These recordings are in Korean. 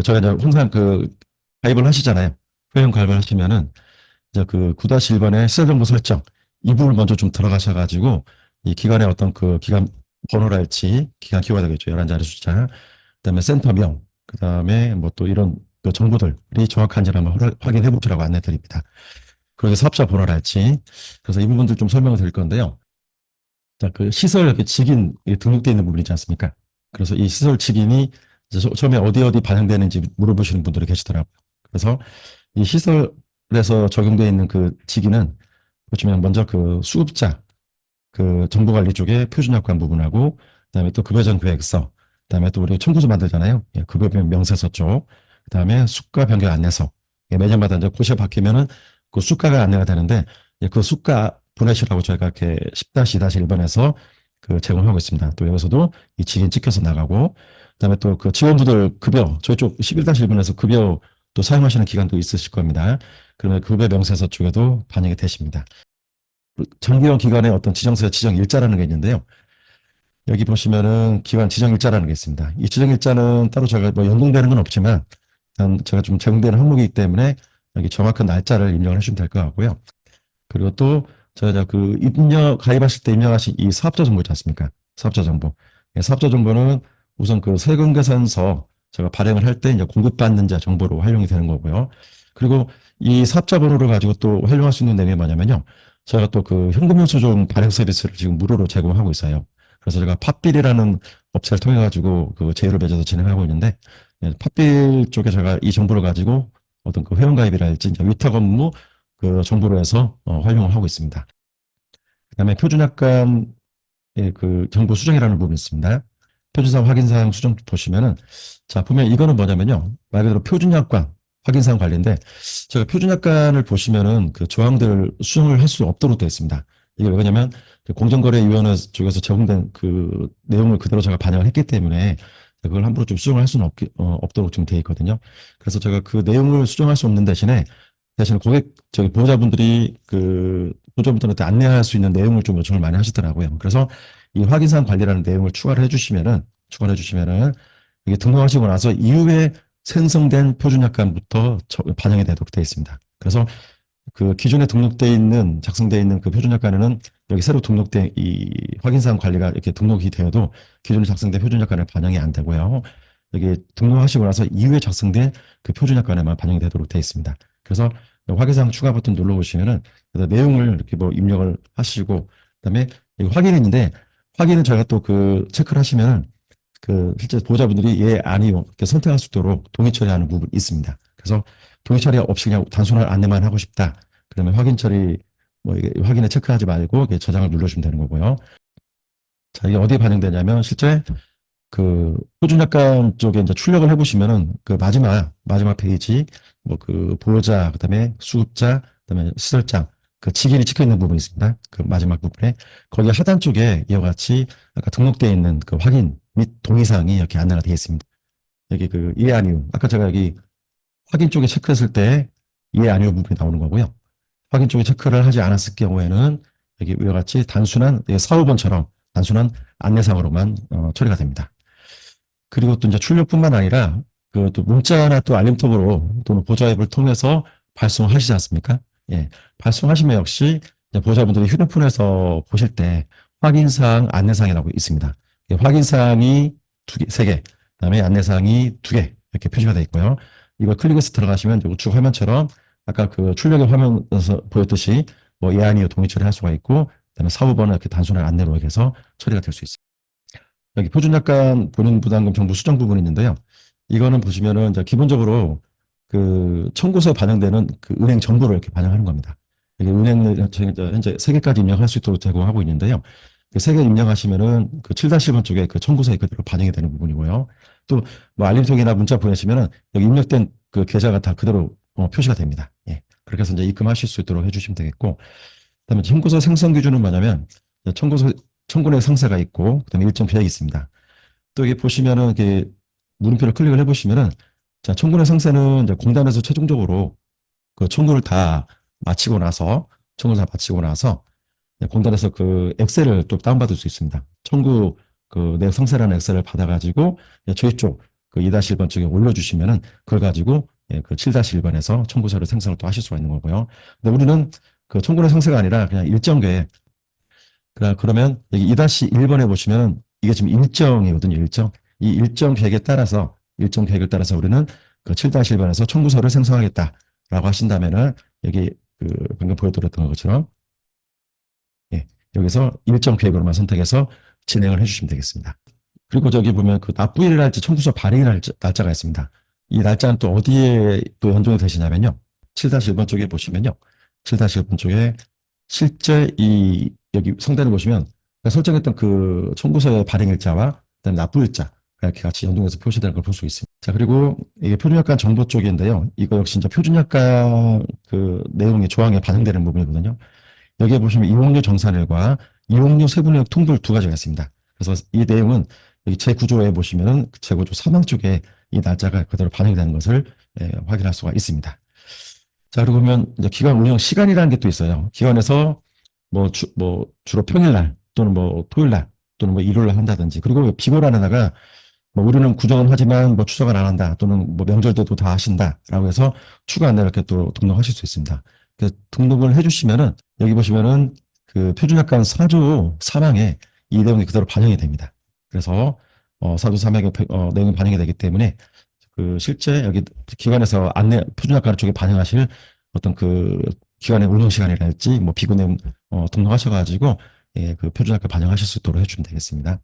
저희가 이제 항상 가입을 하시잖아요. 회원 가입을 하시면은 이제 9-1번의 시설정보 설정 이 부분을 먼저 좀 들어가셔가지고 이 기관의 어떤 기관 번호랄지 기관 키워야 되겠죠. 11자리 숫자. 그다음에 센터명, 그다음에 뭐 또 이런 정보들이 정확한지를 한번 확인해 보시라고 안내 드립니다. 그리고 사업자 번호랄지. 그래서 이 부분들 좀 설명을 드릴 건데요. 자, 시설 직인 등록되어 있는 부분이지 않습니까? 그래서 이 시설 직인이 이제 처음에 어디 반영되는지 물어보시는 분들이 계시더라고요. 그래서 이 시설에서 적용되어 있는 직인은 보시면 먼저 수급자, 정보관리 쪽에 표준약관 부분하고, 그다음에 또 급여전 계획서, 그다음에 또 우리 청구서 만들잖아요. 예, 급여 명세서 쪽, 그다음에 수가 변경 안내서. 예, 매년마다 이제 고시가 바뀌면은 그 수가가 안내가 되는데, 예, 그 수가 보내시라고 저희가 이렇게 10-2-1번에서 제공하고 있습니다. 또 여기서도 이 직인 찍혀서 나가고, 그다음에 또 지원부들 급여, 저희 쪽 11-1번에서 급여 또 사용하시는 기간도 있으실 겁니다. 그러면 급여 명세서 쪽에도 반영이 되십니다. 정기원 기관의 어떤 지정서 지정 일자라는 게 있는데요. 여기 보시면은 기관 지정 일자라는 게 있습니다. 이 지정 일자는 따로 제가 뭐 연동되는 건 없지만 일단 제가 좀 제공되는 항목이기 때문에 여기 정확한 날짜를 입력을 해주시면 될 것 같고요. 그리고 또 저희가 가입하실 때 입력하신 이 사업자 정보 있지 않습니까? 사업자 정보. 예, 사업자 정보는 우선 세금 계산서 제가 발행을 할 때 이제 공급받는 자 정보로 활용이 되는 거고요. 그리고 이 사업자 번호를 가지고 또 활용할 수 있는 내용이 뭐냐면요. 저희가 또 현금 영수증 발행 서비스를 지금 무료로 제공하고 있어요. 그래서 제가 팟빌이라는 업체를 통해 가지고 제휴를 맺어서 진행하고 있는데, 예, 팟빌 쪽에 제가 이 정보를 가지고 어떤 회원가입이랄지 위탁 업무 정보로 해서 활용을 하고 있습니다. 그다음에 표준약관의 정보 수정이라는 부분이 있습니다. 표준사항 확인사항 수정 보시면은, 자, 보면 이거는 뭐냐면요. 말 그대로 표준약관 확인사항 관리인데, 제가 표준약관을 보시면은 조항들을 수정을 할 수 없도록 되어 있습니다. 이게 왜냐면 공정거래위원회 쪽에서 제공된 내용을 그대로 제가 반영을 했기 때문에 그걸 함부로 좀 수정을 할 수는 없도록 좀 되어 있거든요. 그래서 제가 내용을 수정할 수 없는 대신에 보호자분들이 보호자분들한테 안내할 수 있는 내용을 좀 요청을 많이 하시더라고요. 그래서 이 확인사항 관리라는 내용을 추가를 해주시면은 이게 등록하시고 나서 이후에 생성된 표준약관부터 반영이 되도록 되어 있습니다. 그래서 기존에 작성되어 있는 표준약관에는 여기 새로 등록된 이 확인사항 관리가 이렇게 등록이 되어도 기존에 작성된 표준약관에 반영이 안 되고요. 여기 등록하시고 나서 이후에 작성된 표준약관에만 반영이 되도록 되어 있습니다. 그래서 확인사항 추가 버튼 눌러보시면은 내용을 이렇게 뭐 입력을 하시고, 그다음에 이거 확인했는데, 확인은 저희가 또 체크를 하시면은 실제 보호자분들이 예, 아니요 이렇게 선택할 수 있도록 동의 처리하는 부분이 있습니다. 그래서 동의 처리 없이 그냥 단순한 안내만 하고 싶다. 그러면 확인 처리 뭐 이게 확인에 체크하지 말고 저장을 눌러주면 되는 거고요. 자, 이게 어디에 반영되냐면 실제 표준약관 쪽에 이제 출력을 해보시면은 마지막 페이지 뭐 보호자, 그다음에 수급자, 그다음에 시설장 직인이 찍혀 있는 부분이 있습니다. 마지막 부분에 거기 하단 쪽에 이와 같이 아까 등록되어 있는 확인 및 동의사항이 이렇게 안내가 되어 있습니다. 여기 이해 아니요. 아까 제가 여기 확인 쪽에 체크했을 때 이해 아니요 부분이 나오는 거고요. 확인 쪽에 체크를 하지 않았을 경우에는 여기 위와 같이 단순한 사후본처럼 단순한 안내사항으로만 처리가 됩니다. 그리고 또 이제 출력뿐만 아니라 또 문자나 또 알림톡으로 또는 보좌 앱을 통해서 발송하시지 않습니까? 예, 발송하시면 역시 보호자분들이 휴대폰에서 보실 때 확인사항, 안내사항이라고 있습니다. 예, 확인사항이 세 개, 그다음에 안내사항이 두 개 이렇게 표시가 되어 있고요. 이걸 클릭해서 들어가시면 우측 화면처럼 아까 출력의 화면에서 보였듯이 뭐 예, 아니요 동의 처리할 수가 있고, 그다음에 사후번호 이렇게 단순한 안내로 해서 처리가 될 수 있습니다. 여기 표준약관 본인 부담금 정보 수정 부분이 있는데요. 이거는 보시면은 이제 기본적으로 청구서에 반영되는 은행 정보를 이렇게 반영하는 겁니다. 이게 은행을 현재 3개까지 입력할 수 있도록 제공하고 있는데요. 3개 입력하시면은 7-1번 쪽에 청구서에 그대로 반영이 되는 부분이고요. 또 뭐 알림톡이나 문자 보내시면은 여기 입력된 계좌가 다 그대로 표시가 됩니다. 예. 그렇게 해서 이제 입금하실 수 있도록 해주시면 되겠고, 그다음에 청구서 생성 기준은 뭐냐면 청구내 상세가 있고, 그다음에 일정 계약이 있습니다. 또 이게 보시면은 이렇게 물음표를 클릭을 해보시면은, 자, 청구내 상세는 이제 공단에서 최종적으로 청구를 다 마치고 나서 공단에서 엑셀을 또 다운받을 수 있습니다. 청구 내역 상세라는 엑셀을 받아가지고 저희 쪽 그 2-1번 쪽에 올려주시면은 그걸 가지고 예, 그 7-1번에서 청구서를 생성을 또 하실 수가 있는 거고요. 근데 우리는 그 청구는 생사가 아니라 그냥 일정 계획. 그러면 여기 2-1번에 보시면 이게 지금 일정이거든요. 일정. 이 일정 계획을 따라서 우리는 그 7-1번에서 청구서를 생성하겠다라고 하신다면은 여기 그 방금 보여드렸던 것처럼 예, 여기서 일정 계획으로만 선택해서 진행을 해주시면 되겠습니다. 그리고 저기 보면 그 납부일이랄지 청구서 발행 날짜가 있습니다. 이 날짜는 또 어디에 또 연동이 되시냐면요. 7-1번 쪽에 보시면요. 7-1번 쪽에 실제 이 여기 상단을 보시면 설정했던 그 청구서의 발행일자와 그다음에 납부일자 이렇게 같이 연동해서 표시되는 걸 볼 수 있습니다. 자, 그리고 이게 표준약관 정보 쪽인데요. 이거 역시 이제 표준약관 그 내용이 조항에 반영되는 부분이거든요. 여기에 보시면 이용료 정산일과 이용료 세분역 통볼 두 가지가 있습니다. 그래서 이 내용은 여기 재구조에 보시면은 재구조 사망 쪽에 이 날짜가 그대로 반영이 되는 것을 확인할 수가 있습니다. 자, 그리고 보면 이제 기관 운영 시간이라는 게 또 있어요. 기관에서 뭐 주로 평일날 또는 뭐 토요일날 또는 뭐 일요일날 한다든지 그리고 비고란에다가 뭐 우리는 구정은 하지만 뭐 추석은 안 한다 또는 뭐 명절 때도 다 하신다라고 해서 추가 안내 이렇게 또 등록하실 수 있습니다. 그래서 등록을 해주시면은 여기 보시면은 그 표준약관 사주 사망에 이 내용이 그대로 반영이 됩니다. 그래서 사주 사망의 내용이 반영이 되기 때문에 그 실제 여기 기관에서 안내 표준약관 쪽에 반영하실 어떤 그 기관의 운영 시간이랄지 뭐 비구 내용 등록하셔가지고 예, 그 표준약관 반영하실 수 있도록 해주시면 되겠습니다.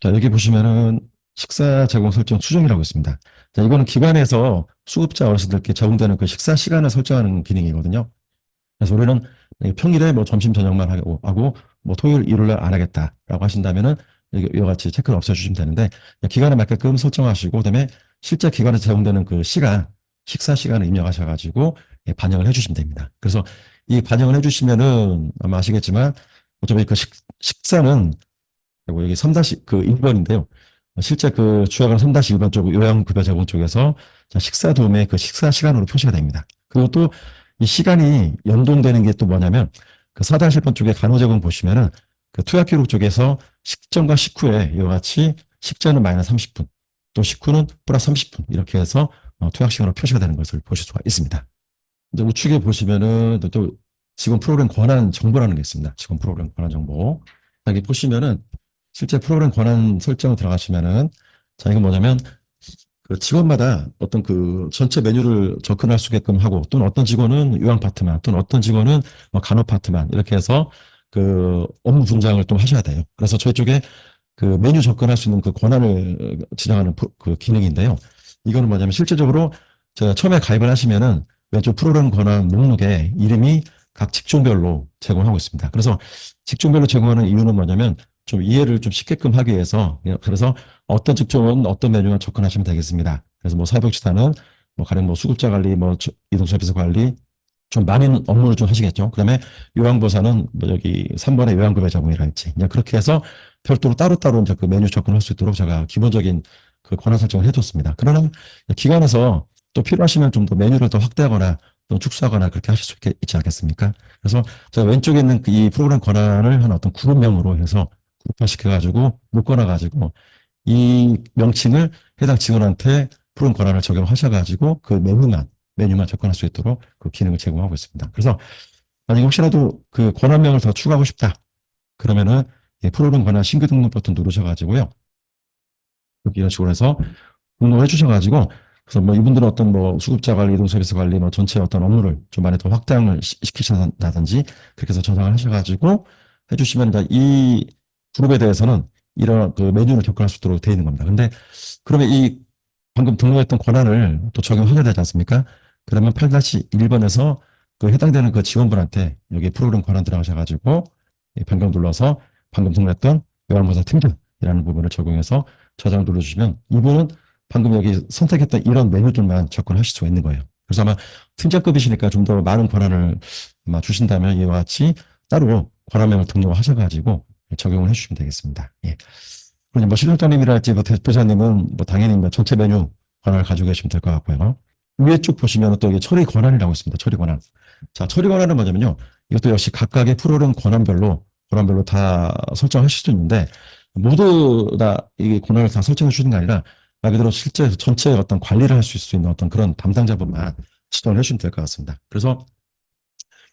자, 여기 보시면은 식사 제공 설정 수정이라고 있습니다. 자, 이거는 기관에서 수급자 어르신들께 제공되는 그 식사 시간을 설정하는 기능이거든요. 그래서 우리는 평일에 뭐 점심 저녁만 하고 뭐 토요일 일요일 안 하겠다라고 하신다면은 이와 같이 체크를 없애주시면 되는데 기간에 맞게끔 설정하시고 그다음에 실제 기관에서 제공되는 그 시간 식사 시간을 입력하셔가지고 예, 반영을 해주시면 됩니다. 그래서 이 반영을 해주시면은 아마 아시겠지만 어차피 그 식사는 그리고 여기 1번인데요. 실제 그 주약은 3-1번 쪽 요양급여 제공 쪽에서 식사 도움의 그 식사 시간으로 표시가 됩니다. 그리고 또 이 시간이 연동되는 게 또 뭐냐면 그 4-1번 쪽에 간호 제공 보시면은 그 투약 기록 쪽에서 식전과 식후에 이와 같이 식전은 마이너스 30분, 또 식후는 플러스 30분 이렇게 해서 투약 시간으로 표시가 되는 것을 보실 수가 있습니다. 이제 우측에 보시면은 또 직원 프로그램 권한 정보라는 게 있습니다. 직원 프로그램 권한 정보. 여기 보시면은 실제 프로그램 권한 설정을 들어가시면은 자, 이건 뭐냐면 그 직원마다 어떤 그 전체 메뉴를 접근할 수 있게끔 하고 또는 어떤 직원은 요양 파트만 또는 어떤 직원은 뭐 간호 파트만 이렇게 해서 그 업무 분장을 좀 하셔야 돼요. 그래서 저희 쪽에 그 메뉴 접근할 수 있는 그 권한을 지정하는 그 기능인데요. 이거는 뭐냐면 실제적으로 제가 처음에 가입을 하시면은 왼쪽 프로그램 권한 목록에 이름이 각 직종별로 제공하고 있습니다. 그래서 직종별로 제공하는 이유는 뭐냐면 좀 이해를 좀 쉽게끔 하기 위해서 그래서 어떤 직종은 어떤 메뉴만 접근하시면 되겠습니다. 그래서 뭐 사회복지사는 뭐 가령 뭐 수급자 관리, 뭐 이동서비스 관리 좀 많은 업무를 좀 하시겠죠. 그다음에 요양보호사는 뭐 여기 3번의 요양급여 제공이랄지 그냥 그렇게 해서 별도로 따로따로 이제 그 메뉴 접근할 수 있도록 제가 기본적인 그 권한 설정을 해뒀습니다. 그러나 기관에서 또 필요하시면 좀 더 메뉴를 더 확대하거나 또 축소하거나 그렇게 하실 수 있지 않겠습니까? 그래서 제가 왼쪽에 있는 이 프로그램 권한을 한 어떤 그룹명으로 해서 그룹화시켜가지고 묶어놔가지고 이 명칭을 해당 직원한테 프로그램 권한을 적용하셔가지고 그 메뉴만 접근할 수 있도록 그 기능을 제공하고 있습니다. 그래서 만약에 혹시라도 그 권한명을 더 추가하고 싶다. 그러면은 프로그램 권한 신규 등록 버튼 누르셔가지고요. 이런 식으로 해서 등록을 해주셔가지고 그래서 뭐 이분들은 어떤 뭐 수급자 관리, 이동 서비스 관리, 뭐 전체 어떤 업무를 좀 많이 더 확장을 시키신다든지 그렇게 해서 저장을 하셔가지고 해주시면 이제 이 그룹에 대해서는 이런 그 메뉴를 접근할 수 있도록 되어 있는 겁니다. 근데 그러면 이 방금 등록했던 권한을 또 적용하게 되지 않습니까? 그러면 8-1번에서 그 해당되는 그 직원분한테 여기 프로그램 권한 들어가셔가지고 변경 눌러서 방금 등록했던 요양보호사 팀장이라는 부분을 적용해서 저장 눌러주시면 이분은 방금 여기 선택했던 이런 메뉴들만 접근하실 수가 있는 거예요. 그래서 아마 팀장급이시니까 좀 더 많은 권한을 아마 주신다면 이와 같이 따로 권한명을 등록하셔가지고 적용을 해주시면 되겠습니다. 예. 그럼 뭐 실장님이랄지 뭐 대표자님은 뭐 당연히 뭐 전체 메뉴 권한을 가지고 계시면 될 것 같고요. 위에 쭉 보시면 또 이게 처리 권한이라고 있습니다. 처리 권한. 자, 처리 권한은 뭐냐면요. 이것도 역시 각각의 프로그램 권한별로 다 설정하실 수 있는데 모두 다 이 권한을 다 설정해 주는 게 아니라 말 그대로 실제 전체 어떤 관리를 할 수 있는 어떤 그런 담당자분만 지정을 해주시면 될 것 같습니다. 그래서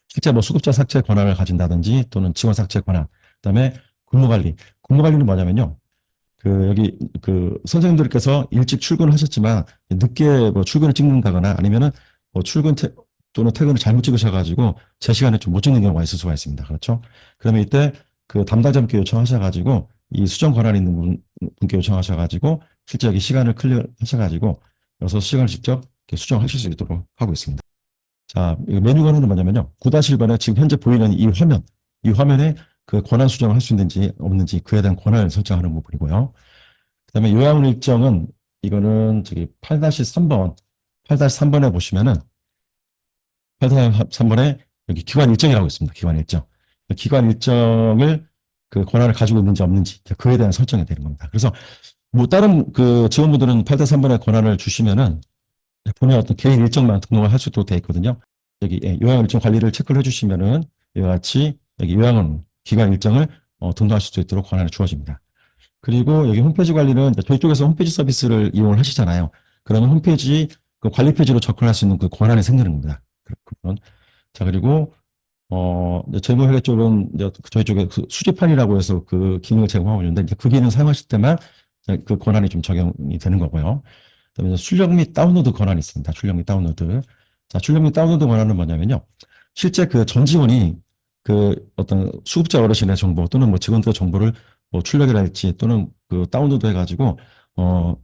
실제 뭐 수급자 삭제 권한을 가진다든지 또는 직원 삭제 권한, 그다음에 근무관리. 근무관리는 뭐냐면요. 그 여기 그 선생님들께서 일찍 출근하셨지만 늦게 뭐 출근을 찍는다거나 아니면은 뭐 또는 퇴근을 잘못 찍으셔가지고 제 시간에 좀 못 찍는 경우가 있을 수가 있습니다. 그렇죠? 그러면 이때 그 담당자분께 요청하셔가지고 이 수정 권한 있는 분께 요청하셔가지고 실제 여기 시간을 클리어하셔가지고 여기서 시간을 직접 이렇게 수정하실 수 있도록 하고 있습니다. 자, 이 메뉴 권한은 뭐냐면요. 9-1번에 지금 현재 보이는 이 화면에 그 권한 수정을 할 수 있는지 없는지 그에 대한 권한을 설정하는 부분이고요. 그다음에 요양 일정은 이거는 저기 8-3번, 8-3번에 보시면은 8-3번에 여기 기관 일정이라고 있습니다. 기관 일정. 기관 일정을 그 권한을 가지고 있는지 없는지 그에 대한 설정이 되는 겁니다. 그래서 뭐 다른 그 직원분들은 8-3번에 권한을 주시면은 본인의 어떤 개인 일정만 등록을 할 수도 돼 있거든요. 여기 요양 일정 관리를 체크를 해주시면은 이와 같이 여기 요양원 기관 일정을 등록하실 수 있도록 권한이 주어집니다. 그리고 여기 홈페이지 관리는 저희 쪽에서 홈페이지 서비스를 이용을 하시잖아요. 그러면 홈페이지 그 관리 페이지로 접근할 수 있는 그 권한이 생기는 겁니다. 그런. 자, 그리고 이제 재무회계 쪽은 이제 저희 쪽에 그 수집판이라고 해서 그 기능을 제공하고 있는데 이제 그 기능 사용하실 때만 그 권한이 좀 적용이 되는 거고요. 그다음에 출력 및 다운로드 권한이 있습니다. 출력 및 다운로드. 자, 출력 및 다운로드 권한은 뭐냐면요. 실제 그 전 직원이 그 어떤 수급자 어르신의 정보 또는 뭐 직원들의 정보를 뭐 출력이랄지 또는 그 다운로드 해가지고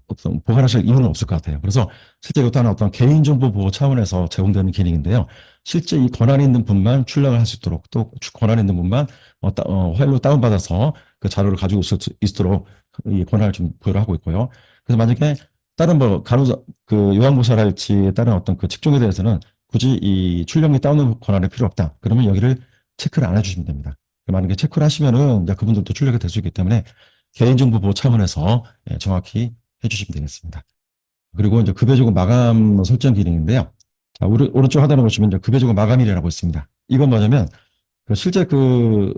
어떤 보관하실 이유는 없을 것 같아요. 그래서 실제 이것도 하나 어떤 개인정보 보호 차원에서 제공되는 기능인데요. 실제 이 권한이 있는 분만 출력을 할 수 있도록 또 권한이 있는 분만 파일로 다운받아서 그 자료를 가지고 있을 수 있도록 이 권한을 좀 부여를 하고 있고요. 그래서 만약에 다른 뭐 간호사 그 요양보살할지 다른 어떤 그 직종에 대해서는 굳이 이 출력 및 다운로드 권한이 필요 없다. 그러면 여기를 체크를 안 해주시면 됩니다. 만약에 체크를 하시면은 이제 그분들도 출력이 될 수 있기 때문에 개인정보 보호 차원에서 정확히 해주시면 되겠습니다. 그리고 이제 급여조금 마감 설정 기능인데요. 자, 오른쪽 하단에 보시면 이제 급여조금 마감일이라고 있습니다. 이건 뭐냐면 그 실제 그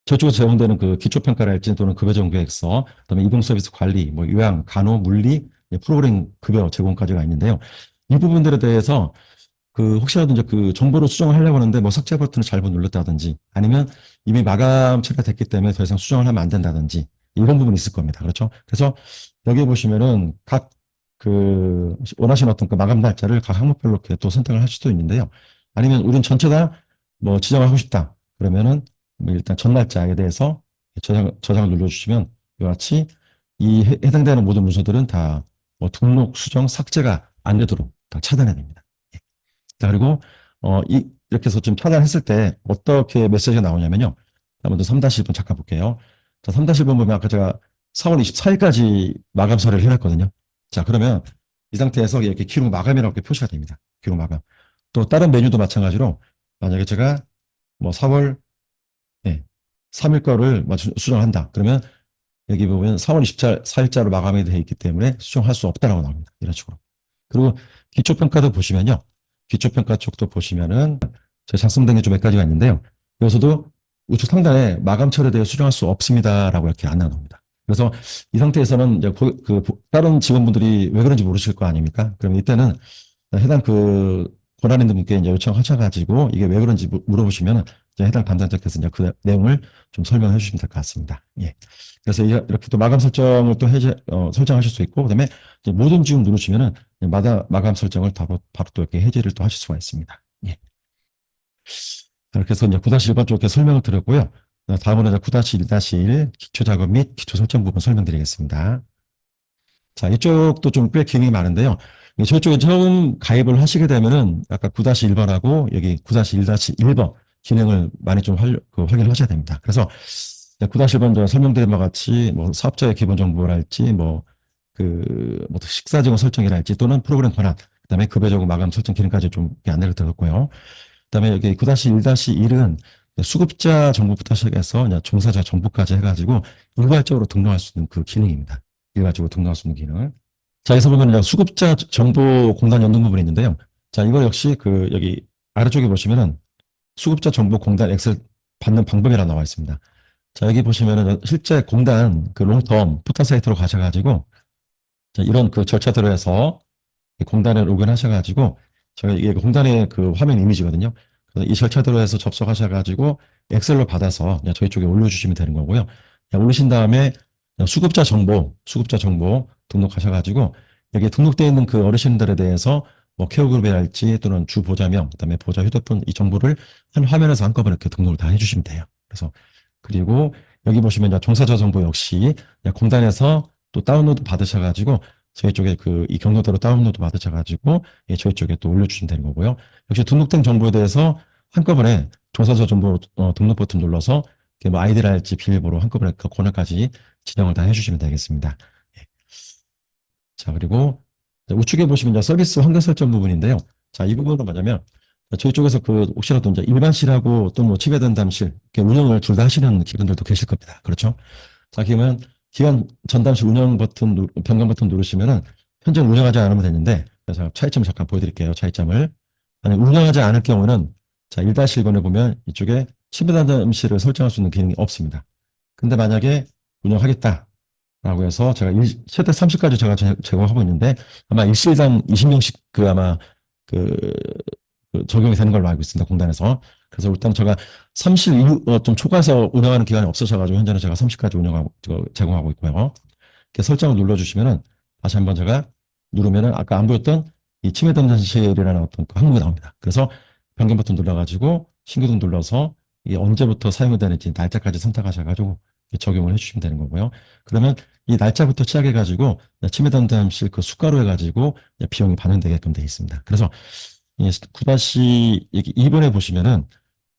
저쪽에서 제공되는 그 기초평가랄지 또는 급여제공 계획서, 그다음에 이동 서비스 관리, 뭐 요양, 간호, 물리, 프로그램 급여 제공까지가 있는데요. 이 부분들에 대해서 그 혹시라도 이제 그 정보를 수정을 하려고 하는데 뭐 삭제 버튼을 잘못 눌렀다든지 아니면 이미 마감 처리가 됐기 때문에 더 이상 수정을 하면 안 된다든지 이런 부분이 있을 겁니다. 그렇죠? 그래서 여기 보시면은 각 그 원하시는 어떤 그 마감 날짜를 각 항목별로 이렇게 또 선택을 할 수도 있는데요. 아니면 우린 전체 다 뭐 지정을 하고 싶다. 그러면은 뭐 일단 전 날짜에 대해서 저장을 눌러주시면 이와 같이 이 해당되는 모든 문서들은 다 뭐 등록, 수정, 삭제가 안 되도록 다 차단해 냅니다. 자, 그리고 이렇게 해서 좀 차단했을 때 어떻게 메시지가 나오냐면요. 먼저 3-1번 잠깐 볼게요. 자, 3-1번 보면 아까 제가 4월 24일까지 마감 처리를 해놨거든요. 자, 그러면 이 상태에서 이렇게 기록 마감이라고 이렇게 표시가 됩니다. 기록 마감. 또 다른 메뉴도 마찬가지로 만약에 제가 뭐 4월 3일 거를 수정한다. 그러면 여기 보면 4월 24일자로 마감이 되어 있기 때문에 수정할 수 없다라고 나옵니다. 이런 식으로. 그리고 기초평가도 보시면요. 기초평가 쪽도 보시면은 제가 작성된 게 좀 몇 가지가 있는데요. 여기서도 우측 상단에 마감 처리에 대해 수정할 수 없습니다라고 이렇게 안 나옵니다. 그래서 이 상태에서는 이제 다른 직원분들이 왜 그런지 모르실 거 아닙니까? 그러면 이때는 해당 그 권한 있는 분께 이제 요청하셔가지고 이게 왜 그런지 물어보시면 이제 해당 담당자께서 이제 그 내용을 좀 설명해 주시면 될 것 같습니다. 예. 그래서 이렇게 또 마감 설정을 또 설정하실 수 있고, 그다음에 이제 모든 지금 누르시면은 마감 설정을 바로 또 이렇게 해제를 또 하실 수가 있습니다. 예. 이렇게 해서 이제 9-1번 쪽에 설명을 드렸고요. 다음으로 이제 9-1-1 기초 작업 및 기초 설정 부분 설명드리겠습니다. 자, 이쪽도 좀 꽤 기능이 많은데요. 저희 쪽에 처음 가입을 하시게 되면은 아까 9-1번하고 여기 9-1-1번 기능을 많이 좀 확인을 하셔야 됩니다. 그래서 9-1번 제가 설명드린 바와 같이 뭐 사업자의 기본 정보랄지 뭐 식사 지원 설정이랄지 또는 프로그램 권한, 그다음에 급여 적용 마감 설정 기능까지 좀 안내를 드렸고요. 그다음에 여기 9-1-1은 수급자 정보부터 시작해서 이제 종사자 정보까지 해가지고 일괄적으로 등록할 수 있는 그 기능입니다. 일괄적으로 등록할 수 있는 기능. 자, 여기서 보면 이제 수급자 정보 공단 연동 부분이 있는데요. 자, 이거 역시 그 여기 아래쪽에 보시면은 수급자 정보 공단 엑셀 받는 방법이라 나와 있습니다. 자, 여기 보시면은 실제 공단 그 롱텀 포털 사이트로 가셔가지고 자, 이런 그 절차대로 해서 공단에 로그인하셔가지고 제가 이게 공단의 그 화면 이미지거든요. 그래서 이 절차대로 해서 접속하셔가지고 엑셀로 받아서 그냥 저희 쪽에 올려주시면 되는 거고요. 그냥 올리신 다음에 그냥 수급자 정보 등록하셔가지고 여기에 등록되어 있는 그 어르신들에 대해서 뭐 케어그룹이랄지 또는 주 보좌명, 그다음에 보좌 휴대폰 이 정보를 한 화면에서 한꺼번에 이렇게 등록을 다 해주시면 돼요. 그래서 그리고 여기 보시면 이제 종사자 정보 역시 그냥 공단에서 또 다운로드 받으셔가지고 저희 쪽에 그 이 경로대로 다운로드 받으셔가지고 예, 저희 쪽에 또 올려주시면 되는 거고요. 역시 등록된 정보에 대해서 한꺼번에 종사자 정보 등록 버튼 눌러서 이렇게 뭐 아이디랄지 비밀번호 한꺼번에 그 권한까지 지정을 다 해주시면 되겠습니다. 예. 자, 그리고 우측에 보시면 이제 서비스 환경 설정 부분인데요. 자, 이 부분은 뭐냐면 저희 쪽에서 그 혹시라도 이제 일반실하고 또 뭐 지배전담실 이렇게 운영을 둘 다 하시는 기관들도 계실 겁니다. 그렇죠? 자, 그러면 기관 전담실 운영 버튼, 변경 버튼 누르시면은 현재 운영하지 않으면 되는데 제가 차이점 잠깐 보여드릴게요. 차이점을. 아니, 운영하지 않을 경우는 자, 1-1번에 보면 이쪽에 지배전담실을 설정할 수 있는 기능이 없습니다. 근데 만약에 운영하겠다. 라고 해서 제가 최대 30까지 제가 제공하고 있는데 아마 일실당 20명씩 그 아마 그, 그 적용이 되는 걸로 알고 있습니다. 공단에서. 그래서 일단 제가 30실 이후 좀 초과해서 운영하는 기간이 없으셔가지고 현재는 제가 30까지 운영하고 제공하고 있고요. 이렇게 설정을 눌러주시면은 다시 한번 제가 누르면은 아까 안 보였던 이 치매 전단실이라는 어떤 그 항목이 나옵니다. 그래서 변경 버튼 눌러가지고 신규등 눌러서 이게 언제부터 사용이 되는지 날짜까지 선택하셔가지고 적용을 해주시면 되는 거고요. 그러면 이 날짜부터 시작해가지고 치매 전담실 그 수가로 해가지고 비용이 반영되게끔 되어 있습니다. 그래서 이 9-2번에 보시면은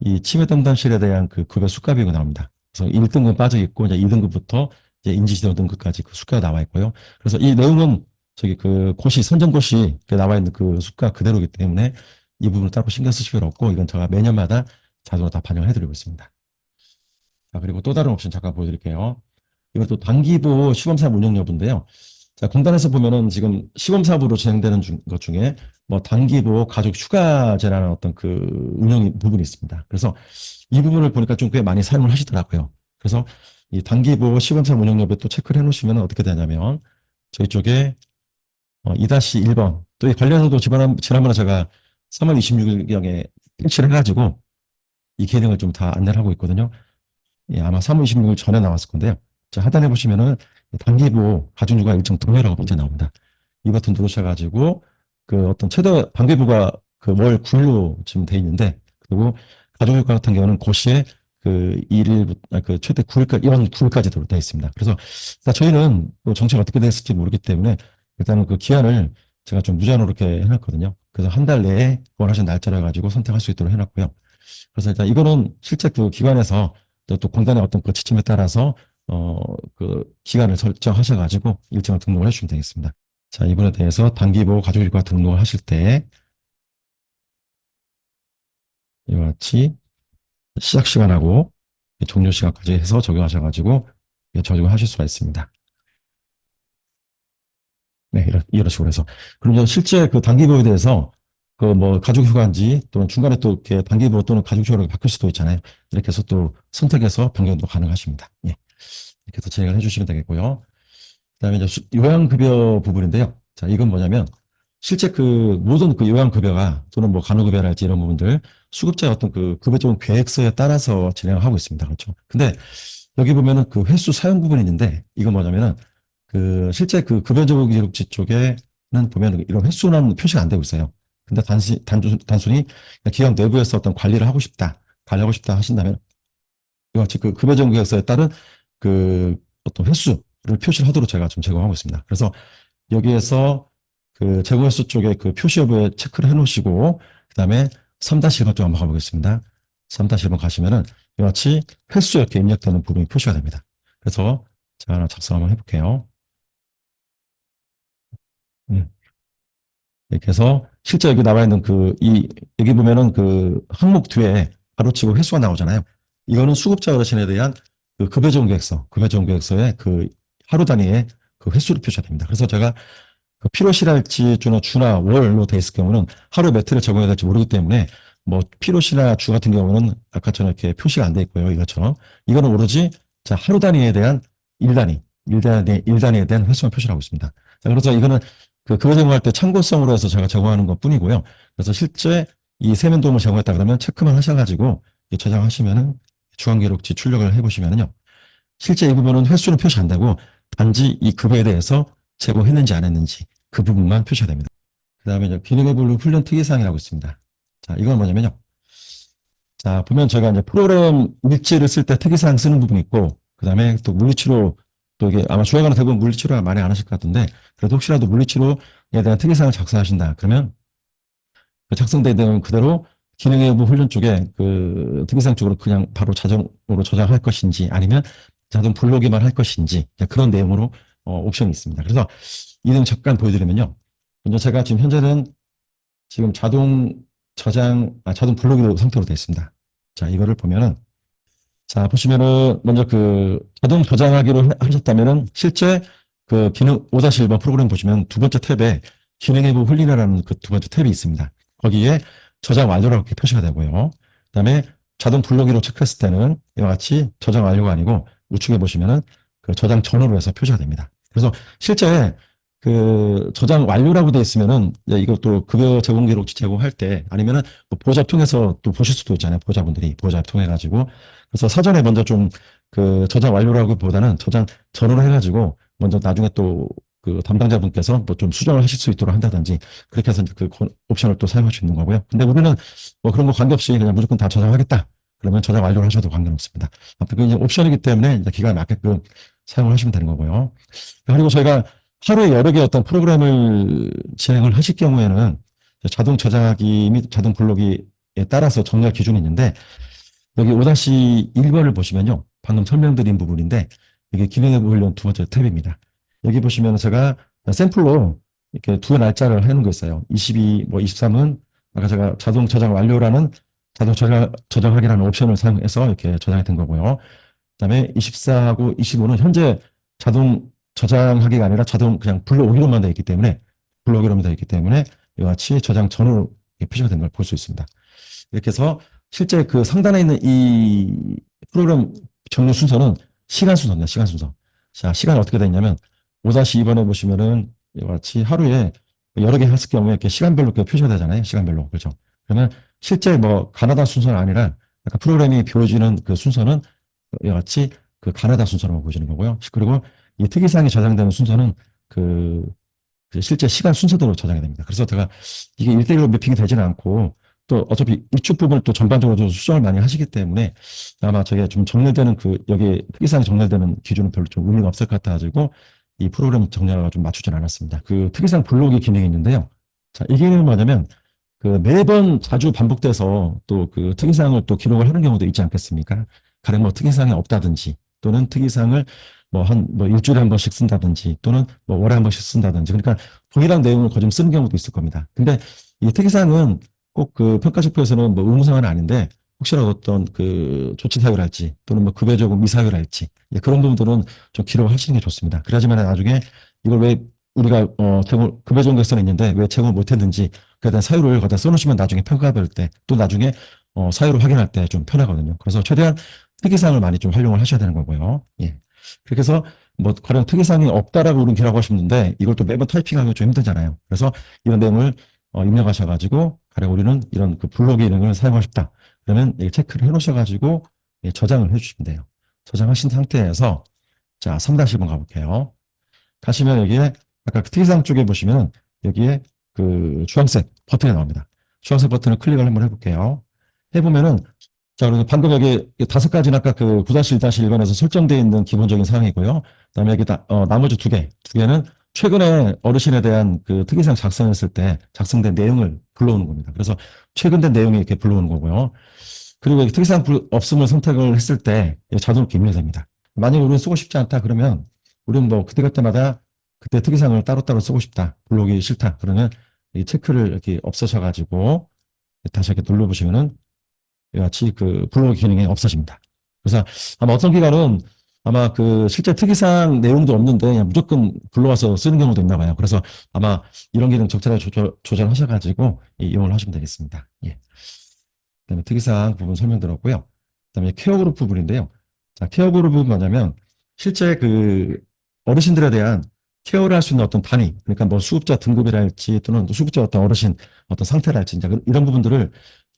이 치매 전담실에 대한 그 급여 수가 비용이 나옵니다. 그래서 1등급 빠져 있고 이제 2등급부터 이제 인지지도 등급까지 그 수가가 나와 있고요. 그래서 이 내용은 저기 그 고시 선정고시 나와 있는 그 수가 그대로이기 때문에 이 부분을 따로 신경 쓰실 필요 없고 이건 제가 매년마다 자동으로 다 반영을 해드리고 있습니다. 자, 그리고 또 다른 옵션 잠깐 보여드릴게요. 이것도 단기보 시범사업 운영 여부인데요. 자, 공단에서 보면은 지금 시범사업으로 진행되는 것 중에 뭐 단기보 가족 휴가제라는 어떤 그 운영 부분이 있습니다. 그래서 이 부분을 보니까 좀 꽤 많이 사용을 하시더라고요. 그래서 이 단기보 시범사업 운영 여부에 또 체크를 해놓으시면 어떻게 되냐면 저희 쪽에 2-1번 또 이 관련해서도 지난번에 제가 3월 26일경에 패치를 해가지고 이 기능을 좀 다 안내를 하고 있거든요. 예, 아마 3월 26일 전에 나왔을 건데요. 자, 하단에 보시면은 단기보 가중휴가 일정 동의라고 문제 나옵니다. 이 버튼 누르셔가지고 그 어떤 최대 단기보가 그 월 9일로 지금 돼 있는데 그리고 가족휴가 같은 경우는 고시에 그 1일 그 최대 9일까지 이번 9일까지 되어 있습니다. 그래서 저희는 또 정책이 어떻게 됐을지 모르기 때문에 일단은 그 기한을 제가 좀 무제한으로 이렇게 해놨거든요. 그래서 한 달 내에 원하시는 날짜를 가지고 선택할 수 있도록 해놨고요. 그래서 일단 이거는 실제 그 기관에서 또 공단의 어떤 그 지침에 따라서 그 기간을 설정하셔가지고 일정을 등록을 해주시면 되겠습니다. 자, 이번에 대해서 단기보 가족일과 등록을 하실 때 이와 같이 시작 시간하고 종료 시간까지 해서 적용하셔가지고 적용을 하실 수가 있습니다. 네, 이런 식으로 해서. 그럼 이제 실제 그 단기보에 대해서 그 뭐 가족휴가인지 또는 중간에 또 이렇게 단기보 또는 가족휴가로 바뀔 수도 있잖아요. 이렇게 해서 또 선택해서 변경도 가능하십니다. 예. 이렇게 해서 진행을 해주시면 되겠고요. 그다음에 이제 요양급여 부분인데요. 자, 이건 뭐냐면 실제 그 모든 그 요양급여가 또는 뭐 간호급여랄지 이런 부분들 수급자의 어떤 그 급여적 계획서에 따라서 진행을 하고 있습니다. 그렇죠. 근데 여기 보면은 그 횟수 사용 부분이 있는데 이건 뭐냐면은 그 실제 그 급여적 기록지 쪽에는 보면 이런 횟수는 표시가 안 되고 있어요. 근데 단순히 기관 내부에서 어떤 관리하고 싶다 하신다면 이와 같이 그 급여적 계획서에 따른 그 어떤 횟수를 표시를 하도록 제가 좀 제공하고 있습니다. 그래서 여기에서 그 제공 횟수 쪽에 그 표시 여부에 체크를 해 놓으시고 그다음에 3-1번 쪽 한번 가보겠습니다. 3-1번 가시면은 이와 같이 횟수 이렇게 입력되는 부분이 표시가 됩니다. 그래서 제가 하나 작성 한번 해볼게요. 이렇게 해서 실제 여기 나와 있는 여기 보면은 그 항목 뒤에 가로치고 횟수가 나오잖아요. 이거는 수급자 어르신에 대한 그 급여정계획서의 그 하루 단위의 그 횟수를 표시가 됩니다. 그래서 제가 그 필요시랄지 주나 월로 돼 있을 경우는 하루 몇 회를 적용해야 될지 모르기 때문에 뭐 필요시나 주 같은 경우는 아까처럼 이렇게 표시가 안 돼 있고요. 이것처럼. 이거는 오로지 자, 하루 단위에 대한 일 단위. 일단에 대한 횟수만 표시를 하고 있습니다. 자, 그래서 이거는 그거 제공할 때 참고성으로 해서 제가 제공하는 것 뿐이고요. 그래서 실제 이 세면 도움을 제공했다 그러면 체크만 하셔가지고 저장하시면은 주간기록지 출력을 해보시면은요. 실제 이 부분은 횟수는 표시 안 되고 단지 이 급여에 대해서 제공했는지 안 했는지 그 부분만 표시가 됩니다. 그 다음에 기능의 분류 훈련 특이사항이라고 있습니다. 자, 이건 뭐냐면요. 자, 보면 제가 이제 프로그램 일지를 쓸 때 특이사항 쓰는 부분이 있고, 그 다음에 또 물리치료, 또 이게 아마 주요관은 대부분 물리치료를 많이 안 하실 것 같은데, 그래도 혹시라도 물리치료에 대한 특이사항을 작성하신다. 그러면 그 작성된 내용 그대로 기능의 일부 훈련 쪽에 그 특이사항 쪽으로 그냥 바로 자동으로 저장할 것인지 아니면 자동 불러오기만 할 것인지 그런 내용으로 옵션이 있습니다. 그래서 이 내용 잠깐 보여드리면요. 먼저 제가 지금 현재는 지금 자동 블록으로 상태로 되어 있습니다. 자, 이거를 보면은, 자, 보시면은, 먼저 자동 저장하기로 하셨다면은, 실제 기능 5-1번 프로그램 보시면 두 번째 탭에 기능의 부 훈련이라는 그 두 번째 탭이 있습니다. 거기에 저장 완료라고 이렇게 표시가 되고요. 그 다음에 자동 블록으로 체크했을 때는 이와 같이 저장 완료가 아니고 우측에 보시면은 그 저장 전후로 해서 표시가 됩니다. 그래서 실제 저장 완료라고 되어 있으면은 이것도 급여 제공 기록 제공할 때 아니면은 뭐 보호자 통해서 또 보실 수도 있잖아요. 보호자분들이 보호자 통해 가지고 그래서 사전에 먼저 좀 저장 완료라기보다는 저장 전후로 해가지고 먼저 나중에 또 담당자분께서 뭐 좀 수정을 하실 수 있도록 한다든지 그렇게 해서 옵션을 또 사용할 수 있는 거고요. 근데 우리는 뭐 그런 거 관계없이 그냥 무조건 다 저장하겠다. 그러면 저장 완료를 하셔도 관계없습니다. 아무튼 그 이제 옵션이기 때문에 이제 기간에 맞게끔 사용을 하시면 되는 거고요. 그리고 저희가 하루에 여러 개 어떤 프로그램을 진행을 하실 경우에는 자동 저장하기 및 자동 불러기에 따라서 정렬 기준이 있는데 여기 5-1번을 보시면요. 방금 설명드린 부분인데 이게 기능에 보려는 두 번째 탭입니다. 여기 보시면 제가 샘플로 이렇게 두 날짜를 해놓은 거 있어요. 22, 뭐 23은 아까 제가 자동 저장 완료라는 자동 저장하기라는 옵션을 사용해서 이렇게 저장이 된 거고요. 그다음에 24하고 25는 현재 자동 저장하기가 아니라 자동 그냥 불러오기로만 되어 있기 때문에 불러오기로만 되어 있기 때문에 이와 같이 저장 전후로 표시가 된 걸 볼 수 있습니다. 이렇게 해서 실제 그 상단에 있는 이 프로그램 정렬 순서는 시간 순서입니다. 시간 순서. 자, 시간이 어떻게 되냐면 5-2번에 보시면은 이와 같이 하루에 여러 개 했을 경우에 이렇게 시간별로 이렇게 표시가 되잖아요. 시간별로. 그렇죠. 그러면 실제 뭐 가나다 순서는 아니라 약간 프로그램이 보여지는 그 순서는 이와 같이 가나다 순서로 보여지는 거고요. 그리고 이 특이사항이 저장되는 순서는 그 실제 시간 순서대로 저장이 됩니다. 그래서 제가 이게 1대1로 매핑이 되지는 않고 또 어차피 이쪽 부분을 또 전반적으로 좀 수정을 많이 하시기 때문에 아마 저게 좀 정렬되는 여기 특이사항이 정렬되는 기준은 별로 좀 의미가 없을 것 같아가지고 이 프로그램 정렬을 좀 맞추진 않았습니다. 특이사항 블록이 기능이 있는데요. 자, 이 기능은 뭐냐면 매번 자주 반복돼서 또 특이사항을 또 기록을 하는 경우도 있지 않겠습니까? 가령 뭐 특이사항이 없다든지 또는 특이사항을 뭐 일주일에 한 번씩 쓴다든지 또는 뭐 월에 한 번씩 쓴다든지 그러니까 동일한 내용을 거좀 쓰는 경우도 있을 겁니다. 근데 이 특이사항은 꼭 평가지표에서는 뭐 의무사항은 아닌데 혹시라도 어떤 조치 사유랄지 또는 뭐 급여적인 미사유랄지 그런 부분들은 좀 기록을 하시는 게 좋습니다. 그래야지만 나중에 이걸 왜 우리가 급여 적용 객선에 있는데 왜 제공을 못했는지 그에 대한 사유를 거기다 써놓으시면 나중에 평가받을 때 또 나중에 사유를 확인할 때 좀 편하거든요. 그래서 최대한 특이사항을 많이 좀 활용을 하셔야 되는 거고요. 예. 그렇게 해서 뭐 가령 특이사항이 없다라고 우리는 기라고 하시는데 이걸 또 매번 타이핑하기가 좀 힘들잖아요. 그래서 이런 내용을 입력하셔가지고 가령 우리는 이런 블록 기능을 사용하고 싶다. 그러면 체크를 해놓으셔가지고 저장을 해주시면 돼요. 저장하신 상태에서 자 3-1번 가볼게요. 가시면 여기에 아까 특이사항 쪽에 보시면 여기에 주황색 버튼이 나옵니다. 주황색 버튼을 클릭을 한번 해볼게요. 해보면은 자, 그래서 방금 여기 5가지는 아까 9-1-1번에서 설정되어 있는 기본적인 사항이고요. 그다음에 여기 나머지 두 개는 최근에 어르신에 대한 특이사항 작성했을 때 작성된 내용을 불러오는 겁니다. 그래서 최근된 내용이 이렇게 불러오는 거고요. 그리고 특이사항 없음을 선택을 했을 때 자동으로 입력됩니다. 만약에 우리는 쓰고 싶지 않다 그러면 우리는 뭐 그때그때마다 그때 특이사항을 따로따로 쓰고 싶다. 불러오기 싫다. 그러면 이 체크를 이렇게 없애셔가지고 다시 이렇게 눌러보시면은 이와 같이 블로그 기능이 없어집니다. 그래서 아마 어떤 기관은 아마 실제 특이사항 내용도 없는데 그냥 무조건 불러와서 쓰는 경우도 있나 봐요. 그래서 아마 이런 기능 적절하게 조절하셔가지고 이용을 하시면 되겠습니다. 예. 그다음에 특이사항 부분 설명드렸고요. 그다음에 케어 그룹 부분인데요. 자, 케어 그룹은 뭐냐면 실제 어르신들에 대한 케어를 할 수 있는 어떤 단위, 그러니까 뭐 수급자 등급이랄지 또는 또 수급자 어떤 어르신 어떤 상태랄지 이제 이런 부분들을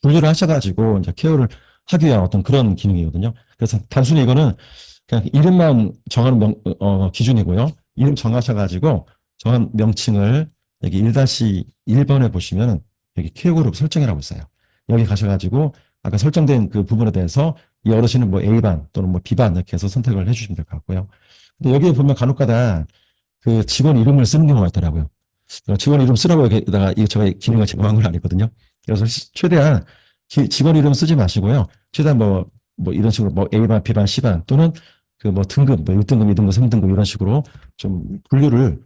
분류를 하셔가지고 이제 케어를 하기 위한 어떤 그런 기능이거든요. 그래서 단순히 이거는 그냥 이름만 정하는 기준이고요. 이름 정하셔가지고 정한 명칭을 여기 1-1번에 보시면 여기 케어 그룹 설정이라고 있어요. 여기 가셔가지고 아까 설정된 그 부분에 대해서 이 어르신은 뭐 A반 또는 뭐 B반 이렇게 해서 선택을 해주시면 될 것 같고요. 근데 여기에 보면 간혹가다 그 직원 이름을 쓰는 경우가 있더라고요. 직원 이름 쓰라고 여기다가 이 제가 기능을 제공한 건 아니거든요. 그래서 최대한 직원 이름 쓰지 마시고요. 최대한 뭐 이런 식으로 뭐 A반, B반, C반 또는 그 뭐 등급, 뭐 1등급, 2등급, 3등급 이런 식으로 좀 분류를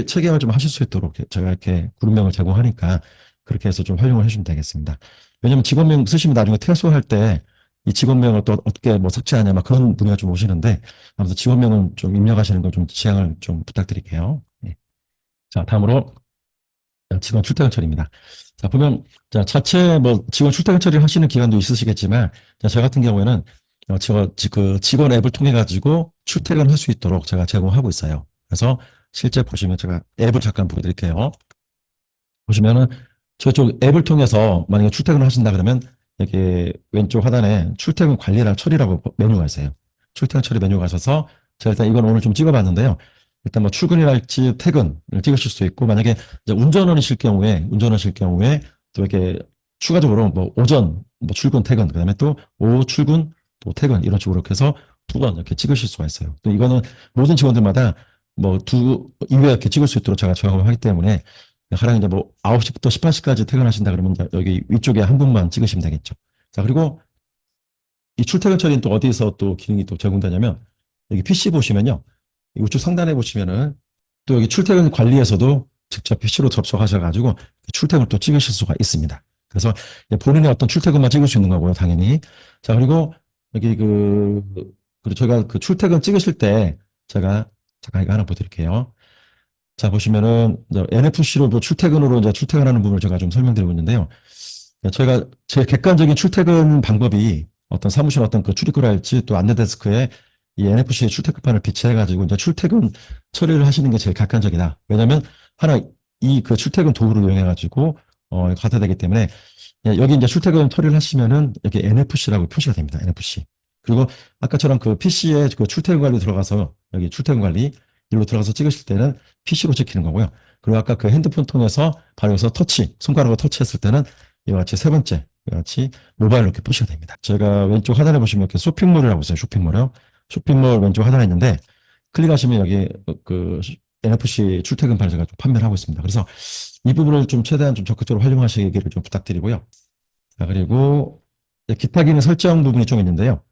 체계화를 좀 하실 수 있도록 제가 이렇게 그룹명을 제공하니까 그렇게 해서 좀 활용을 해주면 되겠습니다. 왜냐면 직원명 쓰시면 나중에 퇴소할 때 이 직원명을 또 어떻게 뭐 삭제하냐 막 그런 분야가 좀 오시는데 아무튼 직원명은 좀 입력하시는 걸 좀 지양을 좀 부탁드릴게요. 네. 자, 다음으로 직원 출퇴근 처리입니다. 자, 보면 자, 자체 뭐 직원 출퇴근 처리를 하시는 기관도 있으시겠지만 자, 저 같은 경우에는 그 직원 앱을 통해 가지고 출퇴근할 수 있도록 제가 제공하고 있어요. 그래서 실제 보시면 제가 앱을 잠깐 보여드릴게요. 보시면은 저쪽 앱을 통해서 만약에 출퇴근을 하신다 그러면 여기 왼쪽 하단에 출퇴근 관리랑 처리라고 메뉴가 있어요. 출퇴근 처리 메뉴 가셔서 제가 일단 이건 오늘 좀 찍어봤는데요. 일단 뭐 출근이랄지 퇴근을 찍으실 수 있고 만약에 이제 운전하실 경우에 또 이렇게 추가적으로 뭐 오전 뭐 출근 퇴근 그다음에 또 오후 출근 또 퇴근 이런 식으로 이렇게 해서 2번 이렇게 찍으실 수가 있어요. 또 이거는 모든 직원들마다 뭐 2회 이렇게 찍을 수 있도록 제가 적용을 하기 때문에 가령 이제 뭐 9시부터 18시까지 퇴근하신다 그러면 여기 위쪽에 한 분만 찍으시면 되겠죠. 자, 그리고 이 출퇴근 처리는 또 어디서 또 기능이 또 제공되냐면 여기 PC 보시면요. 우측 상단에 보시면은 또 여기 출퇴근 관리에서도 직접 PC로 접속하셔가지고 출퇴근을 또 찍으실 수가 있습니다. 그래서 본인의 어떤 출퇴근만 찍을 수 있는 거고요, 당연히. 자, 그리고 여기 그리고 저희가 그 출퇴근 찍으실 때 제가 잠깐 이거 하나 보여드릴게요. 자, 보시면은 NFC로 출퇴근으로 이제 출퇴근하는 부분을 제가 좀 설명드리고 있는데요. 저희가 제 객관적인 출퇴근 방법이 어떤 사무실 어떤 그 출입구랄지 또 안내데스크에 이 NFC 출퇴근판을 비치해가지고 이제 출퇴근 처리를 하시는 게 제일 객관적이다. 왜냐하면 하나 이 그 출퇴근 도구를 이용해가지고 갖다 되기 때문에 여기 이제 출퇴근 처리를 하시면은 여기 NFC라고 표시가 됩니다. NFC. 그리고 아까처럼 그 PC에 그 출퇴근 관리 들어가서 여기 출퇴근 관리 일로 들어가서 찍으실 때는 PC로 찍히는 거고요. 그리고 아까 그 핸드폰 통해서 바로 여기서 손가락으로 터치했을 때는 이와 같이 세 번째, 이와 같이 모바일로 이렇게 표시가 됩니다. 제가 왼쪽 하단에 보시면 이렇게 쇼핑몰이라고 있어요. 쇼핑몰이요. 쇼핑몰 왼쪽 하단에 있는데 클릭하시면 여기 그 NFC 출퇴근판을 제가 좀 판매를 하고 있습니다. 그래서 이 부분을 좀 최대한 좀 적극적으로 활용하시기를 좀 부탁드리고요. 자, 그리고 기타 기능 설정 부분이 좀 있는데요.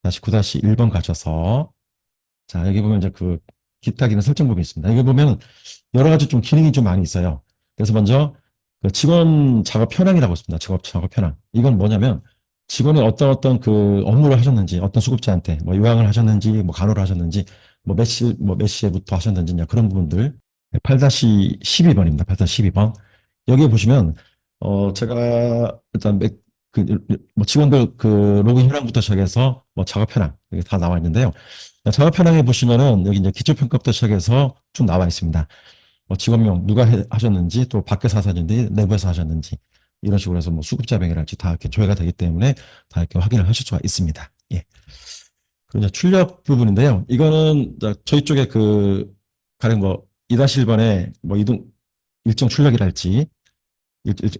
다시 9-1번 가셔서 자, 여기 보면 이제 그 기타 기능 설정 부분이 있습니다. 여기 보면 여러 가지 좀 기능이 좀 많이 있어요. 그래서 먼저 그 직원 작업 현황이라고 있습니다. 직업 작업 현황. 이건 뭐냐면 직원이 어떤 그 업무를 하셨는지, 어떤 수급자한테 뭐 요양을 하셨는지, 뭐 간호를 하셨는지, 몇 시에부터 하셨는지, 그런 부분들. 8-12번입니다. 8-12번. 여기에 보시면, 제가 일단 뭐 직원들 그 로그인 현황부터 시작해서 뭐 작업 현황, 이게 다 나와 있는데요. 작업 현황에 보시면은 여기 이제 기초평가부터 시작해서 쭉 나와 있습니다. 뭐 직원명 누가 하셨는지 또 밖에서 하셨는지 내부에서 하셨는지 이런 식으로 해서 뭐 수급자명이랄지 다 이렇게 조회가 되기 때문에 다 이렇게 확인을 하실 수가 있습니다. 예. 그리고 이제 출력 부분인데요. 이거는 저희 쪽에 그 가령 뭐 2-1번에 뭐 이동 일정 출력이랄지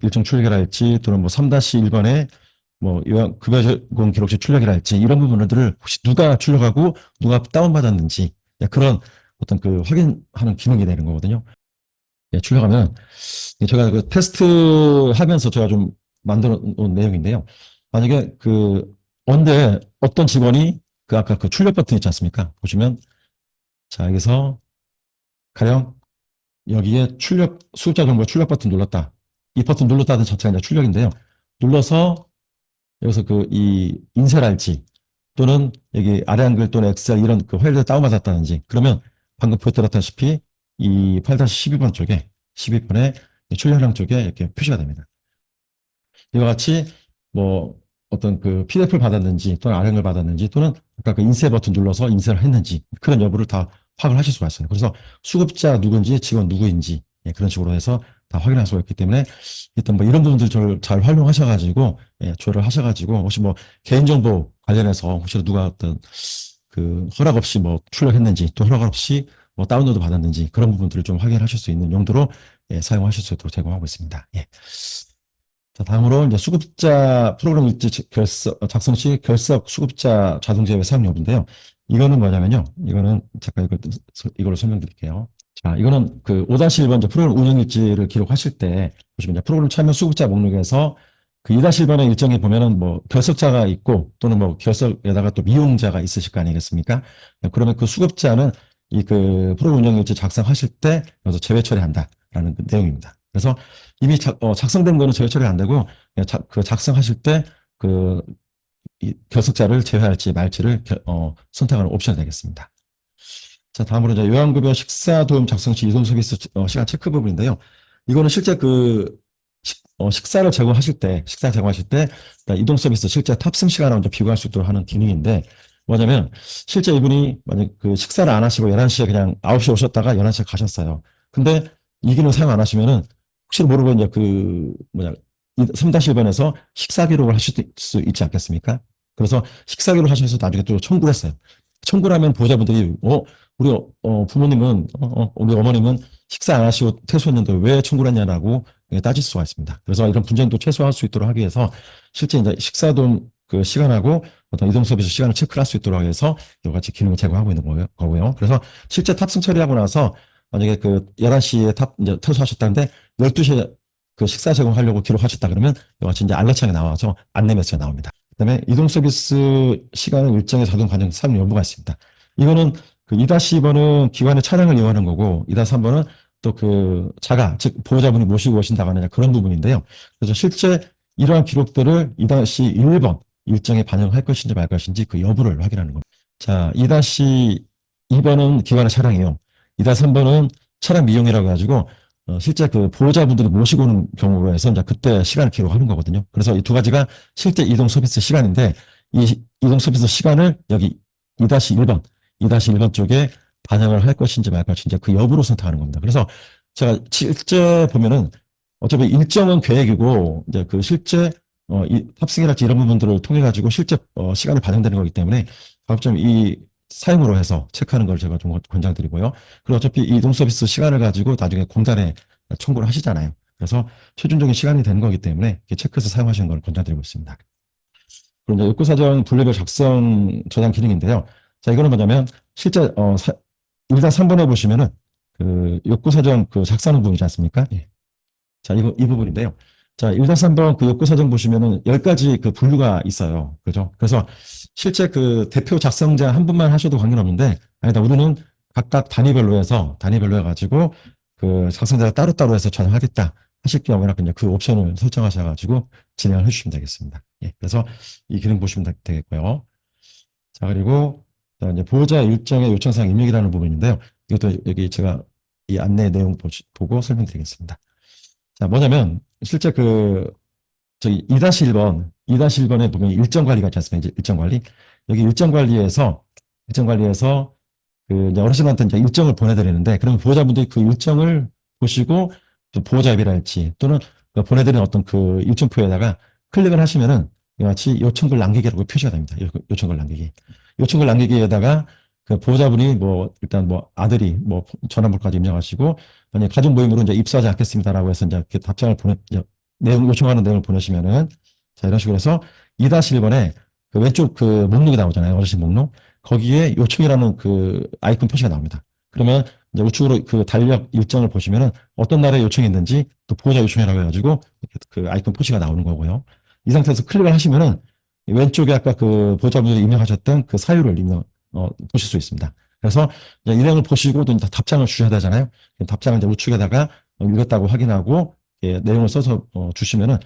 일정 출력이랄지 또는 뭐 3-1번에 뭐 요양 급여 제공 기록실 출력이랄지 이런 부분들을 혹시 누가 출력하고 누가 다운받았는지 그런 어떤 그 확인하는 기능이 되는 거거든요. 출력하면 제가 그 테스트 하면서 제가 좀 만들어 놓은 내용인데요. 만약에 그 언제 어떤 직원이 그 아까 그 출력 버튼 있지 않습니까? 보시면 자 여기서 가령 여기에 출력 수급자 정보 출력 버튼 눌렀다. 이 버튼 눌렀다는 자체가 이제 출력인데요. 눌러서 여기서 그 이 인쇄랄지 또는 여기 아래 한글 또는 엑셀 이런 그 파일을 다운받았다든지 그러면 방금 보여드렸다시피 이 8-12번 쪽에 12번에 출력량 쪽에 이렇게 표시가 됩니다. 이와 같이 뭐 어떤 그 PDF를 받았는지 또는 아령을 받았는지 또는 아까 그 인쇄 버튼 눌러서 인쇄를 했는지 그런 여부를 다 파악을 하실 수가 있어요. 그래서 수급자 누구인지 직원 누구인지 예, 그런 식으로 해서 다 확인할 수가 있기 때문에 일단 뭐 이런 부분들 잘 활용하셔가지고 예, 조회를 하셔가지고 혹시 뭐 개인정보 관련해서 혹시 누가 어떤 그 허락 없이 뭐 출력했는지 또 허락 없이 뭐 다운로드 받았는지 그런 부분들을 좀 확인하실 수 있는 용도로 예, 사용하실 수 있도록 제공하고 있습니다. 예. 자, 다음으로 이제 수급자 프로그램 일지 작성 시 결석 수급자 자동 제어 사용 여부인데요. 이거는 뭐냐면요. 이거는 잠깐 이걸로 설명드릴게요. 자, 이거는 그 5-1번 이제 프로그램 운영 일지를 기록하실 때 보시면 이제 프로그램 참여 수급자 목록에서 그 2-1번의 일정에 보면은 뭐 결석자가 있고 또는 뭐 결석에다가 또 미용자가 있으실 거 아니겠습니까? 그러면 그 수급자는 이 그 프로그램 운영 일지 작성하실 때 여기서 제외 처리한다라는 그 내용입니다. 그래서 이미 작성된 거는 제외 처리 안 되고 그 작성하실 때그 결석자를 제외할지 말지를 선택하는 옵션이 되겠습니다. 자, 다음으로 이제 요양급여 식사 도움 작성 시 이동 서비스 시간 체크 부분인데요. 이거는 실제 그 식사를 제공하실 때, 식사 제공하실 때 그러니까 이동 서비스 실제 탑승 시간하고 좀 비교할 수 있도록 하는 기능인데 뭐냐면 실제 이분이 만약 그 식사를 안 하시고 11시에 그냥 9시에 오셨다가 11시에 가셨어요. 근데 이 기능 사용 안 하시면은 혹시 모르고 이제 그 뭐냐 3-1번에서 식사 기록을 하실 수 있지 않겠습니까? 그래서 식사 기록을 하셔서 나중에 또 청구를 했어요. 청구를 하면 보호자분들이 우리 부모님은 우리 어머님은 식사 안 하시고 퇴소했는데 왜 청구를 했냐라고 따질 수가 있습니다. 그래서 이런 분쟁도 최소화할 수 있도록 하기 위해서 실제 이제 식사돈 그 시간하고 어떤 이동 서비스 시간을 체크를 할 수 있도록 해서 이와 같이 기능을 제공하고 있는 거고요. 그래서 실제 탑승 처리하고 나서 만약에 그 11시에 이제 퇴소하셨다는데 12시에 그 식사 제공하려고 기록하셨다 그러면 이와 같이 이제 알러트가 나와서 안내 메시지가 나옵니다. 그다음에 이동 서비스 시간은 일정의 자동 관영 사용 여부가 있습니다. 이거는 그 2-2번은 기관의 차량을 이용하는 거고 2-3번은 또 그 자가 즉 보호자분이 모시고 오신다거나 그런 부분인데요. 그래서 실제 이러한 기록들을 2-1번 일정에 반영할 것인지 말 것인지 그 여부를 확인하는 겁니다. 자, 2-2번은 기관의 차량 이용, 2-3번은 차량 미용이라고 해가지고 실제 그 보호자분들이 모시고 오는 경우로 해서 이제 그때 시간을 기록하는 거거든요. 그래서 이 두 가지가 실제 이동 서비스 시간인데 이 이동 서비스 시간을 여기 2-1번, 2-1번 쪽에 반영을 할 것인지 말 것인지 그 여부로 선택하는 겁니다. 그래서 제가 실제 보면은 어차피 일정은 계획이고 이제 그 실제 이 탑승이랄지 이런 부분들을 통해 가지고 실제 시간이 반영되는 거기 때문에 가급적 이 사용으로 해서 체크하는 걸 제가 좀 권장드리고요. 그리고 어차피 이동 서비스 시간을 가지고 나중에 공단에 청구를 하시잖아요. 그래서 최종적인 시간이 되는 거기 때문에 체크해서 사용하시는 걸 권장드리고 있습니다. 그리고 이제 욕구사정 분류별 작성 저장 기능인데요. 자, 이거는 뭐냐면 실제 1-3번에 보시면은 그 욕구사정 그 작성하는 부분이지 않습니까? 예. 자, 이 부분인데요. 자, 1-3번 그 욕구사정 보시면은 10가지 그 분류가 있어요. 그죠? 그래서 실제 그 대표 작성자 한 분만 하셔도 관계는 없는데, 아니다, 우리는 각각 단위별로 해가지고 그 작성자가 따로따로 해서 저장하겠다 하실 경우에는 그냥 그 옵션을 설정하셔가지고 진행을 해주시면 되겠습니다. 예, 그래서 이 기능 보시면 되겠고요. 자, 그리고 이제 보호자 일정의 요청사항 입력이라는 부분인데요. 이것도 여기 제가 이 안내 내용 보고 설명드리겠습니다. 자, 뭐냐면, 실제 저기 2-1번에 보면 일정 관리가 있지 않습니까? 이제 일정 관리. 여기 일정 관리에서 그 이제 어르신한테 이제 일정을 보내드리는데, 그러면 보호자분들이 그 일정을 보시고, 또 보호자 앱이랄지, 또는 그 보내드리는 어떤 그 일정표에다가 클릭을 하시면은, 이와 같이 요청글 남기기라고 표시가 됩니다. 요청글 남기기. 요청글 남기기에다가 그 보호자분이 뭐, 일단 뭐 아들이 뭐 전화번호까지 입력하시고, 만약 가족 모임으로 이제 입수하지 않겠습니다라고 해서 이제 이렇게 답장을 요청하는 내용을 보내시면은, 자, 이런 식으로 해서 2-1번에 그 왼쪽 그 목록이 나오잖아요. 어르신 목록. 거기에 요청이라는 그 아이콘 표시가 나옵니다. 그러면 이제 우측으로 그 달력 일정을 보시면은 어떤 날에 요청이 있는지 또 보호자 요청이라고 해가지고 그 아이콘 표시가 나오는 거고요. 이 상태에서 클릭을 하시면은 왼쪽에 아까 그 보호자분들이 입력하셨던 그 사유를 보실 수 있습니다. 그래서 이제 일행을 보시고 또 이제 답장을 주셔야 되잖아요. 답장을 이제 우측에다가 읽었다고 확인하고 예, 내용을 써서 주시면은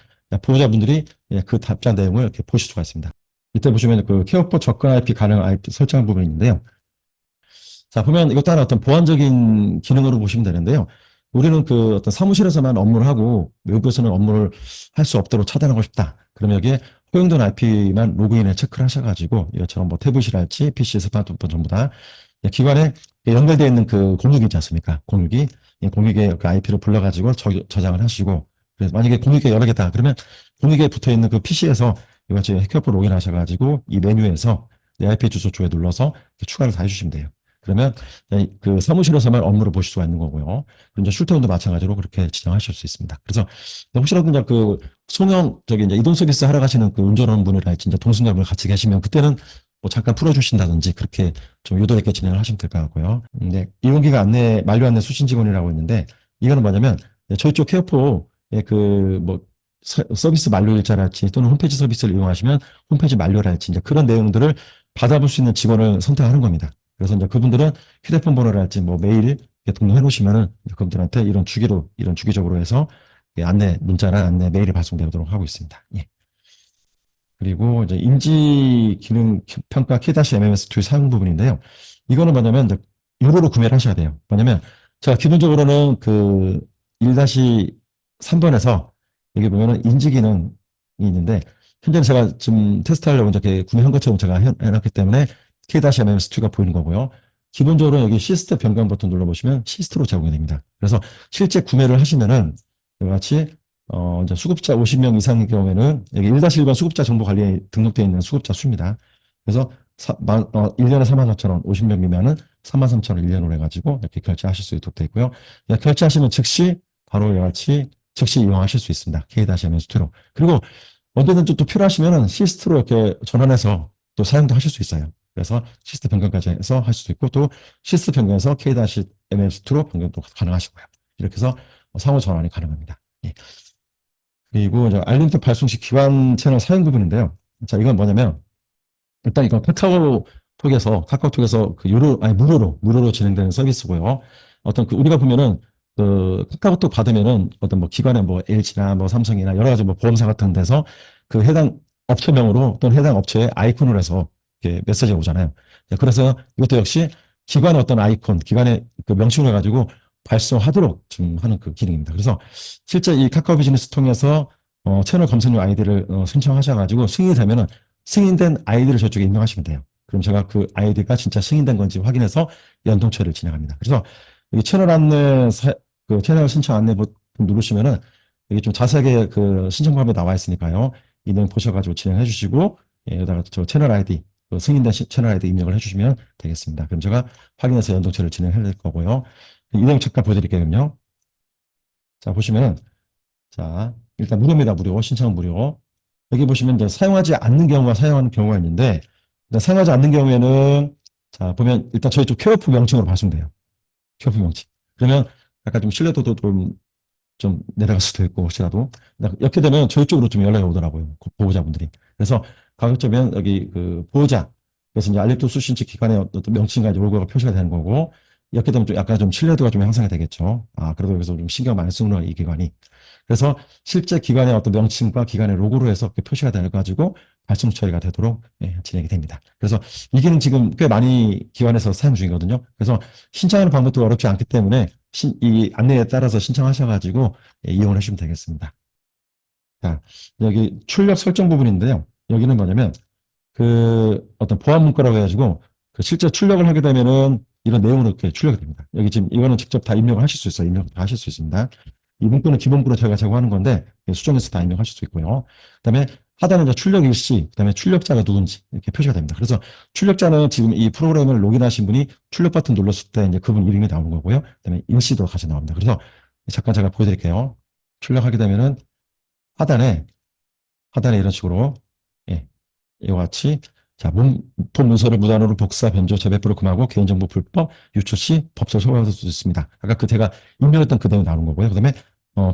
보호자분들이 예, 그 답장 내용을 이렇게 보실 수가 있습니다. 이때 보시면 그 케어포 접근 IP 가능 IP 설정한 부분이 있는데요. 자, 보면 이것도 하나 어떤 보안적인 기능으로 보시면 되는데요. 우리는 그 어떤 사무실에서만 업무를 하고 외부에서는 업무를 할 수 없도록 차단하고 싶다. 그러면 여기에 허용된 IP만 로그인을 체크를 하셔가지고 이것처럼 뭐 태블릿이랄지 PC, 스마트폰 전부 다 기관에 연결되어 있는 그 공유기 있지 않습니까? 공유기. 이 공유기에 그 IP를 불러가지고 저장을 하시고, 그래서 만약에 공유기가 여러 개다. 그러면 공유기에 붙어 있는 그 PC에서 이같이 해커프 로그인 하셔가지고 이 메뉴에서 내 IP 주소 쪽에 눌러서 추가를 다 해주시면 돼요. 그러면 그 사무실에서만 업무를 보실 수가 있는 거고요. 그리고 이제 출퇴근도 마찬가지로 그렇게 진행하실 수 있습니다. 그래서 혹시라도 이제 그 송영 저기 이제 이동 서비스 하러 가시는 그 운전하는 분이랄지 이제 동승자분이 같이 계시면 그때는 뭐 잠깐 풀어주신다든지 그렇게 좀 유도 있게 진행을 하시면 될 것 같고요. 네, 이용기가 안내 만료 안내 수신 직원이라고 있는데 이거는 뭐냐면 저희 쪽 케어포의 그 뭐 서비스 만료 일자랄지 또는 홈페이지 서비스를 이용하시면 홈페이지 만료랄지 이제 그런 내용들을 받아볼 수 있는 직원을 선택하는 겁니다. 그래서 이제 그분들은 휴대폰 번호랄지 뭐 메일 이렇게 등록해 놓으시면은 그분들한테 이런 주기적으로 해서 안내 문자나 안내 메일이 발송되도록 하고 있습니다. 예. 그리고 이제 인지 기능 평가 K-MMS2 사용 부분인데요. 이거는 뭐냐면 이제 유료로 구매를 하셔야 돼요. 뭐냐면 제가 기본적으로는 그 1-3번에서 여기 보면은 인지 기능이 있는데 현재는 제가 지금 테스트하려고 이제 구매한 것처럼 제가 해놨기 때문에 K-MMS2가 보이는 거고요. 기본적으로 여기 시스템 변경 버튼 눌러보시면 시스트로 제공이 됩니다. 그래서 실제 구매를 하시면은 이와 같이 이제 수급자 50명 이상의 경우에는 여기 1-1번 수급자 정보 관리에 등록되어 있는 수급자 수입니다. 그래서 1년에 44,000원, 50명 미만은 33,000원 1년으로 해가지고 이렇게 결제하실 수 있도록 되어 있고요. 결제하시면 즉시 바로 이와 같이 즉시 이용하실 수 있습니다. K-MST로. 그리고 언제든지 또 필요하시면 시스트로 이렇게 전환해서 또 사용도 하실 수 있어요. 그래서 시스트 변경까지 해서 할 수도 있고 또 시스트 변경해서 K-MS2로 변경도 가능하시고요. 이렇게 해서 상호 전환이 가능합니다. 예. 그리고 이제 알림톡 발송 시 기관 채널 사용 부분인데요. 자, 이건 뭐냐면 일단 이건 카카오톡에서 그 무료로 진행되는 서비스고요. 어떤 그 우리가 보면은 그 카카오톡 받으면은 어떤 뭐 기관의 뭐 LG나 뭐 삼성이나 여러 가지 뭐 보험사 같은 데서 그 해당 업체명으로 또는 해당 업체의 아이콘을 해서 이렇게 메시지가 오잖아요. 그래서 이것도 역시 기관의 어떤 아이콘, 기관의 그 명칭을 해가지고 발송하도록 좀 하는 그 기능입니다. 그래서 실제 이 카카오 비즈니스 통해서 채널 검색료 아이디를 신청하셔가지고 승인이 되면은 승인된 아이디를 저쪽에 입력하시면 돼요. 그럼 제가 그 아이디가 진짜 승인된 건지 확인해서 연동 처리를 진행합니다. 그래서 이 채널 안내, 그 채널 신청 안내 버튼 누르시면은 여기 좀 자세하게 그 신청 방법이 나와 있으니까요. 이 내용 보셔가지고 진행해 주시고, 예, 여기다가 저 채널 아이디, 그 승인된 채널 아이디 입력을 해주시면 되겠습니다. 그럼 제가 확인해서 연동 처리를 진행할 거고요. 이 내용 잠깐 보여드릴게요. 자, 보시면은, 자, 일단 무료입니다. 무료. 신청은 무료. 여기 보시면 이제 사용하지 않는 경우와 사용하는 경우가 있는데, 사용하지 않는 경우에는, 자, 보면 일단 저희 쪽 퀘어프 명칭으로 발송돼요. 퀘어프 명칭. 그러면 약간 좀 신뢰도도 좀 내려갈 수도 있고, 혹시라도. 이렇게 되면 저희 쪽으로 좀 연락이 오더라고요. 보호자분들이. 그래서 가급적이면 여기 그 보호자, 그래서 이제 알림토 수신치 기관의 어떤 명칭과 이제 로고가 표시가 되는 거고, 이렇게 되면 좀 약간 좀 신뢰도가 좀 향상이 되겠죠. 아, 그래도 여기서 좀 신경 많이 쓰는구나, 이 기관이. 그래서 실제 기관의 어떤 명칭과 기관의 로고로 해서 표시가 되어가지고 발송 처리가 되도록 진행이 됩니다. 그래서 이 기능 지금 꽤 많이 기관에서 사용 중이거든요. 그래서 신청하는 방법도 어렵지 않기 때문에 이 안내에 따라서 신청하셔가지고 이용을 하시면 되겠습니다. 자, 여기 출력 설정 부분인데요. 여기는 뭐냐면 그 어떤 보안 문구라고 해가지고 그 실제 출력을 하게 되면은 이런 내용으로 이렇게 출력이 됩니다. 여기 지금 이거는 직접 다 입력을 하실 수 있어요. 입력 다 하실 수 있습니다. 이 문구는 기본부로 저희가 제공하는 건데 수정해서 다 입력하실 수 있고요. 그다음에 하단에 이제 출력 일시, 그다음에 출력자가 누군지 이렇게 표시가 됩니다. 그래서 출력자는 지금 이 프로그램을 로그인하신 분이 출력 버튼 눌렀을 때 이제 그분 이름이 나오는 거고요. 그다음에 일시도 같이 나옵니다. 그래서 잠깐 제가 보여드릴게요. 출력하게 되면은 하단에 이런 식으로 예, 이와 같이 자, 문법 문서를 무단으로 복사, 변조, 재배부를 금하고 개인정보 불법 유출 시 법적 처벌받을 수 있습니다. 아까 그 제가 입력했던 그 내용 나오는 거고요. 그다음에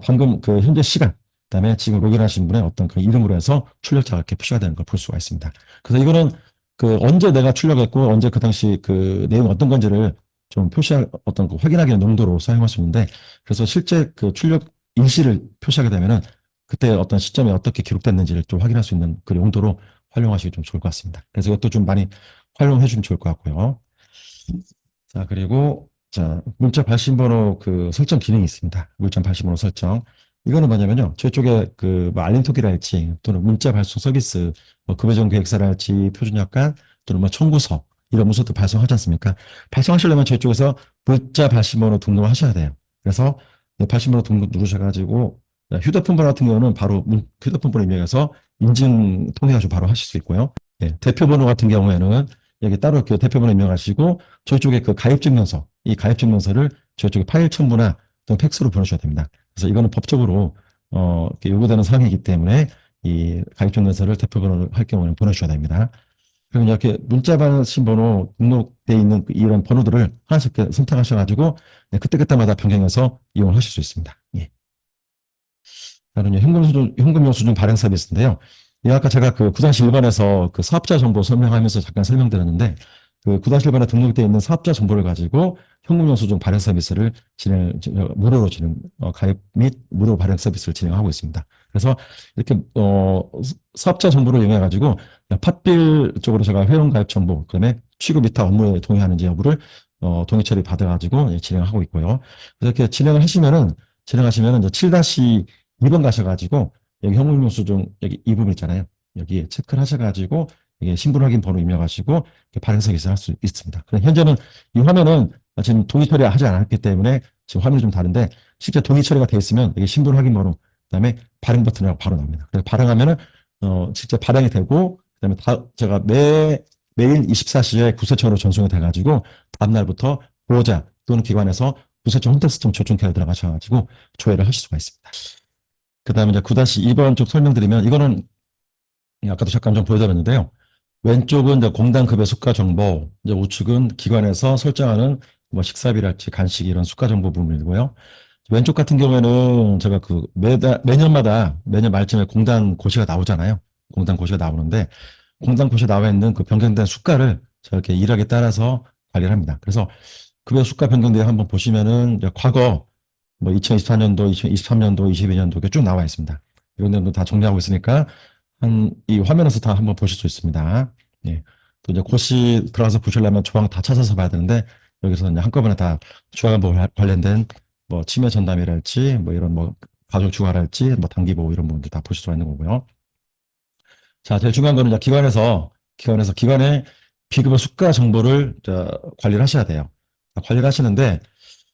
방금 그 현재 시간, 그다음에 지금 로그인하신 분의 어떤 그 이름으로 해서 출력자가 이렇게 표시가 되는 걸 볼 수가 있습니다. 그래서 이거는 그 언제 내가 출력했고 언제 그 당시 그 내용 어떤 건지를 좀 표시할 어떤 그 확인하기 위한 용도로 사용할 수 있는데 그래서 실제 그 출력 일시를 표시하게 되면은 그때 어떤 시점에 어떻게 기록됐는지를 좀 확인할 수 있는 그 용도로 활용하시기 좀 좋을 것 같습니다. 그래서 이것도 좀 많이 활용해 주시면 좋을 것 같고요. 자, 그리고 자, 문자 발신번호 그 설정 기능이 있습니다. 문자 발신번호 설정. 이거는 뭐냐면요. 저희 쪽에 그뭐 알림톡이랄지 또는 문자 발송 서비스, 뭐 급여정 계획서랄지 표준약관 또는 뭐 청구서 이런 문서도 발송하지 않습니까? 발송하시려면 저희 쪽에서 문자 발신번호 등록을 하셔야 돼요. 그래서 발신번호 등록 누르셔가지고 휴대폰 번호 같은 경우는 바로 휴대폰 번호 입력해서 인증 통해가지고 바로 하실 수 있고요. 예, 대표번호 같은 경우에는 여기 따로 그 대표번호 입력하시고 저희 쪽에 그 가입증명서, 이 가입증명서를 저희 쪽에 파일 첨부나 또는 팩스로 보내셔야 됩니다. 그래서 이거는 법적으로 이렇게 요구되는 사항이기 때문에 이 가입증명서를 대표번호를 할 경우는 보내주셔야 됩니다. 그럼 이렇게 문자 받으신 번호 등록돼 있는 이런 번호들을 하나씩 선택하셔가지고 그때그때마다 변경해서 이용을 하실 수 있습니다. 예. 다른 현금영수증 발행 서비스인데요. 이 아까 제가 그 9-1번에서 그 사업자 정보 설명하면서 잠깐 설명드렸는데 그 9-1번에 등록되어 있는 사업자 정보를 가지고 현금영수증 발행 서비스를 무료로 가입 및 무료 발행 서비스를 진행하고 있습니다. 그래서 이렇게 사업자 정보를 이용해 가지고 팟빌 쪽으로 제가 회원 가입 정보, 그다음에 취급 위탁 업무에 동의하는지 여부를 동의 처리 받아 가지고 진행하고 있고요. 그래서 이렇게 진행하시면은 이제 7-2번 가셔가지고 여기 현금영수증 여기 이 부분 있잖아요. 여기에 체크를 하셔가지고 이게 신분 확인 번호 입력하시고 발행 서비스를 할 수 있습니다. 그럼 현재는 이 화면은 지금 동의 처리하지 않았기 때문에 지금 화면이 좀 다른데 실제 동의 처리가 돼 있으면 여기 신분 확인 번호 그다음에 발행 버튼이라고 바로 나옵니다. 그래서 발행하면은 실제 발행이 되고 그다음에 제가 매일 24시에 구세청으로 전송이 돼가지고 다음 날부터 보호자 또는 기관에서 구세청 홈택스통 조정케어 들어가셔가지고 조회를 하실 수가 있습니다. 그 다음에 이제 9-2번 쪽 설명드리면 이거는 아까도 잠깐 좀 보여드렸는데요. 왼쪽은 이제 공단급여 수가 정보, 이제 우측은 기관에서 설정하는 뭐 식사비랄지 간식 이런 수가 정보 부분이고요. 왼쪽 같은 경우에는 제가 그 매년 말쯤에 공단 고시가 나오잖아요. 공단 고시가 나오는데 공단 고시에 나와 있는 그 변경된 수가를 저렇게 일하게 따라서 관리를 합니다. 그래서 급여 수가 변경대에 한번 보시면은 이제 과거 뭐 2024년도, 2023년도, 22년도 이렇게 쭉 나와 있습니다. 이런 내용도 다 정리하고 있으니까 이 화면에서 다 한번 보실 수 있습니다. 예. 또 이제 고시 들어가서 보시려면 조항 다 찾아서 봐야 되는데 여기서 이제 한꺼번에 다 주간보호 관련된 뭐 치매 전담이랄지 뭐 이런 뭐 가족 주가랄지 뭐 단기 보호 이런 부분들 다 보실 수가 있는 거고요. 자, 제일 중요한 거는 이제 기관의 비급여 수가 정보를 관리를 하셔야 돼요. 관리를 하시는데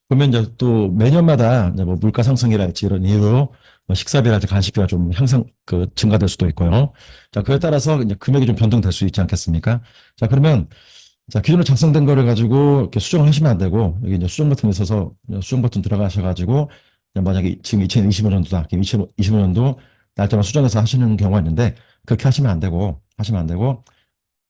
그러면 이제 또 매년마다 이제 뭐 물가 상승이랄지 이런 이유로 뭐 식사비랄지 간식비가 좀 증가될 수도 있고요. 자, 그에 따라서 이제 금액이 좀 변동될 수 있지 않겠습니까? 자, 그러면 자, 기존에 작성된 거를 가지고 이렇게 수정을 하시면 안 되고 여기 이제 수정 버튼에 있어서 수정 버튼 들어가셔가지고 만약에 지금 2025년도다. 2025년도 날짜만 수정해서 하시는 경우가 있는데 그렇게 하시면 안 되고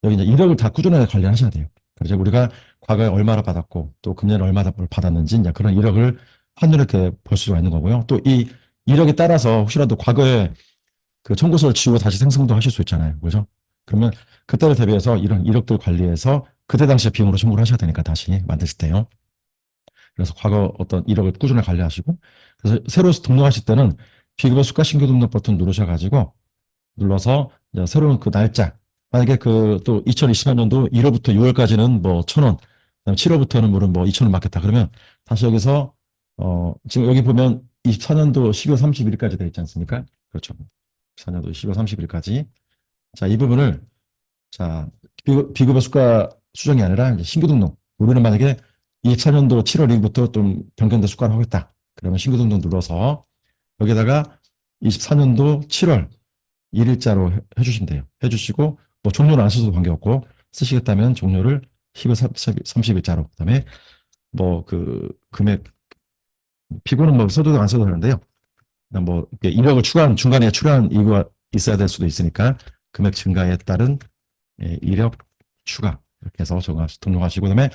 여기 이제 이력을 다 꾸준하게 관리하셔야 돼요. 그래서 우리가 과거에 얼마나 받았고 또 금년에 얼마나 받았는지 이제 그런 이력을 한눈에 이렇게 볼 수가 있는 거고요. 또 이 이력에 따라서 혹시라도 과거에 그 청구서를 지우고 다시 생성도 하실 수 있잖아요. 그죠? 그러면 그때를 대비해서 이런 이력들 관리해서 그때 당시에 비용으로 청구를 하셔야 되니까 다시 만드실 때요. 그래서 과거 어떤 이력을 꾸준히 관리하시고 그래서 새로 등록하실 때는 비급여 수가 신규 등록 버튼 눌러서 새로운 그 날짜 만약에 그 또 2024년도 1월부터 6월까지는 뭐 1,000원, 그다음에 7월부터는 뭐 2,000원 받겠다 그러면 다시 여기서 지금 여기 보면 24년도 12월 31일까지 되어 있지 않습니까? 그렇죠. 24년도 12월 30일까지. 자, 이 부분을 자 비급여 수가 수정이 아니라 이제 신규 등록. 우리는 만약에 24년도 7월 1일부터 좀 변경된 수가를 하겠다. 그러면 신규 등록 눌러서 여기다가 24년도 7월 1일자로 해주시면 돼요. 해주시고 뭐 종료를 안 쓰셔도 관계없고 쓰시겠다면 종료를 10월 30일자로 그다음에 뭐 그 금액 피고는 뭐 써도 안 써도 되는데요. 뭐 이력을 중간에 추가한 이유가 있어야 될 수도 있으니까 금액 증가에 따른 이력 추가 이렇게 해서 등록하시고 그다음에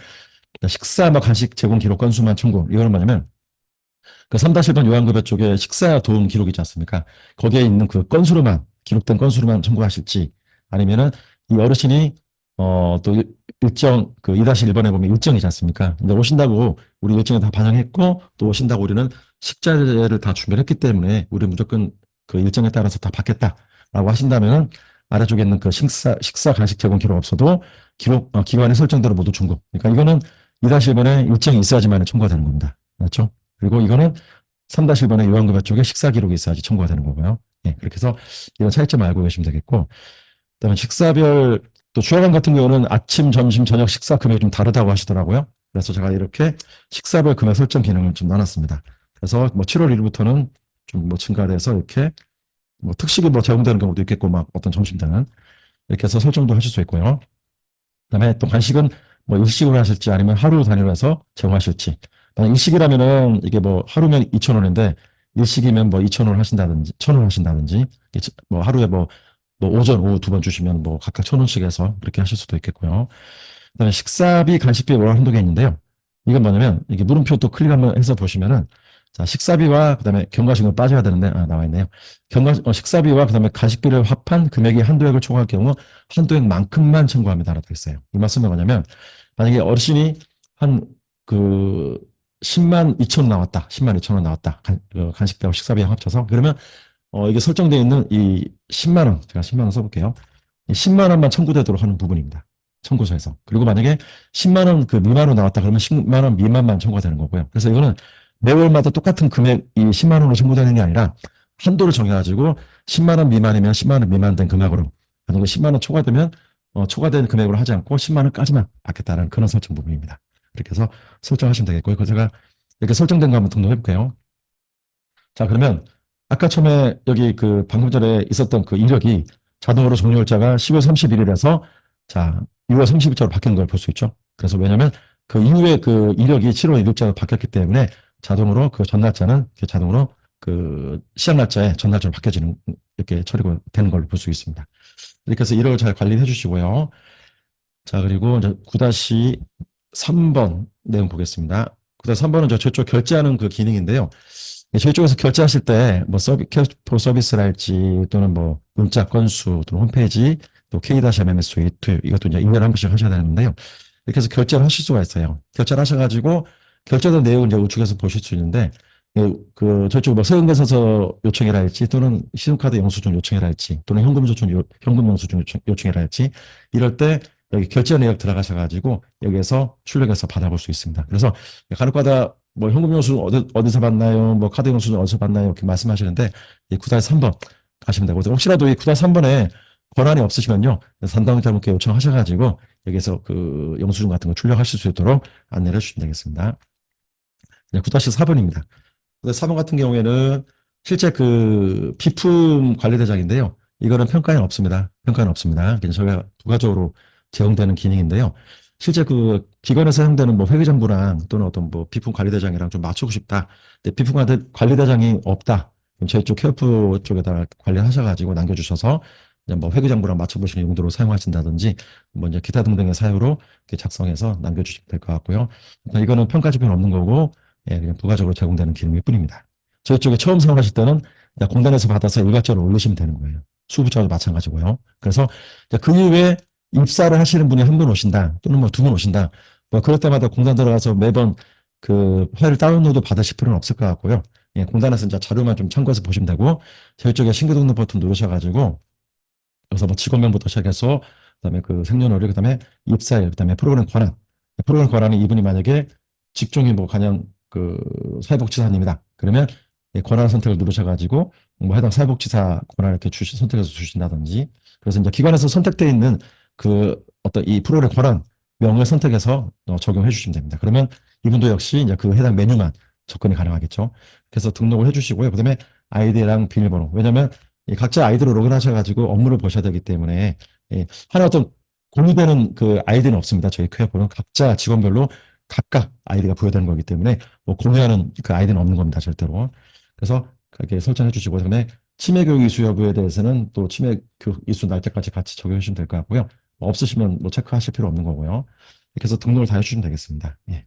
식사 뭐 간식 제공 기록 건수만 청구 이거는 뭐냐면 그 3-1번 요양급여 쪽에 식사 도움 기록 있지 않습니까? 거기에 있는 그 기록된 건수로만 청구하실지 아니면은 이 어르신이 또 일정 그 2-1번에 보면 일정이지 않습니까? 근데 오신다고 우리 일정에 다 반영했고 또 오신다고 우리는 식자재를 다 준비를 했기 때문에 우리 무조건 그 일정에 따라서 다 받겠다라고 하신다면은 아래쪽에 있는 그 식사 간식 제공 기록 없어도 기관의 설정대로 모두 청구. 그러니까 이거는 2-1번에 일정이 있어야지만 청구가 되는 겁니다. 맞죠? 그리고 이거는 3-1번에 요양급여 쪽에 식사 기록이 있어야지 청구가 되는 거고요. 예, 그렇게 해서 이런 차이점을 알고 계시면 되겠고, 그다음에 식사별 또 주화관 같은 경우는 아침, 점심, 저녁 식사 금액이 좀 다르다고 하시더라고요. 그래서 제가 이렇게 식사별 금액 설정 기능을 좀 나눴습니다. 그래서 뭐 7월 1일부터는 좀 뭐 증가돼서 이렇게 뭐 특식이 뭐 제공되는 경우도 있겠고 막 어떤 점심때는 이렇게 해서 설정도 하실 수 있고요. 그다음에 또 간식은 뭐 일식으로 하실지 아니면 하루 단위로 해서 제공하실지. 만약 일식이라면은 이게 뭐 하루면 2,000원인데 일식이면 뭐 2,000원 하신다든지 1,000원 하신다든지 뭐 하루에 뭐 오전 오후 두 번 주시면 뭐 각각 1,000원씩 해서 그렇게 하실 수도 있겠고요. 그다음에 식사비, 간식비 월 한도가 있는데요. 이건 뭐냐면 이게 물음표 또 클릭 한번 해서 보시면은 자 식사비와 그다음에 경과식은 빠져야 되는데 나와 있네요. 식사비와 그다음에 간식비를 합한 금액이 한도액을 초과할 경우 한도액만큼만 청구합니다라고 되어 있어요. 이 말씀은 뭐냐면 만약에 어르신이 한 그 10만 2천 원 나왔다. 10만 2천 원 나왔다. 간식비하고 식사비랑 합쳐서 그러면 이게 설정되어 있는 이 10만 원 제가 10만 원 써볼게요. 10만 원만 청구되도록 하는 부분입니다. 청구서에서. 그리고 만약에 10만 원 그 미만으로 나왔다 그러면 10만 원 미만만 청구가 되는 거고요. 그래서 이거는 매월마다 똑같은 금액 이 10만 원으로 청구되는 게 아니라 한도를 정해가지고 10만 원 미만이면 10만 원 미만된 금액으로 만약에 10만 원 초과되면 초과된 금액으로 하지 않고 10만 원까지만 받겠다는 그런 설정 부분입니다. 이렇게 해서 설정하시면 되겠고요. 그 제가 이렇게 설정된 거 한번 등록해 볼게요. 자, 그러면 아까 처음에 여기 그 방금 전에 있었던 그 이력이 자동으로 종료일자가 10월 31일에서 자, 6월 30일자로 바뀐 걸 볼 수 있죠. 그래서 왜냐면 그 이후에 그 이력이 7월 1일자로 바뀌었기 때문에 자동으로 그 전날짜는 자동으로 그 시작 날짜에 전날짜로 바뀌어지는 이렇게 처리가 되는 걸로 볼 수 있습니다. 이렇게 해서 이력을 잘 관리해 주시고요. 자, 그리고 이제 9-3번 내용 보겠습니다. 9-3번은 저쪽 결제하는 그 기능인데요. 저희 쪽에서 결제하실 때 뭐 캐시포 서비스랄지 또는 뭐 문자 건수 또는 홈페이지 또 K-MMS 이것도 이제 입력을 한 번씩 하셔야 되는데요. 이렇게 해서 결제를 하실 수가 있어요. 결제를 하셔가지고 결제된 내용을 이제 우측에서 보실 수 있는데 그 저쪽 뭐 세금계산서 요청이라 할지 또는 신용카드 영수증 요청이라 할지 또는 현금 영수증 요청이라 할지 이럴 때 여기 결제 내역 들어가셔가지고 여기에서 출력해서 받아볼 수 있습니다. 그래서 간혹가다 뭐 현금 영수증 어디서 받나요? 뭐 카드 영수증 어디서 받나요? 이렇게 말씀하시는데 이 9-3번 가시면 되고 혹시라도 이 9-3번에 권한이 없으시면요 담당자분께 요청하셔가지고 여기서 그 영수증 같은 거 출력하실 수 있도록 안내를 해주시면 되겠습니다. 9-4번입니다. 4번 같은 경우에는 실제 그 비품 관리 대장인데요. 이거는 평가는 없습니다. 평가는 없습니다. 그냥 저희가 부가적으로 제공되는 기능인데요. 실제 그 기관에서 사용되는 뭐 회계장부랑 또는 어떤 뭐 비품 관리 대장이랑 좀 맞추고 싶다. 근데 비품 관리 대장이 없다. 그럼 저희 쪽 케어프 쪽에다 관리하셔가지고 남겨주셔서 뭐 회계장부랑 맞춰보시는 용도로 사용하신다든지 뭐 이제 기타 등등의 사유로 작성해서 남겨주시면 될 것 같고요. 이거는 평가 지표는 없는 거고 그냥 부가적으로 제공되는 기능일 뿐입니다. 저희 쪽에 처음 사용하실 때는 그냥 공단에서 받아서 일괄적으로 올리시면 되는 거예요. 수부처도 마찬가지고요. 그래서 그 이후에 입사를 하시는 분이 한 분 오신다 또는 뭐 두 분 오신다 뭐 그럴 때마다 공단 들어가서 매번 그 파일을 다운로드 받으실 필요는 없을 것 같고요. 공단에서 이제 자료만 좀 참고해서 보시면 되고 저희 쪽에 신규 등록 버튼 누르셔가지고 여기서 뭐 직원명부터 시작해서 그다음에 그 생년월일 그다음에 입사일 그다음에 프로그램 권한이 이분이 만약에 직종이 뭐 가령 그 사회복지사님이다 그러면 권한 선택을 누르셔가지고 뭐 해당 사회복지사 권한을 이렇게 선택해서 주신다든지 그래서 이제 기관에서 선택되어 있는 그 어떤 이 프로그램 권한 명을 선택해서 적용해 주시면 됩니다. 그러면 이분도 역시 이제 그 해당 메뉴만 접근이 가능하겠죠. 그래서 등록을 해주시고요. 그다음에 아이디랑 비밀번호. 왜냐하면 이 각자 아이디로 로그인하셔가지고 업무를 보셔야 되기 때문에 하나 어떤 공유되는 그 아이디는 없습니다. 저희 퀘어폴은 각자 직원별로 각각 아이디가 부여되는 거기 때문에 뭐 공유하는 그 아이디는 없는 겁니다. 절대로. 그래서 그렇게 설정해 주시고 그다음에 치매 교육 이수 여부에 대해서는 또 치매 교육 이수 날짜까지 같이 적용해 주시면 될 것 같고요. 없으시면 뭐 체크하실 필요 없는 거고요. 이렇게 해서 등록을 다 해주시면 되겠습니다. 예.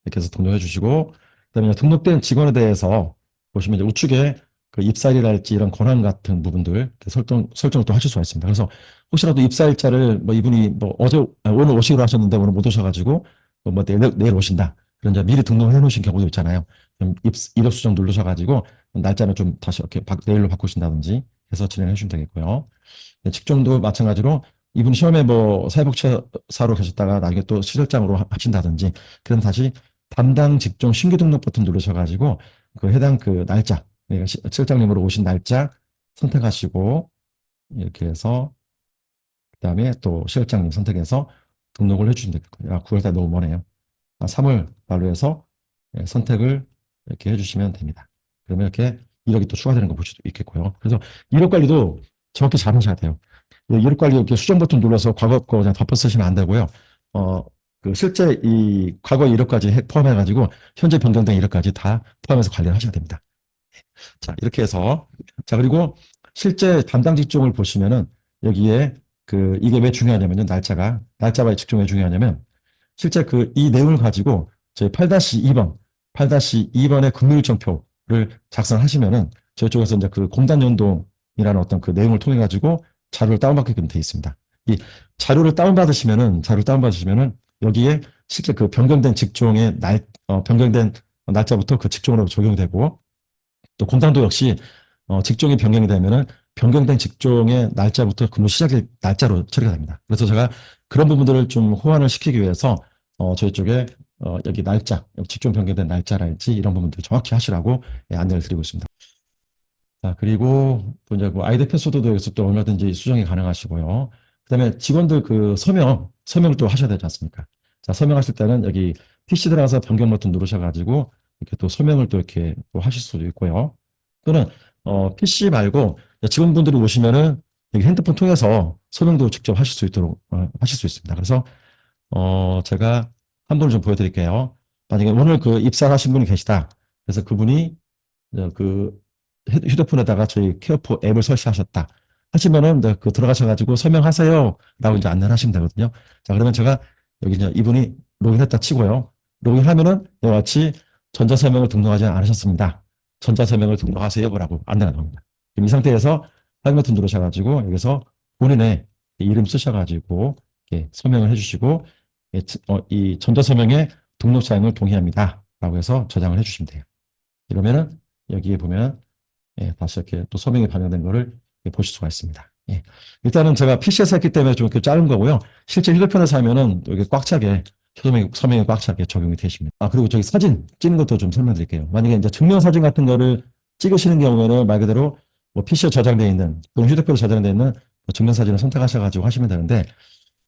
이렇게 해서 등록해 주시고 그다음에 등록된 직원에 대해서 보시면 이제 우측에 그 입사일이랄지 이런 권한 같은 부분들 설정을 또 하실 수가 있습니다. 그래서 혹시라도 입사일자를 뭐 이분이 뭐 오늘 오시기로 하셨는데 오늘 못 오셔가지고 뭐 내일 오신다. 그런 이제 미리 등록해 놓으신 경우도 있잖아요. 그럼 이력 수정 누르셔가지고 날짜는 좀 다시 이렇게 내일로 바꾸신다든지 해서 진행해 주시면 되겠고요. 네, 직종도 마찬가지로 이분 시험에 뭐 사회복지사로 계셨다가 나중에 또 시설장으로 하신다든지 그럼 다시 담당 직종 신규 등록 버튼 누르셔가지고 그 해당 그 날짜 그러니까 실장님으로 오신 날짜 선택하시고 이렇게 해서 그다음에 또 실장님 선택해서 등록을 해주시면 되겠고요. 9월달 너무 머네요. 3월 말로 해서 선택을 이렇게 해주시면 됩니다. 그러면 이렇게 이력이 또 추가되는 거 볼 수도 있겠고요. 그래서 이력 관리도 정확히 잘 하셔야 돼요. 이력 관리 이렇게 수정 버튼 눌러서 과거 거 그냥 덮어 쓰시면 안 되고요. 어, 그 실제 이 과거 이력까지 포함해가지고 현재 변경된 이력까지 다 포함해서 관리를 하셔야 됩니다. 자, 이렇게 해서 자, 그리고 실제 담당 직종을 보시면은 여기에 이게 왜 중요하냐면요. 날짜와 직종이 왜 중요하냐면 실제 이 내용을 가지고 저희 8-2번, 8-2번의 근무일정표를 작성하시면은 저희 쪽에서 이제 공단 연동이라는 어떤 내용을 통해 가지고 자료를 다운받게끔 되어 있습니다. 이 자료를 다운받으시면은 여기에 실제 변경된 직종의 변경된 날짜부터 그 직종으로 적용되고 또 공단도 역시 직종이 변경이 되면은 변경된 직종의 날짜부터 근무 시작일 날짜로 처리가 됩니다. 그래서 제가 그런 부분들을 좀 호환을 시키기 위해서 저희 쪽에 여기 날짜, 여기 직종 변경된 날짜랄지 이런 부분들 정확히 하시라고 안내를 드리고 있습니다. 자, 그리고 또 이제 아이디 패스워드도 여기서 또 얼마든지 수정이 가능하시고요. 그다음에 직원들 서명을 또 하셔야 되지 않습니까? 자, 서명하실 때는 여기 PC 들어가서 변경 버튼 누르셔가지고 이렇게 또 서명을 또 이렇게 또 하실 수도 있고요. 또는 PC 말고 직원분들이 오시면은 여기 핸드폰 통해서 서명도 직접 하실 수 있도록 하실 수 있습니다. 그래서 제가 한 분을 좀 보여드릴게요. 만약에 오늘 입사하신 분이 계시다. 그래서 그분이 그 휴대폰에다가 저희 케어포 앱을 설치하셨다. 하시면은 이제 들어가셔가지고 설명하세요. 라고 이제 안내를 하시면 되거든요. 자, 그러면 제가 여기 이제 이분이 로그인했다 치고요. 로그인하면은 이와 같이 전자서명을 등록하지 않으셨습니다. 전자서명을 등록하세요. 라고 안내가 나옵니다. 이 상태에서 확인 버튼 누르셔가지고 여기서 본인의 이름 쓰셔가지고 서명을 해주시고 이 전자서명의 등록 사항을 동의합니다. 라고 해서 저장을 해주시면 돼요. 이러면은 여기에 보면 다시 이렇게 또 서명이 반영된 거를 보실 수가 있습니다. 예. 일단은 제가 PC에서 했기 때문에 좀 이렇게 짧은 거고요. 실제 휴대폰에서 하면은 여기 꽉 차게 서명이 꽉 차게 적용이 되십니다. 그리고 저기 사진 찍는 것도 좀 설명드릴게요. 만약에 이제 증명사진 같은 거를 찍으시는 경우에는 말 그대로 뭐 PC에 저장되어 있는 또는 휴대폰에 저장되어 있는 증명사진을 선택하셔가지고 하시면 되는데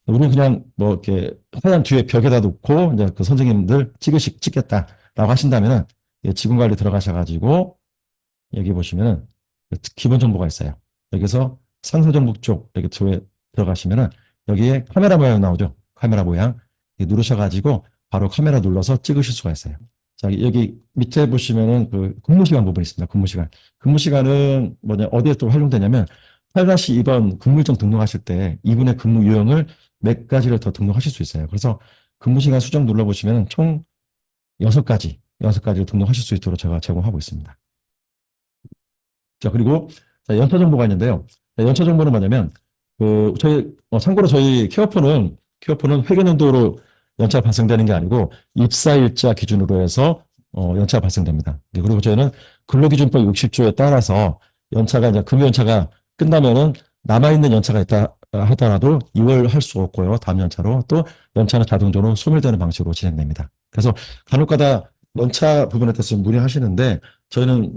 우리는 그냥 뭐 이렇게 화장 뒤에 벽에다 놓고 이제 선생님들 찍겠다라고 하신다면은 직원 관리 들어가셔가지고 여기 보시면은 기본 정보가 있어요. 여기서 상세 정보 쪽 여기 들어가시면은 여기에 카메라 모양 나오죠. 카메라 모양 누르셔가지고 바로 카메라 눌러서 찍으실 수가 있어요. 자, 여기 밑에 보시면은 근무 시간 부분이 있습니다. 근무 시간. 근무 시간은 뭐냐 어디에 또 활용되냐면 8-2번 근무 일정 등록하실 때 이분의 근무 유형을 몇 가지를 더 등록하실 수 있어요. 그래서 근무 시간 수정 눌러보시면 총 6가지를 등록하실 수 있도록 제가 제공하고 있습니다. 자, 그리고 연차 정보가 있는데요. 연차 정보는 뭐냐면 참고로 저희 케어폰은 회계연도로 연차가 발생되는 게 아니고 입사일자 기준으로 해서 연차가 발생됩니다. 그리고 저희는 근로기준법 60조에 따라서 연차가 이제 금연차가 끝나면은 남아있는 연차가 있다 하더라도 2월 할 수 없고요. 다음 연차로 또 연차는 자동적으로 소멸되는 방식으로 진행됩니다. 그래서 간혹가다 연차 부분에 대해서 문의하시는데 저희는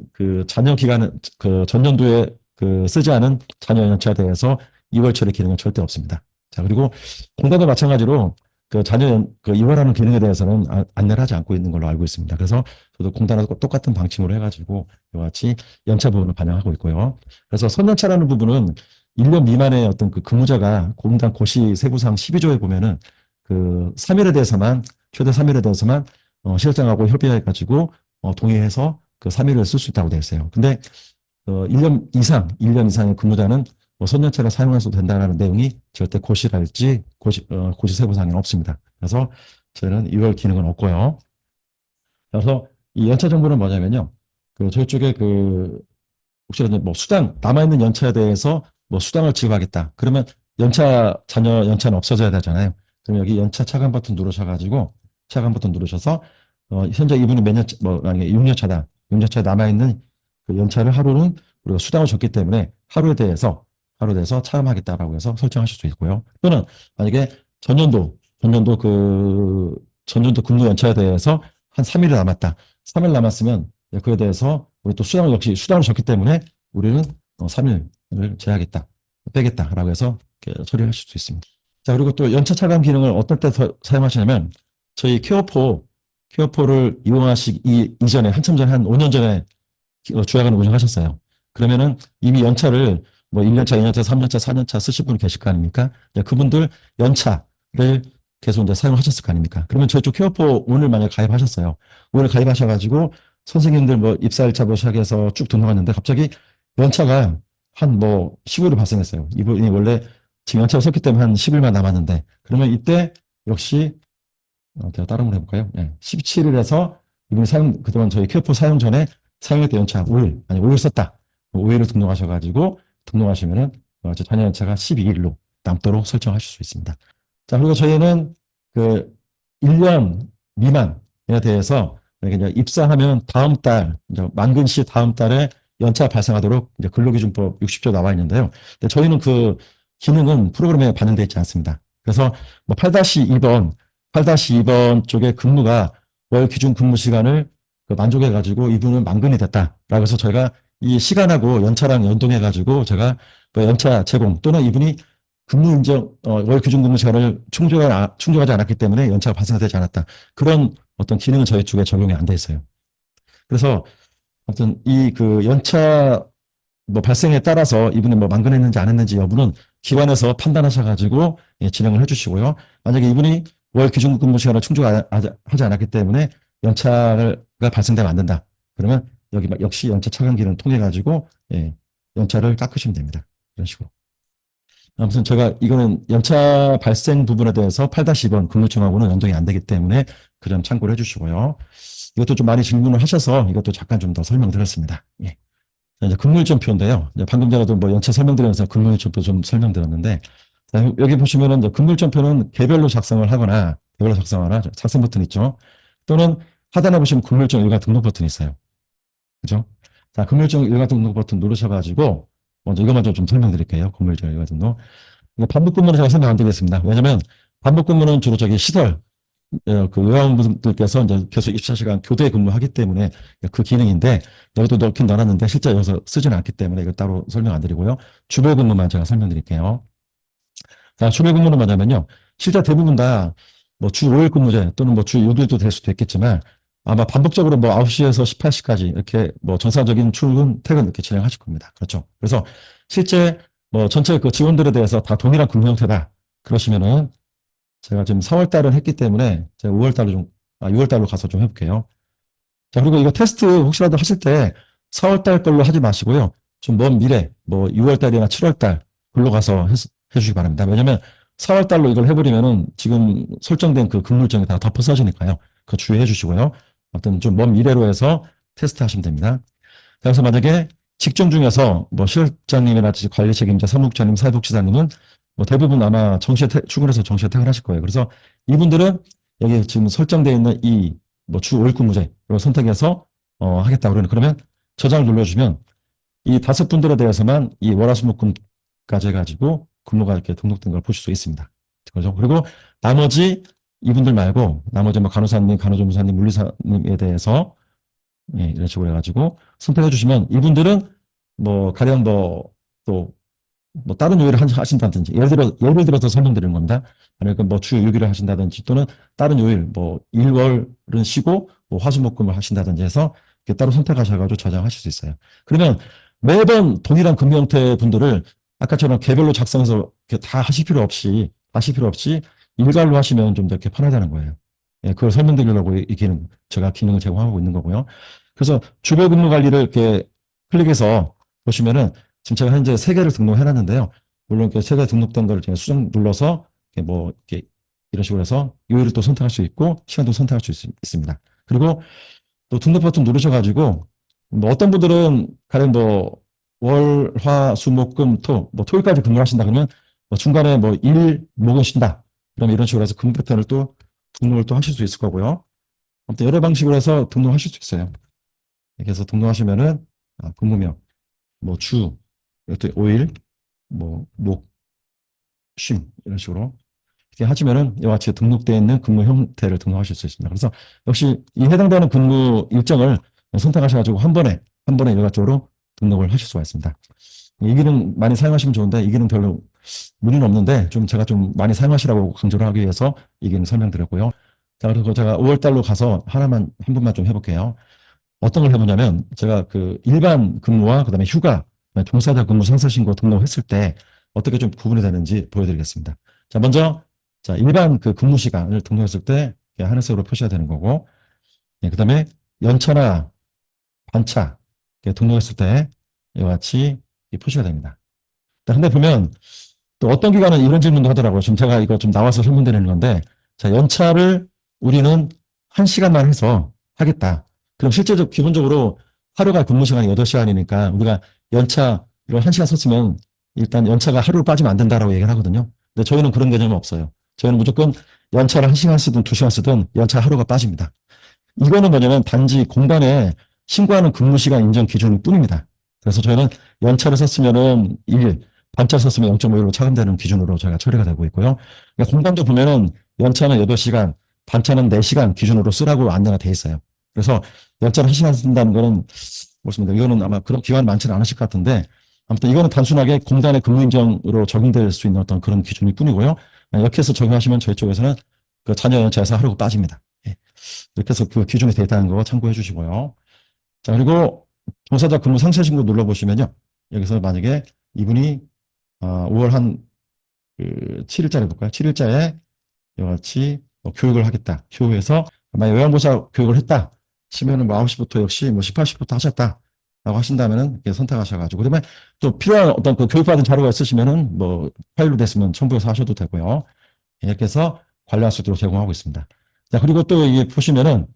자녀 기간은 전년도에 쓰지 않은 자녀 연차에 대해서 2월 처리 기능은 절대 없습니다. 자, 그리고 공단도 마찬가지로 자녀 2월하는 기능에 대해서는 안내를 하지 않고 있는 걸로 알고 있습니다. 그래서 저도 공단하고 똑같은 방침으로 해가지고 이와 같이 연차 부분을 반영하고 있고요. 그래서 선연차라는 부분은 1년 미만의 어떤 근무자가 공단 고시 세부상 12조에 보면은 3일에 대해서만 최대 3일에 대해서만 실장하고 협의해가지고 동의해서 3일을 쓸 수 있다고 되어 있어요. 근데 1년 이상의 근무자는 선연차가 사용해서도 된다는 내용이 절대 고시랄지 고시 세부상에는 없습니다. 그래서 저희는 이걸 기능은 없고요. 그래서 이 연차 정보는 뭐냐면요. 저희 쪽에 혹시라도 뭐 수당 남아있는 연차에 대해서 뭐 수당을 지급하겠다. 그러면 자녀 연차는 없어져야 되잖아요. 그럼 여기 연차 차감 버튼 누르셔가지고 차감 버튼 누르셔서 현재 이분이 몇 년, 뭐 만약에 6년 차다. 6년 차에 남아있는 연차를 하루는 우리가 수당을 줬기 때문에 하루에 대해서 차감하겠다라고 해서 설정하실 수 있고요. 또는 만약에 전년도 근무 연차에 대해서 한 3일 남았다. 3일 남았으면 그에 대해서 우리 또 수당을 줬기 때문에 우리는 3일을 제하겠다, 빼겠다라고 해서 처리하실 수 있습니다. 자, 그리고 또 연차 차감 기능을 어떨 때 사용하시냐면 저희 케어포를 이전에 한참 전에 한 5년 전에 주약을 운영하셨어요. 그러면은 이미 연차를 뭐 1년차, 2년차, 3년차, 4년차 쓰실 분이 계실 거 아닙니까? 그분들 연차를 계속 이제 사용하셨을 거 아닙니까? 그러면 저희 쪽 케어포 오늘 만약 가입하셨어요. 오늘 가입하셔가지고 선생님들 뭐 입사일차부터 시작해서 쭉 등록하는데 갑자기 연차가 한 뭐 15일이 발생했어요. 이분이 원래 지금 연차가 썼기 때문에 한 10일만 남았는데 그러면 이때 역시 제가 다른 걸 해볼까요? 17일에서 이분이 그동안 저희 큐포 사용 전에 사용했던 연차 5일, 아니 5일 썼다. 5일을 등록하셔가지고 등록하시면은 잔여 연차가 12일로 남도록 설정하실 수 있습니다. 자, 그리고 저희는 그 1년 미만에 대해서 이제 입사하면 다음 달, 이제 만근 시 다음 달에 연차 발생하도록 이제 근로기준법 60조 나와 있는데요. 근데 저희는 그 기능은 프로그램에 반영되어 있지 않습니다. 그래서 뭐 8-2번 쪽에 근무가 월 기준 근무 시간을 만족해가지고 이분은 만근이 됐다라고 해서 저희가 이 시간하고 연차랑 연동해가지고 제가 뭐 연차 제공 또는 이분이 근무 인정, 월 기준 근무 시간을 충족하지 않았기 때문에 연차가 발생되지 않았다. 그런 어떤 기능은 저희 쪽에 적용이 안 돼 있어요. 그래서 아무튼 이 그 연차 뭐 발생에 따라서 이분이 뭐 만근했는지 안 했는지 여부는 기관에서 판단하셔가지고 진행을 해주시고요. 만약에 이분이 월 기준 근무 시간을 충족하지 않았기 때문에 연차가 발생되면 안 된다. 그러면 여기 역시 연차 차감기를 통해 가지고 연차를 깎으시면 됩니다. 이런 식으로. 아무튼 제가 이거는 연차 발생 부분에 대해서 8-2번 근로청하고는 연동이 안 되기 때문에 그 점 참고를 해주시고요. 이것도 좀 많이 질문을 하셔서 이것도 잠깐 좀 더 설명드렸습니다. 예. 이제 근무일정표인데요. 방금 전에도 뭐 연차 설명드리면서 근무일정표 좀 설명드렸는데 여기 보시면은 근무일정표는 개별로 작성을 하거나 작성 버튼 있죠. 또는 하단에 보시면 근무일정 일괄 등록 버튼이 있어요. 그죠? 자, 근무일정 일괄 등록 버튼 누르셔가지고 먼저 이것만 좀 설명드릴게요. 근무일정 일괄 등록. 반복 근무는 제가 설명 안 드리겠습니다. 왜냐하면 반복 근무는 주로 저기 시설 그 의사원분들께서 이제 계속 24시간 교대 근무하기 때문에 그 기능인데 여기도 넣긴 넣어놨는데 실제 여기서 쓰지는 않기 때문에 이거 따로 설명 안 드리고요. 주별 근무만 제가 설명드릴게요. 자, 주별 근무는 뭐냐면요. 실제 대부분 다 뭐 주 5일 근무제 또는 뭐 주 6일도 될 수도 있겠지만 아마 반복적으로 뭐 9시에서 18시까지 이렇게 뭐 정상적인 출근, 퇴근 이렇게 진행하실 겁니다. 그렇죠. 그래서 실제 뭐 전체 그 직원들에 대해서 다 동일한 근무 형태다. 그러시면은 제가 지금 4월 달은 했기 때문에 제가 5월 달로 6월 달로 가서 좀 해볼게요. 자, 그리고 이거 테스트 혹시라도 하실 때 4월 달 걸로 하지 마시고요. 좀 먼 미래, 뭐 6월 달이나 7월 달 걸로 가서 해주시기 바랍니다. 왜냐면 4월 달로 이걸 해버리면은 지금 설정된 그 근무 일정이 다 덮어 써지니까요. 그거 주의해 주시고요. 어떤 좀 먼 미래로 해서 테스트 하시면 됩니다. 그래서 만약에 직종 중에서 뭐 실장님이라든지 관리 책임자, 사무국장님, 사회복지사님은 뭐 대부분 아마 출근해서 정시에 퇴근하실 거예요. 그래서 이분들은 여기 지금 설정되어 있는 이 뭐 주 5일 근무제를 선택해서 하겠다 그러면 저장을 눌러주면 이 5분들에 대해서만 이 월화수목금까지 해가지고 근무가 이렇게 등록된 걸 보실 수 있습니다. 그죠? 그리고 나머지 이분들 말고 나머지 뭐 간호사님, 간호조무사님, 물리사님에 대해서 이런 식으로 해가지고 선택해 주시면 이분들은 뭐 가령 뭐 다른 요일을 하신다든지 예를 들어서 설명드리는 겁니다. 그러니까 뭐 주 6일을 하신다든지 또는 다른 요일 뭐 일월은 쉬고 뭐 화수목금을 하신다든지 해서 이렇게 따로 선택하셔가지고 저장하실 수 있어요. 그러면 매번 동일한 근무 형태 분들을 아까처럼 개별로 작성해서 다 하실 필요 없이 일괄로 하시면 좀 더 이렇게 편하다는 거예요. 그걸 설명드리려고 이 기능, 제가 기능을 제공하고 있는 거고요. 그래서 주별 근무 관리를 이렇게 클릭해서 보시면은 지금 제가 현재 3개를 등록해 놨는데요. 물론 이렇게 3개 등록된 거를 제가 수정 눌러서 이렇게 이런 식으로 해서 요일을 또 선택할 수 있고 시간도 선택할 수 있습니다. 그리고 또 등록 버튼 누르셔가지고 뭐 어떤 분들은 가령 뭐 월, 화, 수, 목, 금, 토, 뭐 토요일까지 근무를 하신다 그러면 뭐 중간에 뭐 일, 목은 쉰다. 그럼 이런 식으로 해서 근무 패턴을 또 등록을 또 하실 수 있을 거고요. 아무튼 여러 방식으로 해서 등록하실 수 있어요. 이렇게 해서 등록하시면은 근무명, 뭐 주, 이것도 5일, 뭐 목, 쉼 이런 식으로 이렇게 하시면은 이와 같이 등록되어 있는 근무 형태를 등록하실 수 있습니다. 그래서 역시 이 해당되는 근무 일정을 선택하셔가지고 한 번에 일괄적으로 등록을 하실 수가 있습니다. 이 기능 많이 사용하시면 좋은데 이 기능 별로 문의는 없는데 좀 제가 좀 많이 사용하시라고 강조를 하기 위해서 이 기능 설명드렸고요. 자, 그리고 제가 5월 달로 가서 하나만 한 분만 좀 해볼게요. 어떤 걸 해보냐면 제가 그 일반 근무와 그다음에 휴가, 그다음에 종사자 근무 상세신고 등록했을 때 어떻게 좀 구분이 되는지 보여드리겠습니다. 자, 먼저 자 일반 그 근무 시간을 등록했을 때 하늘색으로 표시가 되는 거고, 그다음에 연차나 반차 등록했을 때 이와 같이 표시가 됩니다. 근데 보면 또 어떤 기관은 이런 질문도 하더라고요. 지금 제가 이거 좀 나와서 설명드리는 건데, 자, 연차를 우리는 1시간만 해서 하겠다. 그럼 실제로 기본적으로 하루가 근무 시간이 8시간이니까 우리가 연차 이걸 1시간 썼으면 일단 연차가 하루를 빠지면 안 된다라고 얘기를 하거든요. 근데 저희는 그런 개념은 없어요. 저희는 무조건 연차를 1시간 쓰든 2시간 쓰든 연차 하루가 빠집니다. 이거는 뭐냐면 단지 공단에 신고하는 근무 시간 인정 기준일 뿐입니다. 그래서 저희는 연차를 썼으면은 1, 반차 썼으면 0.5일로 차감되는 기준으로 저희가 처리가 되고 있고요. 그러니까 공단도 보면은 연차는 8시간, 반차는 4시간 기준으로 쓰라고 안내가 돼 있어요. 그래서 연차를 1시간 쓴다는 거는 뭐습니까? 이거는 아마 그런 기관이 많지는 않으실 것 같은데 아무튼 이거는 단순하게 공단의 근무 인정으로 적용될 수 있는 어떤 그런 기준일 뿐이고요. 이렇게 해서 적용하시면 저희 쪽에서는 그 자녀 연차에서 하루가 빠집니다. 예. 이렇게 해서 그 기준이 되어 있다는 거 참고해 주시고요. 자, 그리고 종사자 근무 상세 신고 눌러보시면요. 여기서 만약에 이분이 5월 그 7일자를 볼까요? 7일자에 이와 같이 뭐 교육을 하겠다. 휴에서 만약 요양보호사 교육을 했다. 치면은 뭐 9시부터 역시 뭐 18시부터 하셨다. 라고 하신다면은 이렇게 선택하셔가지고 그다음에 또 필요한 어떤 그 교육받은 자료가 있으시면은 뭐 파일로 됐으면 첨부해서 하셔도 되고요. 이렇게 해서 관리할 수 있도록 제공하고 있습니다. 자, 그리고 또 이게 보시면은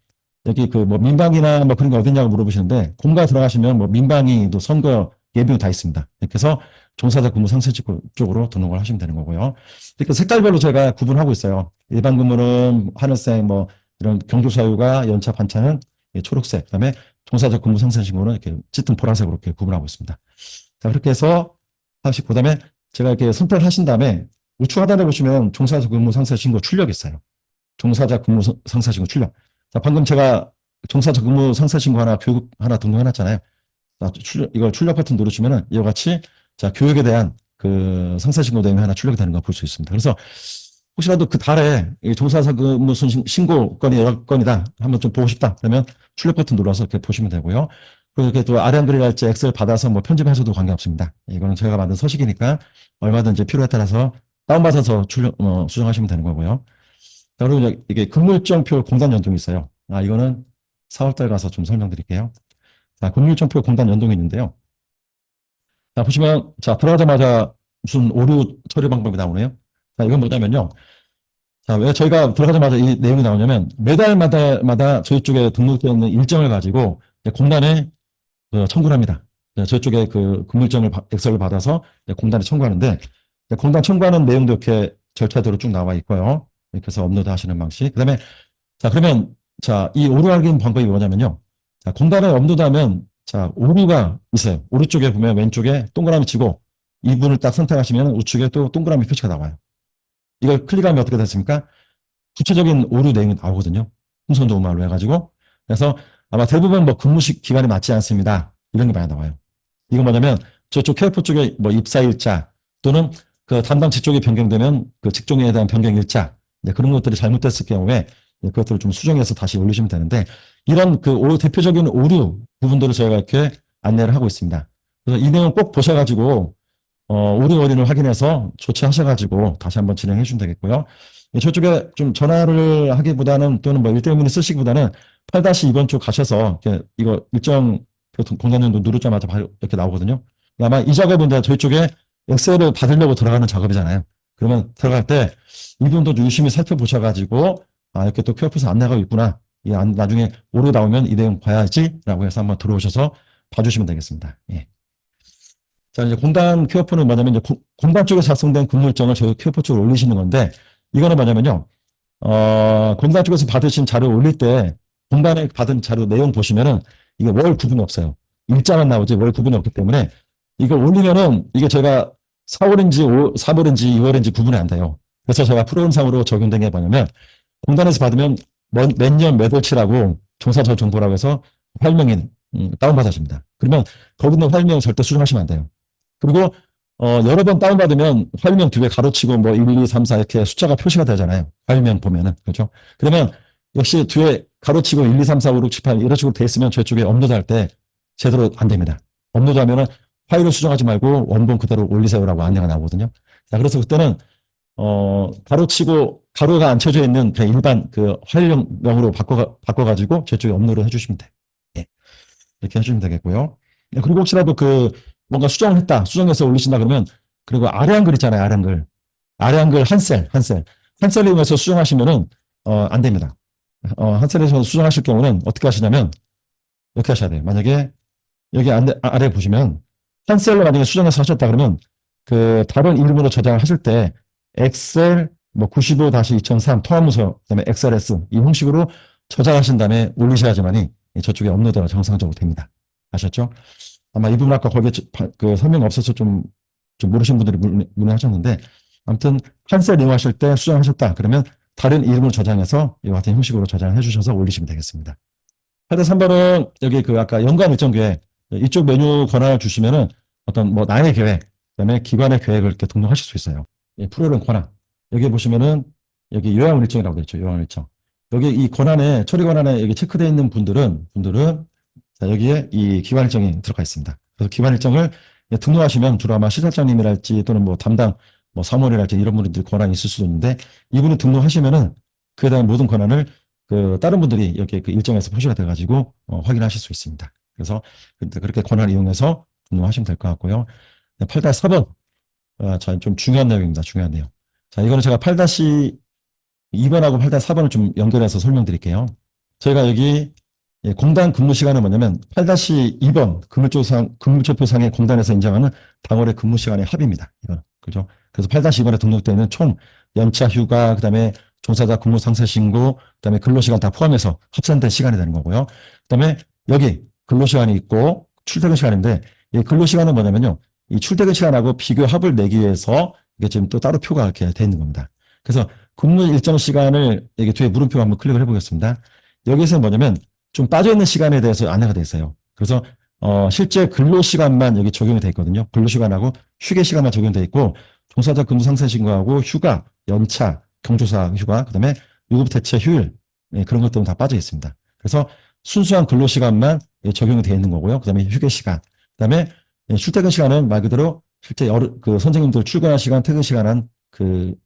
여기 그 뭐 민방이나 뭐 그런 게 어딨냐고 물어보시는데 공가 들어가시면 뭐 민방위도 선거 예비도 다 있습니다. 이렇게 해서 종사자 근무 상세 쪽으로 등록을 하시면 되는 거고요. 이렇게 색깔별로 제가 구분하고 있어요. 일반 근무는 하늘색, 뭐 이런 경조사유가 연차 반차는 초록색, 그다음에 종사자 근무 상세 신고는 이렇게 짙은 보라색으로 이렇게 구분하고 있습니다. 자, 그렇게 해서 하시고 그다음에 제가 이렇게 선택을 하신 다음에 우측 하단에 보시면 종사자 근무 상세 신고 출력이 있어요. 종사자 근무 상세 신고 출력. 자, 방금 제가 종사자 근무 상세 신고 하나, 교육 하나 등록해놨잖아요. 자, 이걸 출력 버튼 누르시면은 이와 같이 자, 교육에 대한 그 상세 신고 내용이 하나 출력이 되는 거 볼 수 있습니다. 그래서 혹시라도 그 달에 종사자 근무 신고 건이 여러 건이다. 한번 좀 보고 싶다. 그러면 출력 버튼 눌러서 이렇게 보시면 되고요. 그리고 이렇게 또 아래 한글이랄지 엑셀 받아서 뭐 편집하셔도 관계없습니다. 이거는 제가 만든 서식이니까 얼마든지 필요에 따라서 다운받아서 수정하시면 되는 거고요. 자, 그리고 이게 근무일정표 공단 연동이 있어요. 이거는 4월달 가서 좀 설명드릴게요. 자, 근무일정표 공단 연동이 있는데요. 자, 보시면, 자, 들어가자마자 무슨 오류 처리 방법이 나오네요. 자, 이건 뭐냐면요. 자, 왜 저희가 들어가자마자 이 내용이 나오냐면 매달마다 저희 쪽에 등록되어 있는 일정을 가지고 공단에 청구를 합니다. 저희 쪽에 그 근무일정을 엑셀을 받아서 공단에 청구하는데 공단 청구하는 내용도 이렇게 절차대로 쭉 나와 있고요. 이렇게 해서 업로드 하시는 방식. 그다음에 자, 그러면 자, 이 오류 확인 방법이 뭐냐면요. 자, 공단에 업로드하면 자, 오류가 있어요. 오른쪽에 보면 왼쪽에 동그라미 치고 이분을 딱 선택하시면 우측에 또 동그라미 표시가 나와요. 이걸 클릭하면 어떻게 됐습니까? 구체적인 오류 내용이 나오거든요. 풍선 좋은 말로 해가지고. 그래서 아마 대부분 뭐 근무 기간이 맞지 않습니다. 이런 게 많이 나와요. 이건 뭐냐면 저쪽 케어포 쪽에 뭐 입사일자 또는 그 담당 직종이 변경되면 그 직종에 대한 변경일자 그런 것들이 잘못됐을 경우에 그것들을 좀 수정해서 다시 올리시면 되는데 이런 그 대표적인 오류 부분들을 저희가 이렇게 안내를 하고 있습니다. 그래서 이 내용 꼭 보셔가지고 오류 원인을 확인해서 조치하셔가지고 다시 한번 진행해 주시면 되겠고요. 저쪽에 좀 전화를 하기보다는 또는 뭐 일대일문의 쓰시기보다는 8-2번 쪽 가셔서 이거 일정 공단연도 누르자마자 바로 이렇게 나오거든요. 아마 이 작업은 저희 쪽에 엑셀을 받으려고 들어가는 작업이잖아요. 그러면 들어갈 때 이분도 유심히 살펴보셔가지고 이렇게 또 큐어프에서 안내가 있구나. 나중에 오류 나오면 이 내용 봐야지라고 해서 한번 들어오셔서 봐주시면 되겠습니다. 예. 자, 이제 공단 큐어프는 뭐냐면 이제 공단 쪽에 작성된 근무 일정을 저희 큐어프 쪽으로 올리시는 건데 이거는 뭐냐면요. 공단 쪽에서 받으신 자료 올릴 때 공단에 받은 자료 내용 보시면은 이게 월 구분이 없어요. 일자만 나오지 월 구분이 없기 때문에 이거 올리면은 이게 제가 4월인지 4월인지 2월인지 구분이 안 돼요. 그래서 제가 프로그램상으로 적용된 게 뭐냐면 공단에서 받으면 몇 년 몇 월치라고 종사자 정보라고 해서 활명인 다운받아줍니다. 그러면 거기 있는 활명 절대 수정하시면 안 돼요. 그리고 여러 번 다운받으면 파일명 뒤에 가로치고 뭐 1, 2, 3, 4 이렇게 숫자가 표시가 되잖아요. 파일명 보면은. 그렇죠? 그러면 역시 뒤에 가로치고 1, 2, 3, 4, 5, 6, 7, 8 이런 식으로 돼 있으면 저쪽에 업로드할 때 제대로 안 됩니다. 업로드하면은 파일을 수정하지 말고 원본 그대로 올리세요라고 안내가 나오거든요. 자, 그래서 그때는 가로치고 가로가 안 쳐져 있는 그냥 일반 그 파일명으로 바꿔가지고 저쪽에 업로드 해주시면 돼요. 예. 이렇게 해주시면 되겠고요. 네, 그리고 혹시라도 뭔가 수정을 했다, 수정해서 올리신다 그러면, 그리고 아래 한글 있잖아요, 아래 한글. 아래 한글 한 셀 이용해서 수정하시면은, 안 됩니다. 한 셀에서 수정하실 경우는 어떻게 하시냐면, 이렇게 하셔야 돼요. 만약에 여기 아래 보시면, 한 셀로 만약에 수정해서 하셨다 그러면, 다른 이름으로 저장을 하실 때, 엑셀, 뭐 95-2003 통합문서, 그다음에 XLS, 이 형식으로 저장하신 다음에 올리셔야지만이 저쪽에 업로드가 정상적으로 됩니다. 아셨죠? 아마 이 부분 아까 거기에 설명 없어서 좀 모르시는 분들이 문의하셨는데, 아무튼 한 셀 이용하실 때 수정하셨다 그러면 다른 이름을 저장해서 이와 같은 형식으로 저장해 주셔서 올리시면 되겠습니다. 8-3번은 여기 아까 연관 일정계획 이쪽 메뉴 권한을 주시면은 어떤 뭐 나의 계획, 그다음에 기관의 계획을 이렇게 등록하실 수 있어요. 프로그램 권한. 여기 보시면은 여기 요약 일정이라고 되어 있죠. 요약 일정. 여기 이 권한에 처리 권한에 여기 체크되어 있는 분들은 자, 여기에 이 기관 일정이 들어가 있습니다. 그래서 기관 일정을 등록하시면 주로 아마 시설장님이랄지 또는 뭐 담당 뭐 사무원이랄지 이런 분들이 권한이 있을 수도 있는데 이분이 등록하시면은 그에 대한 모든 권한을 다른 분들이 이렇게 일정에서 표시가 돼가지고 확인하실 수 있습니다. 그래서 그렇게 권한을 이용해서 등록하시면 될 것 같고요. 8-4번 좀 중요한 내용입니다. 중요한 내용. 자, 이거는 제가 8-2번하고 8-4번을 좀 연결해서 설명드릴게요. 저희가 여기 공단 근무 시간은 뭐냐면 8-2번 근무조표상의 공단에서 인정하는 당월의 근무 시간의 합입니다. 이건 그죠? 그래서 8-2번에 등록되는 총 연차, 휴가, 그다음에 종사자 근무 상세 신고, 그다음에 근로시간 다 포함해서 합산된 시간이 되는 거고요. 그다음에 여기 근로시간이 있고 출퇴근 시간인데 이 근로시간은 뭐냐면요. 이 출퇴근 시간하고 비교 합을 내기 위해서 이게 지금 또 따로 표가 이렇게 돼 있는 겁니다. 그래서 근무 일정 시간을 여기 뒤에 물음표 한번 클릭을 해보겠습니다. 여기서 뭐냐면 좀 빠져있는 시간에 대해서 안내가 돼 있어요. 그래서 실제 근로시간만 여기 적용이 돼 있거든요. 근로시간하고 휴게시간만 적용돼 있고 종사자 근무 상세 신고하고 휴가, 연차, 경조사 휴가, 그다음에 유급 대체 휴일 그런 것들은 다 빠져 있습니다. 그래서 순수한 근로시간만 적용이 되어 있는 거고요. 그다음에 휴게시간, 그다음에 출퇴근 시간은 말 그대로 실제 선생님들 출근한 시간, 퇴근 시간한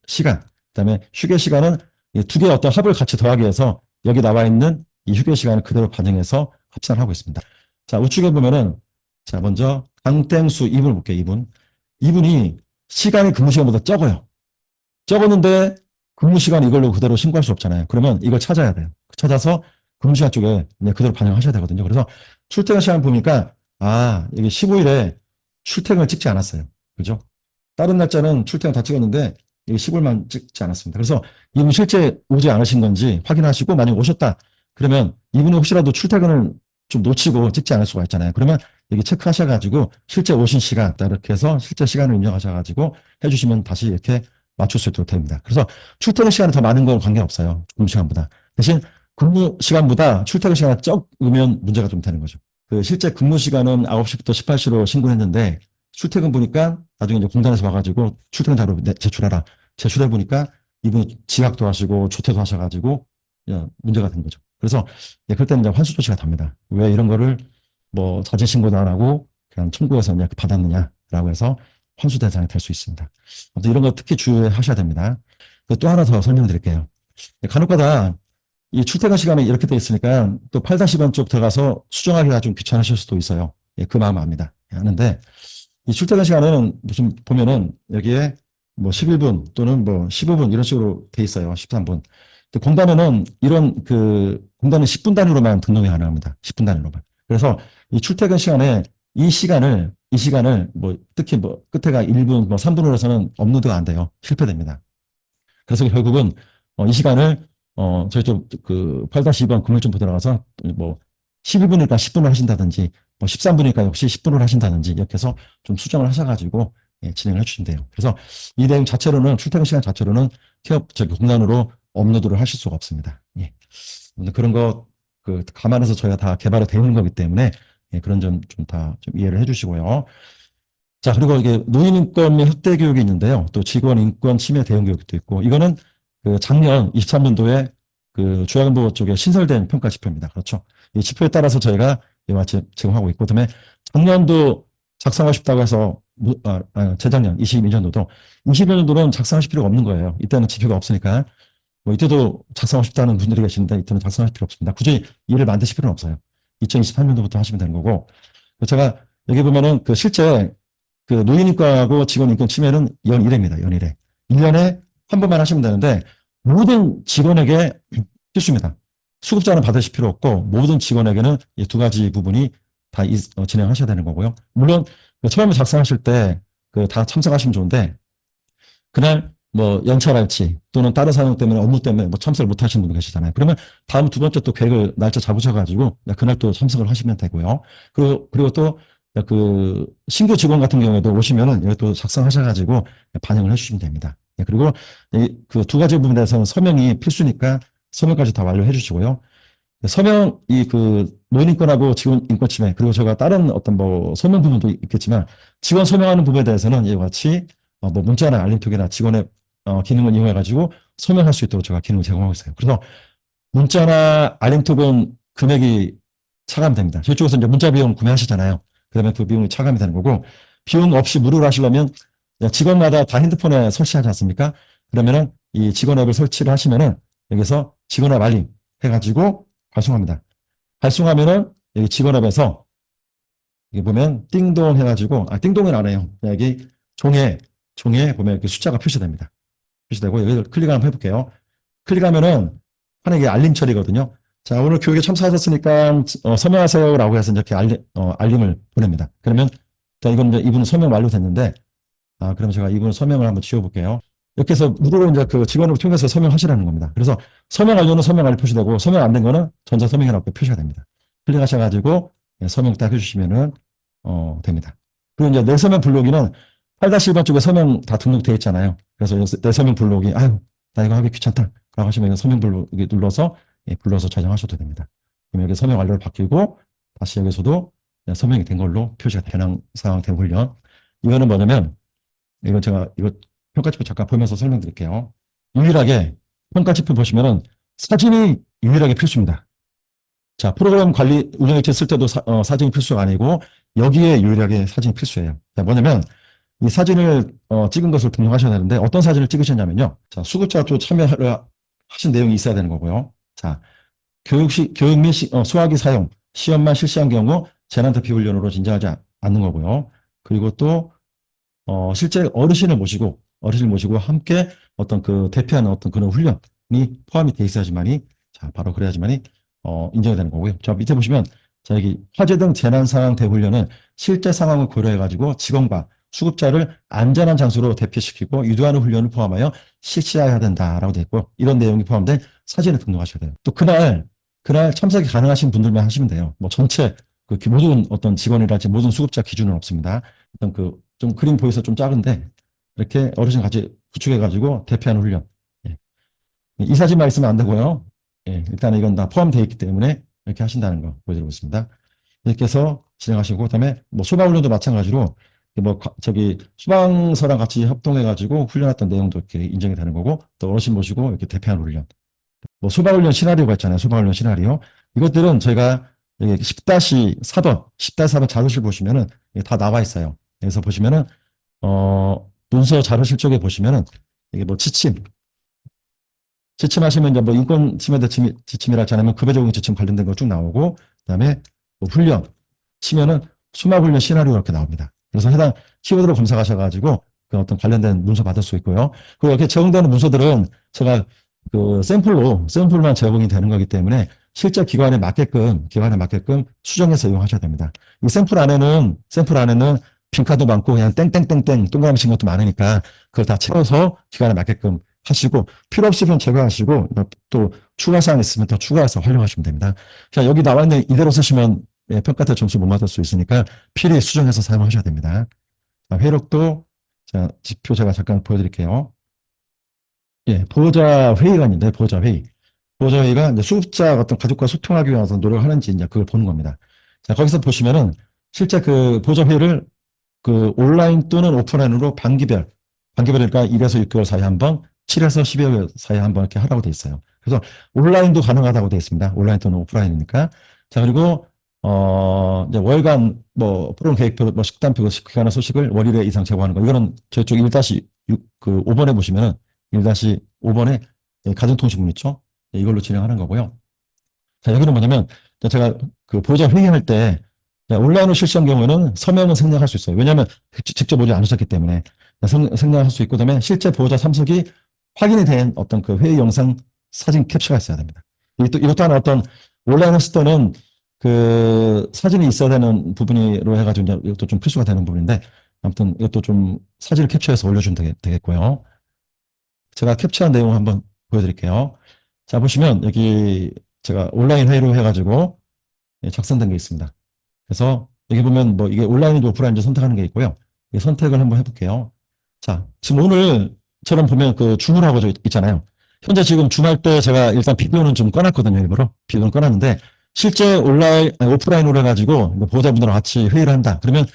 시간, 그다음에 휴게 시간은 두 개의 어떤 합을 같이 더하기 위해서 여기 나와 있는 이 휴게 시간을 그대로 반영해서 합산을 하고 있습니다. 자, 우측에 보면은 자, 먼저 강땡수 이분을 볼게요. 이분이 시간이 근무 시간보다 적어요. 적었는데 근무 시간 이걸로 그대로 신고할 수 없잖아요. 그러면 이걸 찾아야 돼요. 찾아서 근무 시간 쪽에 그대로 반영하셔야 되거든요. 그래서 출퇴근 시간 보니까 여기 15일에 출퇴근을 찍지 않았어요. 그죠? 다른 날짜는 출퇴근 다 찍었는데 여기 15일만 찍지 않았습니다. 그래서 이분 실제 오지 않으신 건지 확인하시고 만약 오셨다. 그러면 이분이 혹시라도 출퇴근을 좀 놓치고 찍지 않을 수가 있잖아요. 그러면 여기 체크하셔가지고 실제 오신 시간 이렇게 해서 실제 시간을 입력하셔가지고 해주시면 다시 이렇게 맞출 수 있도록 됩니다. 그래서 출퇴근 시간이 더 많은 건 관계없어요. 근무 시간보다. 대신 근무 시간보다 출퇴근 시간이 적으면 문제가 좀 되는 거죠. 실제 근무 시간은 9시부터 18시로 신고했는데 출퇴근 보니까 나중에 이제 공단에서 와가지고 출퇴근 자료 제출해라. 제출해 보니까 이분이 지각도 하시고 조퇴도 하셔가지고 문제가 된 거죠. 그래서 그럴 때는 이제 환수 조치가 답니다. 왜 이런 거를 뭐 자진 신고도 안 하고 그냥 청구해서 그냥 받았느냐라고 해서 환수 대상이 될 수 있습니다. 아무튼 이런 거 특히 주의하셔야 됩니다. 또 하나 더 설명드릴게요. 간혹가다 이 출퇴근 시간이 이렇게 돼 있으니까 또 8-10번 쪽 들어가서 수정하기가 좀 귀찮으실 수도 있어요. 그 마음 압니다. 하는데 이 출퇴근 시간은 무슨 보면은 여기에 뭐 11분 또는 뭐 15분 이런 식으로 돼 있어요. 13분. 공단에는 공단은 10분 단위로만 등록이 가능합니다. 10분 단위로만. 그래서 이 출퇴근 시간에 이 시간을 뭐 특히 뭐 끝에가 1분 뭐 3분으로 해서는 업로드가 안 돼요. 실패됩니다. 그래서 결국은 이 시간을 저희 쪽 8-2번 근무일정부 들어가서 뭐 12분이니까 10분을 하신다든지 뭐 13분이니까 역시 10분을 하신다든지 이렇게 해서 좀 수정을 하셔가지고 진행을 해주시면 돼요. 그래서 이 내용 자체로는 출퇴근 시간 자체로는 공단으로 업로드를 하실 수가 없습니다. 예. 그런 거 감안해서 저희가 다 개발이 되어 있는 거기 때문에 그런 점 좀 다 좀 이해를 해주시고요. 자, 그리고 이게 노인인권 및 학대 교육이 있는데요. 또 직원 인권 침해 대응 교육도 있고, 이거는 그 작년 23년도에 그 중앙부 쪽에 신설된 평가 지표입니다. 그렇죠. 이 지표에 따라서 저희가 이와 지금 하고 있고, 그다음에 작년도 작성하고 싶다고 해서, 재작년 22년도도, 22년도는 작성하실 필요가 없는 거예요. 이때는 지표가 없으니까. 뭐 이때도 작성하고 싶다는 분들이 계시는데, 이때는 작성하실 필요 없습니다. 굳이 일을 만드실 필요는 없어요. 2023년도부터 하시면 되는 거고, 제가 여기 보면은 그 실제 그 노인인권하고 직원인권 침해는 연 1회입니다. 연 1회. 1년에 한 번만 하시면 되는데 모든 직원에게 필수입니다. 수급자는 받으실 필요 없고 모든 직원에게는 이 두 가지 부분이 다 진행하셔야 되는 거고요. 물론 처음에 작성하실 때 그 다 참석하시면 좋은데 그날 뭐 연차랄지 또는 다른 사용 때문에 업무 때문에 뭐 참석을 못 하시는 분 계시잖아요. 그러면 다음 두 번째 또 계획을 날짜 잡으셔가지고 그날 또 참석을 하시면 되고요. 그리고 또 그 신규 직원 같은 경우에도 오시면은 여기 또 작성하셔가지고 반영을 해주시면 됩니다. 그리고 그 두 가지 부분에 대해서는 서명이 필수니까 서명까지 다 완료해 주시고요. 서명 이 그 노인인권하고 직원 인권 침해 그리고 제가 다른 어떤 뭐 서명 부분도 있겠지만 직원 서명하는 부분에 대해서는 이와 같이 뭐 문자나 알림톡이나 직원의 기능을 이용해 가지고 서명할 수 있도록 제가 기능을 제공하고 있어요. 그래서 문자나 알림톡은 금액이 차감이 됩니다. 저희 쪽에서 이제 문자 비용 구매하시잖아요. 그러면 그 비용이 차감이 되는 거고 비용 없이 무료로 하시려면 직원마다 다 핸드폰에 설치하지 않습니까? 그러면은 이 직원 앱을 설치를 하시면은 여기서 직원 앱 알림 해가지고 발송합니다. 발송하면은 여기 직원 앱에서 여기 보면 띵동 해가지고 띵동은 안 해요. 여기 종에 보면 이렇게 숫자가 표시됩니다. 표시되고 여기를 클릭 한번 해볼게요. 클릭하면은 하나 이게 알림 처리거든요. 자, 오늘 교육에 참석하셨으니까 서명하세요라고 해서 이렇게 알림을 보냅니다. 그러면 자, 이건 이제 이분 서명 완료됐는데 그럼 제가 이분 서명을 한번 지워볼게요. 이렇게 해서 무료로 이제 그 직원을 통해서 서명하시라는 겁니다. 그래서 서명 완료는 서명 완료 표시되고 서명 안 된 거는 전자 서명이라고 표시가 됩니다. 클릭하셔가지고 서명 딱 해주시면은 됩니다. 그리고 이제 내 서명 블록이는 8-1번 쪽에 서명 다 등록되어 있잖아요. 그래서 내 서명 블록이 나 이거 하기 귀찮다 라고 하시면 서명 블록이 눌러서 불러서 저장하셔도 됩니다. 그럼 여기 서명 완료를 바뀌고 다시 여기서도 서명이 된 걸로 표시가 되는 상황 된 훈련. 이거는 뭐냐면 이거 제가 이거 평가지표 잠깐 보면서 설명드릴게요. 유일하게 평가지표 보시면은 사진이 유일하게 필수입니다. 자, 프로그램 관리 운영일지 쓸 때도 사진이 필수가 아니고 여기에 유일하게 사진이 필수예요. 자, 뭐냐면 이 사진을 찍은 것을 등록하셔야 되는데 어떤 사진을 찍으셨냐면요. 자, 수급자가 또 참여를 하신 내용이 있어야 되는 거고요. 자, 교육 및 수화기 사용, 시험만 실시한 경우 재난 대피 훈련으로 진정하지 않는 거고요. 그리고 또 실제 어르신을 모시고 함께 어떤 그 대피하는 어떤 그런 훈련이 포함이 돼 있어야지만이 자, 바로 그래야지만이 인정이 되는 거고요. 자, 밑에 보시면 자, 여기 화재 등 재난 상황 대훈련은 실제 상황을 고려해 가지고 직원과 수급자를 안전한 장소로 대피시키고 유도하는 훈련을 포함하여 실시해야 된다라고 되어 있고 이런 내용이 포함된 사진을 등록하셔야 돼요. 또 그날 참석이 가능하신 분들만 하시면 돼요. 뭐 전체 그 모든 어떤 직원이랄지 모든 수급자 기준은 없습니다. 어떤 그 좀 그림 보여서 좀 작은데 이렇게 어르신 같이 구축해가지고 대피하는 훈련. 예. 이 사진만 있으면 안 되고요. 예. 일단 이건 다 포함되어 있기 때문에 이렇게 하신다는 거 보여드리고 있습니다. 이렇게 해서 진행하시고 그다음에 뭐 소방훈련도 마찬가지로 뭐 저기 소방서랑 같이 협동해가지고 훈련했던 내용도 이렇게 인정이 되는 거고 또 어르신 모시고 이렇게 대피하는 훈련. 뭐 소방훈련 시나리오가 있잖아요. 소방훈련 시나리오. 이것들은 저희가 여기 10-4번, 10-4번 자료실 보시면은 다 나와 있어요. 여기서 보시면은, 문서 자료실 쪽에 보시면은 이게 뭐 지침하시면 이제 뭐 인권 침해 지침이랄지 아니면 급여 적용 지침 관련된 거 쭉 나오고, 그 다음에 뭐 훈련, 치면은 수막훈련 시나리오 이렇게 나옵니다. 그래서 해당 키워드로 검색하셔가지고 그 어떤 관련된 문서 받을 수 있고요. 그리고 이렇게 제공되는 문서들은 제가 그 샘플만 제공이 되는 거기 때문에 실제 기관에 맞게끔 수정해서 이용하셔야 됩니다. 이 샘플 안에는 빈칸도 많고 그냥 땡땡땡땡 동그라미 친 것도 많으니까 그걸 다 채워서 기관에 맞게끔 하시고 필요 없으면 제거하시고 또 추가사항 있으면 더 추가해서 활용하시면 됩니다. 자, 여기 나와 있는 이대로 쓰시면 평가 때 점수 못 받을 수 있으니까 필히 수정해서 사용하셔야 됩니다. 자, 회력도 자, 지표 제가 잠깐 보여드릴게요. 예, 보호자 회의가 있는데 보호자 회의. 보호자 회의가 이제 수급자 어떤 가족과 소통하기 위해서 노력을 하는지 이제 그걸 보는 겁니다. 자, 거기서 보시면은 실제 그 보호자 회의를 그 온라인 또는 오프라인으로 반기별이니까 1에서 6개월 사이에 한 번, 7에서 12개월 사이에 한 번 이렇게 하라고 돼 있어요. 그래서 온라인도 가능하다고 돼 있습니다. 온라인 또는 오프라인이니까. 자, 그리고 이제 월간 뭐 프로그램 계획표, 뭐 식단표, 기간의 소식을 월 1회 이상 제공하는 거. 이거는 저쪽 1-6, 그 5번에 보시면은 1-5번에 가정통신문 있죠? 이걸로 진행하는 거고요. 자, 여기는 뭐냐면 제가 그 보호자 회의할 때 온라인으로 실시한 경우에는 서명은 생략할 수 있어요. 왜냐하면 직접 보지 않으셨기 때문에 생략할 수 있고, 그다음에 실제 보호자 참석이 확인이 된 어떤 그 회의 영상 사진 캡처가 있어야 됩니다. 이것도 하나 어떤 온라인 했을 때는 그 사진이 있어야 되는 부분으로 해가지고 이제 이것도 좀 필수가 되는 부분인데, 아무튼 이것도 좀 사진을 캡처해서 올려주면 되겠고요. 제가 캡처한 내용 한번 보여드릴게요. 자, 보시면 여기 제가 온라인 회의로 해가지고 작성된 게 있습니다. 그래서 여기 보면 뭐 이게 온라인인지 오프라인인지 선택하는 게 있고요. 이 선택을 한번 해볼게요. 자, 지금 오늘처럼 보면 그 줌을 하고 있잖아요. 현재 지금 줌할 때 제가 일단 비디오는 좀 꺼놨거든요. 일부러. 비디오는 꺼놨는데 실제 온라인, 아니, 오프라인으로 해가지고 보호자분들과 같이 회의를 한다. 그러면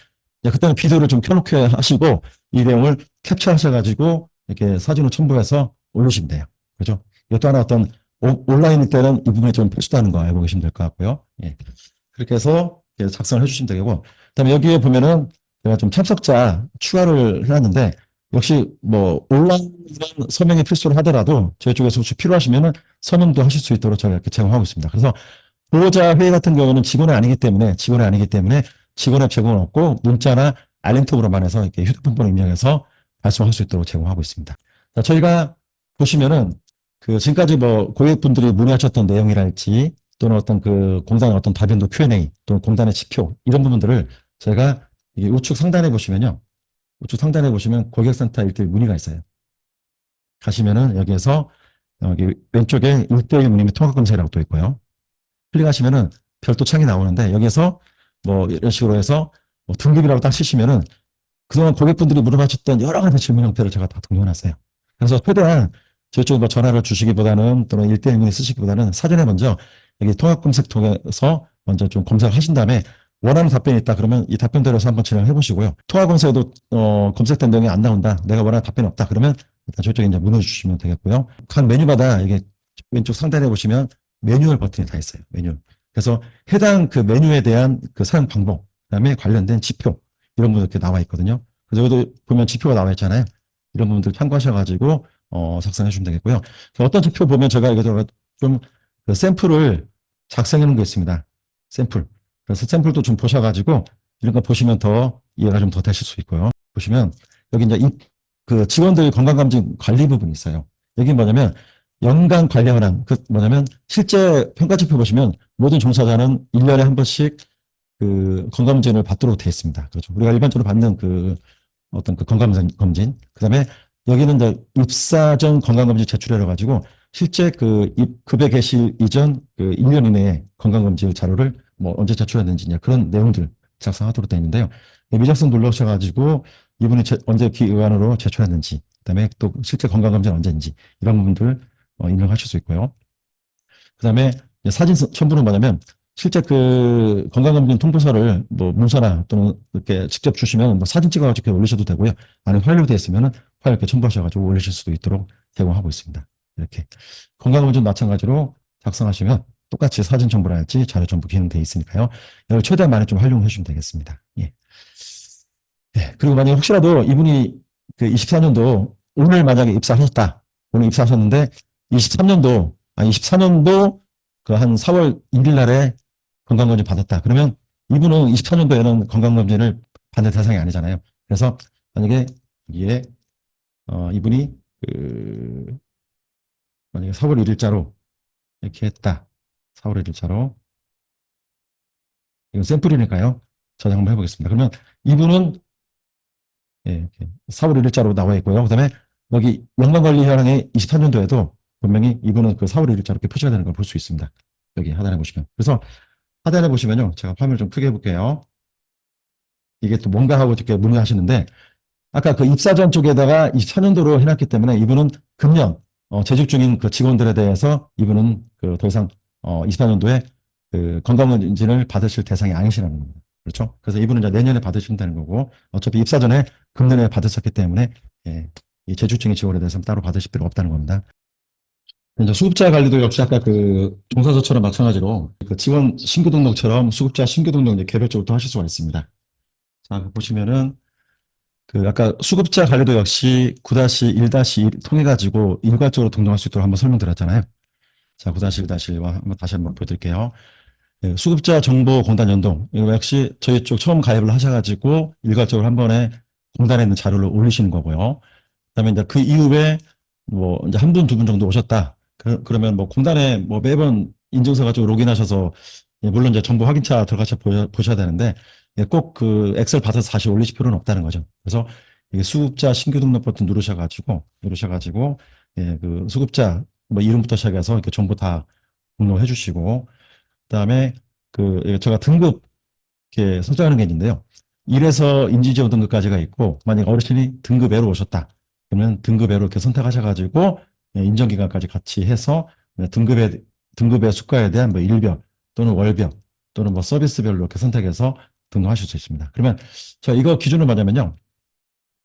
그때는 비디오를 좀 켜놓게 하시고 이 내용을 캡처하셔가지고 이렇게 사진을 첨부해서 올리시면 돼요. 그죠? 이것도 하나 어떤 온라인일 때는 이 부분이 좀 필수다는 거 알고 계시면 될 것 같고요. 예. 그렇게 해서 작성을 해주시면 되고, 그다음에 여기에 보면은 제가 좀 참석자 추가를 해놨는데, 역시 뭐 온라인 서명이 필수로 하더라도 저희 쪽에서 혹시 필요하시면은 서명도 하실 수 있도록 저희가 이렇게 제공하고 있습니다. 그래서 보호자 회의 같은 경우는 직원의 직원 앱 제공은 없고 문자나 알림톡으로만 해서 이렇게 휴대폰번호 입력해서 발송할 수 있도록 제공하고 있습니다. 자, 저희가 보시면은 그 지금까지 뭐 고객분들이 문의하셨던 내용이랄지 또는 어떤 그 공단의 어떤 답변도 Q&A 또는 공단의 지표 이런 부분들을 제가 이게 우측 상단에 보시면요. 우측 상단에 보시면 고객센터 1대1 문의가 있어요. 가시면은 여기에서 여기 왼쪽에 1대1 문의 및 통합 검색이라고 또 있고요. 클릭하시면은 별도 창이 나오는데 여기서 뭐 이런 식으로 해서 뭐 등급이라고 딱 치시면은 그동안 고객분들이 물어봤던 여러 가지 질문 형태를 제가 다 동영해놨어요. 그래서 최대한 저쪽 뭐 전화를 주시기보다는 또는 1대1 문의 쓰시기보다는 사전에 먼저 여기 통합 검색 통해서 먼저 좀 검색을 하신 다음에 원하는 답변이 있다 그러면 이 답변대로서 한번 진행을 해보시고요. 통합 검색에도 검색된 내용이 안 나온다. 내가 원하는 답변이 없다. 그러면 일단 저쪽에 이제 문의 주시면 되겠고요. 각 메뉴마다 이게 왼쪽 상단에 보시면 매뉴얼 버튼이 다 있어요. 매뉴얼. 그래서 해당 그 메뉴에 대한 그 사용 방법, 그다음에 관련된 지표 이런 부분 이렇게 나와 있거든요. 그래서 여기도 보면 지표가 나와 있잖아요. 이런 부분들 참고하셔가지고 작성해 주시면 되겠고요. 어떤 지표 보면 제가 이거 좀그 샘플을 작성해 놓은 게 있습니다. 샘플. 그래서 샘플도 좀 보셔가지고 이런 거 보시면 더 이해가 좀 더 되실 수 있고요. 보시면 여기 이제 그 직원들 건강검진 관리 부분이 있어요. 여기 뭐냐면 연간 관리 현황. 그 뭐냐면 실제 평가지표 보시면 모든 종사자는 1년에 한 번씩 그 건강검진을 받도록 되어 있습니다. 그렇죠. 우리가 일반적으로 받는 그 어떤 그 건강검진. 그 다음에 여기는 이제 입사 전 건강검진 제출해라 가지고 실제 그 급여 개시 이전 그 1년 이내에 건강검진 자료를 뭐 언제 제출했는지 그런 내용들 작성하도록 되어 있는데요. 미작성 눌러주셔가지고 이분이 언제 기간으로 제출했는지, 그다음에 또 실제 건강검진 언제인지 이런 부분들 입력하실 수 있고요. 그다음에 사진 첨부는 뭐냐면 실제 그 건강검진 통보서를 뭐 문서나 또는 이렇게 직접 주시면 뭐 사진 찍어가지고 올리셔도 되고요. 아니면 파일로 되어 있으면은 파일 이렇게 첨부하셔가지고 올리실 수도 있도록 제공하고 있습니다. 이렇게 건강검진 마찬가지로 작성하시면 똑같이 사진 첨부랄지 자료 첨부 기능 되어 있으니까요. 이걸 최대한 많이 좀 활용해 주시면 되겠습니다. 예. 예. 그리고 만약에 혹시라도 이분이 그 24년도 오늘 만약에 입사하셨다. 오늘 입사하셨는데 24년도 그 한 4월 1일 날에 건강검진 받았다. 그러면 이분은 24년도에는 건강검진을 받는 대상이 아니잖아요. 그래서 만약에 여기에 이분이 그 만약에 4월 1일자로 이렇게 했다. 4월 1일자로 이건 샘플이니까요. 저장 한번 해보겠습니다. 그러면 이분은 예, 4월 1일자로 나와 있고요. 그다음에 여기 연관관리 현황에 24년도에도 분명히 이분은 그 4월 1일자로 이렇게 표시가 되는 걸 볼 수 있습니다. 여기 하단에 보시면. 그래서 하단에 보시면요. 제가 화면을 좀 크게 해볼게요. 이게 또 뭔가 하고 이렇게 문의하시는데 아까 그 입사전 쪽에다가 24년도로 해놨기 때문에 이분은 금년 재직 중인 그 직원들에 대해서 이분은 그 더 이상 24년도에 그 건강검진을 받으실 대상이 아니시라는 겁니다. 그렇죠? 그래서 이분은 이제 내년에 받으신다는 거고, 어차피 입사 전에 금년에 받으셨기 때문에, 예, 이 재주증의 지원에 대해서는 따로 받으실 필요가 없다는 겁니다. 이제 수급자 관리도 역시 아까 그 종사서처럼 마찬가지로 그 지원 신규 등록처럼 수급자 신규 등록 이제 개별적으로 또 하실 수가 있습니다. 자, 보시면은 그 아까 수급자 관리도 역시 9-1-1 통해 가지고 일괄적으로 등록할 수 있도록 한번 설명드렸잖아요. 자, 9-1-1와 한번 다시 한번 보여드릴게요. 네, 수급자 정보 공단 연동. 이거 역시 저희 쪽 처음 가입을 하셔가지고 일괄적으로 한 번에 공단에 있는 자료를 올리시는 거고요. 그다음에 이제 그 이후에 뭐 이제 한 분, 두 분 정도 오셨다. 그러면 뭐 공단에 뭐 매번 인증서 가지고 로그인하셔서 예, 물론 이제 정보 확인차 들어가서 보셔야 되는데 예, 꼭 그 엑셀 받아서 다시 올리실 필요는 없다는 거죠. 그래서 이게 수급자 신규 등록 버튼 누르셔가지고 예, 그 수급자 뭐 이름부터 시작해서 이렇게 정보 다 등록해 주시고 그다음에 그 예, 제가 등급 이렇게 설정하는 게 있는데요. 1에서 인지지원 등급까지가 있고 만약 어르신이 등급 A로 오셨다. 그러면 등급 A로 이렇게 선택하셔가지고 예, 인정기간까지 같이 해서 예, 등급의 수가에 대한 뭐 일별 또는 월별 또는 뭐 서비스별로 이렇게 선택해서 등록하실 수 있습니다. 그러면 제가 이거 기준은 뭐냐면요.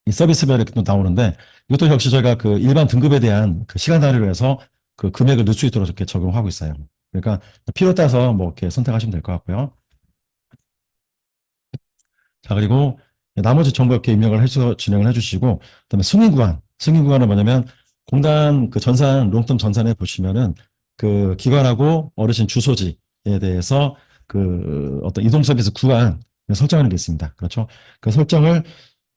이 서비스별 이렇게 또 나오는데 이것도 역시 저희가 그 일반 등급에 대한 그 시간 단위로 해서 그 금액을 넣을 수 있도록 이렇게 적용하고 있어요. 그러니까 필요 따라서 뭐 이렇게 선택하시면 될 것 같고요. 자, 그리고 나머지 정보 이렇게 입력을 해서 진행을 해주시고, 그다음에 승인구간. 승인구간은 뭐냐면, 공단 그 전산, 롱텀 전산에 보시면은 그 기관하고 어르신 주소지에 대해서 그 어떤 이동 서비스 구간 설정하는 게 있습니다. 그렇죠? 그 설정을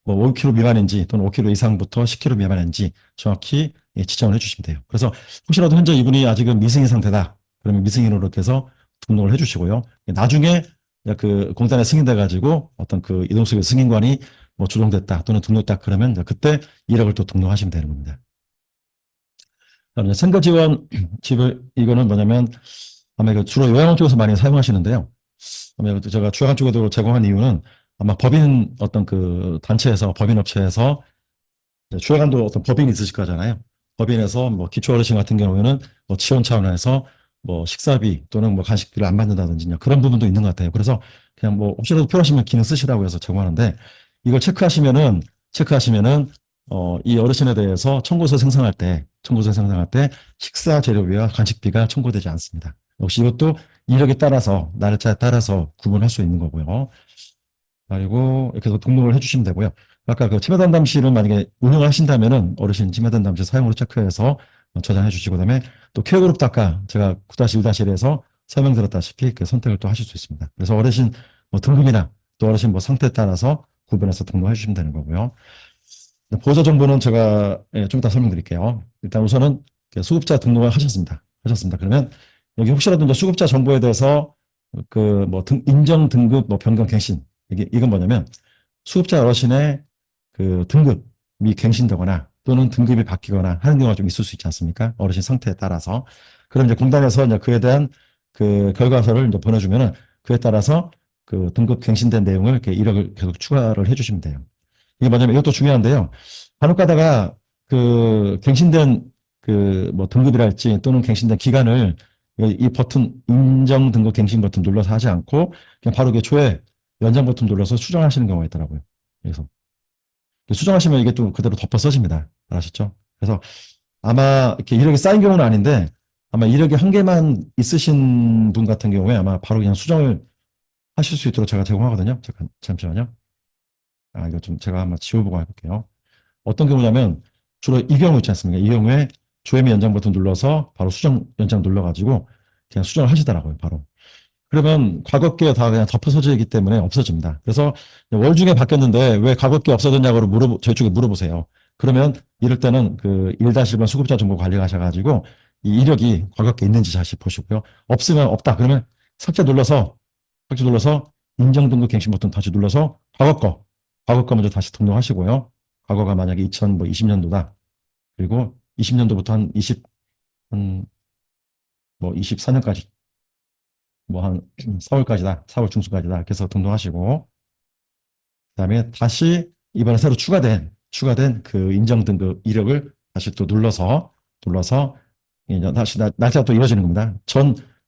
뭐 5km 미만인지 또는 5km 이상부터 10km 미만인지 정확히 예, 지정을 해주시면 돼요. 그래서 혹시라도 현재 이분이 아직은 미승인 상태다. 그러면 미승인으로 이렇게 해서 등록을 해주시고요. 나중에 그 공단에 승인돼 가지고 어떤 그 이동수의 승인관이 뭐 조정됐다 또는 등록됐다 그러면 이제 그때 이력을 또 등록하시면 되는 겁니다. 그다음에 선거 지원 집을 이거는 뭐냐면 아마 이거 주로 요양원 쪽에서 많이 사용하시는데요. 아마 제가 주야간 쪽에도 제공한 이유는 아마 법인 어떤 그 단체에서 법인 업체에서 주야간도 어떤 법인이 있으실 거잖아요. 법인에서 뭐 기초 어르신 같은 경우에는 뭐 지원 차원에서 뭐 식사비 또는 뭐 간식비를 안 받는다든지 그런 부분도 있는 것 같아요. 그래서 그냥 뭐 혹시라도 필요하시면 기능 쓰시라고 해서 제공하는데 이걸 체크하시면은 이 어르신에 대해서 청구서 생성할 때 식사 재료비와 간식비가 청구되지 않습니다. 역시 이것도 이력에 따라서 날짜에 따라서 구분할 수 있는 거고요. 그리고 이렇게 해서 등록을 해주시면 되고요. 아까 그 치매 상담실을 만약에 운영을 하신다면은 어르신 치매 상담실 사용으로 체크해서 저장해 주시고 그다음에 또 케어그룹도 아까 제가 9-1-1에서 설명드렸다시피 이렇게 선택을 또 하실 수 있습니다. 그래서 어르신 뭐 등급이나 또 어르신 뭐 상태에 따라서 구분해서 등록해 주시면 되는 거고요. 보조 정보는 제가 예, 좀 이따 설명드릴게요. 일단 우선은 수급자 등록을 하셨습니다. 그러면 여기 혹시라도 이제 수급자 정보에 대해서 그 뭐 인정 등급 뭐 변경 갱신 이건 뭐냐면 수급자 어르신의 그 등급이 갱신되거나 또는 등급이 바뀌거나 하는 경우가 좀 있을 수 있지 않습니까? 어르신 상태에 따라서. 그럼 이제 공단에서 이제 그에 대한 그 결과서를 이제 보내주면은 그에 따라서 그 등급 갱신된 내용을 이렇게 이력을 계속 추가를 해주시면 돼요. 이게 뭐냐면 이것도 중요한데요. 간혹 가다가 그 갱신된 그 뭐 등급이랄지 또는 갱신된 기간을 이 버튼 인정 등급 갱신 버튼 눌러서 하지 않고 그냥 바로 그 조회 연장 버튼 눌러서 수정하시는 경우가 있더라고요. 그래서 수정하시면 이게 또 그대로 덮어 써집니다. 아셨죠? 그래서 아마 이렇게 이력이 쌓인 경우는 아닌데 아마 이력이 한 개만 있으신 분 같은 경우에 아마 바로 그냥 수정을 하실 수 있도록 제가 제공하거든요. 잠시만요. 아, 이거 좀 제가 한번 지워보고 해볼게요. 어떤 경우냐면 주로 이 경우 있지 않습니까? 이 경우에 조회미 연장 버튼 눌러서 바로 수정 연장 눌러가지고 그냥 수정을 하시더라고요. 바로. 그러면 과거께 다 그냥 덮어서지기 때문에 없어집니다. 그래서 월 중에 바뀌었는데 왜 과거께 없어졌냐고 저희 쪽에 물어보세요. 그러면 이럴 때는 그 1-1번 수급자 정보 관리 하셔가지고 이 이력이 과거께 있는지 다시 보시고요. 없으면 없다. 그러면 삭제 눌러서 인정 등급 갱신 버튼 다시 눌러서 과거 거 먼저 다시 등록하시고요. 과거가 만약에 2020년도다. 그리고 20년도부터 한 뭐 24년까지 뭐 한 4월까지다. 4월 중순까지다. 이렇게 해서 등록하시고 그다음에 다시 이번에 새로 추가된 그 인정 등급 이력을 다시 또 눌러서 이제 다시 날짜가 또 이어지는 겁니다.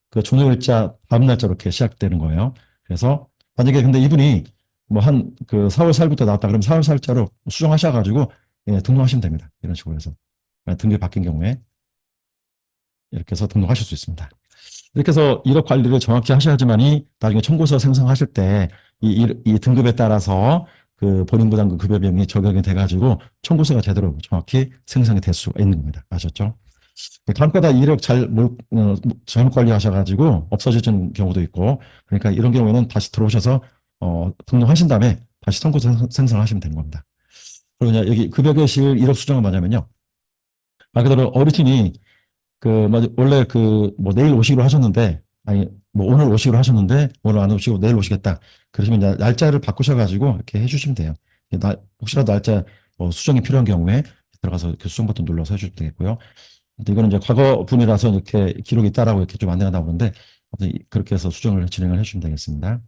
그 종료일자 다음 날짜로 이렇게 시작되는 거예요. 그래서 만약에 근데 이분이 뭐 한 그 4월 4일부터 나왔다 그러면 4월 4일자로 수정하셔가지고 예, 등록하시면 됩니다. 이런 식으로 해서 등급이 바뀐 경우에 이렇게 해서 등록하실 수 있습니다. 이렇게 해서 이력 관리를 정확히 하셔야지만이 나중에 청구서 생성하실 때 이 등급에 따라서 그 본인부담금 급여 비용이 적용이 돼가지고 청구서가 제대로 정확히 생성이 될 수가 있는 겁니다. 아셨죠? 간혹가다 이력 잘못 관리하셔가지고 없어지는 경우도 있고 그러니까 이런 경우에는 다시 들어오셔서 등록하신 다음에 다시 청구서 생성하시면 되는 겁니다. 그리고 이제 여기 급여 개실 이력 수정은 뭐냐면요. 말 그대로 어르신이 원래 뭐 내일 오시기로 하셨는데, 아니, 뭐 오늘 오시기로 하셨는데, 오늘 안 오시고 내일 오시겠다. 그러시면 이제 날짜를 바꾸셔가지고 이렇게 해주시면 돼요. 혹시라도 날짜 수정이 필요한 경우에 들어가서 이렇게 수정 버튼 눌러서 해주시면 되겠고요. 근데 이거는 이제 과거 분이라서 이렇게 기록이 있다라고 이렇게 좀 안내가 나오는데, 그렇게 해서 수정을 진행을 해주시면 되겠습니다.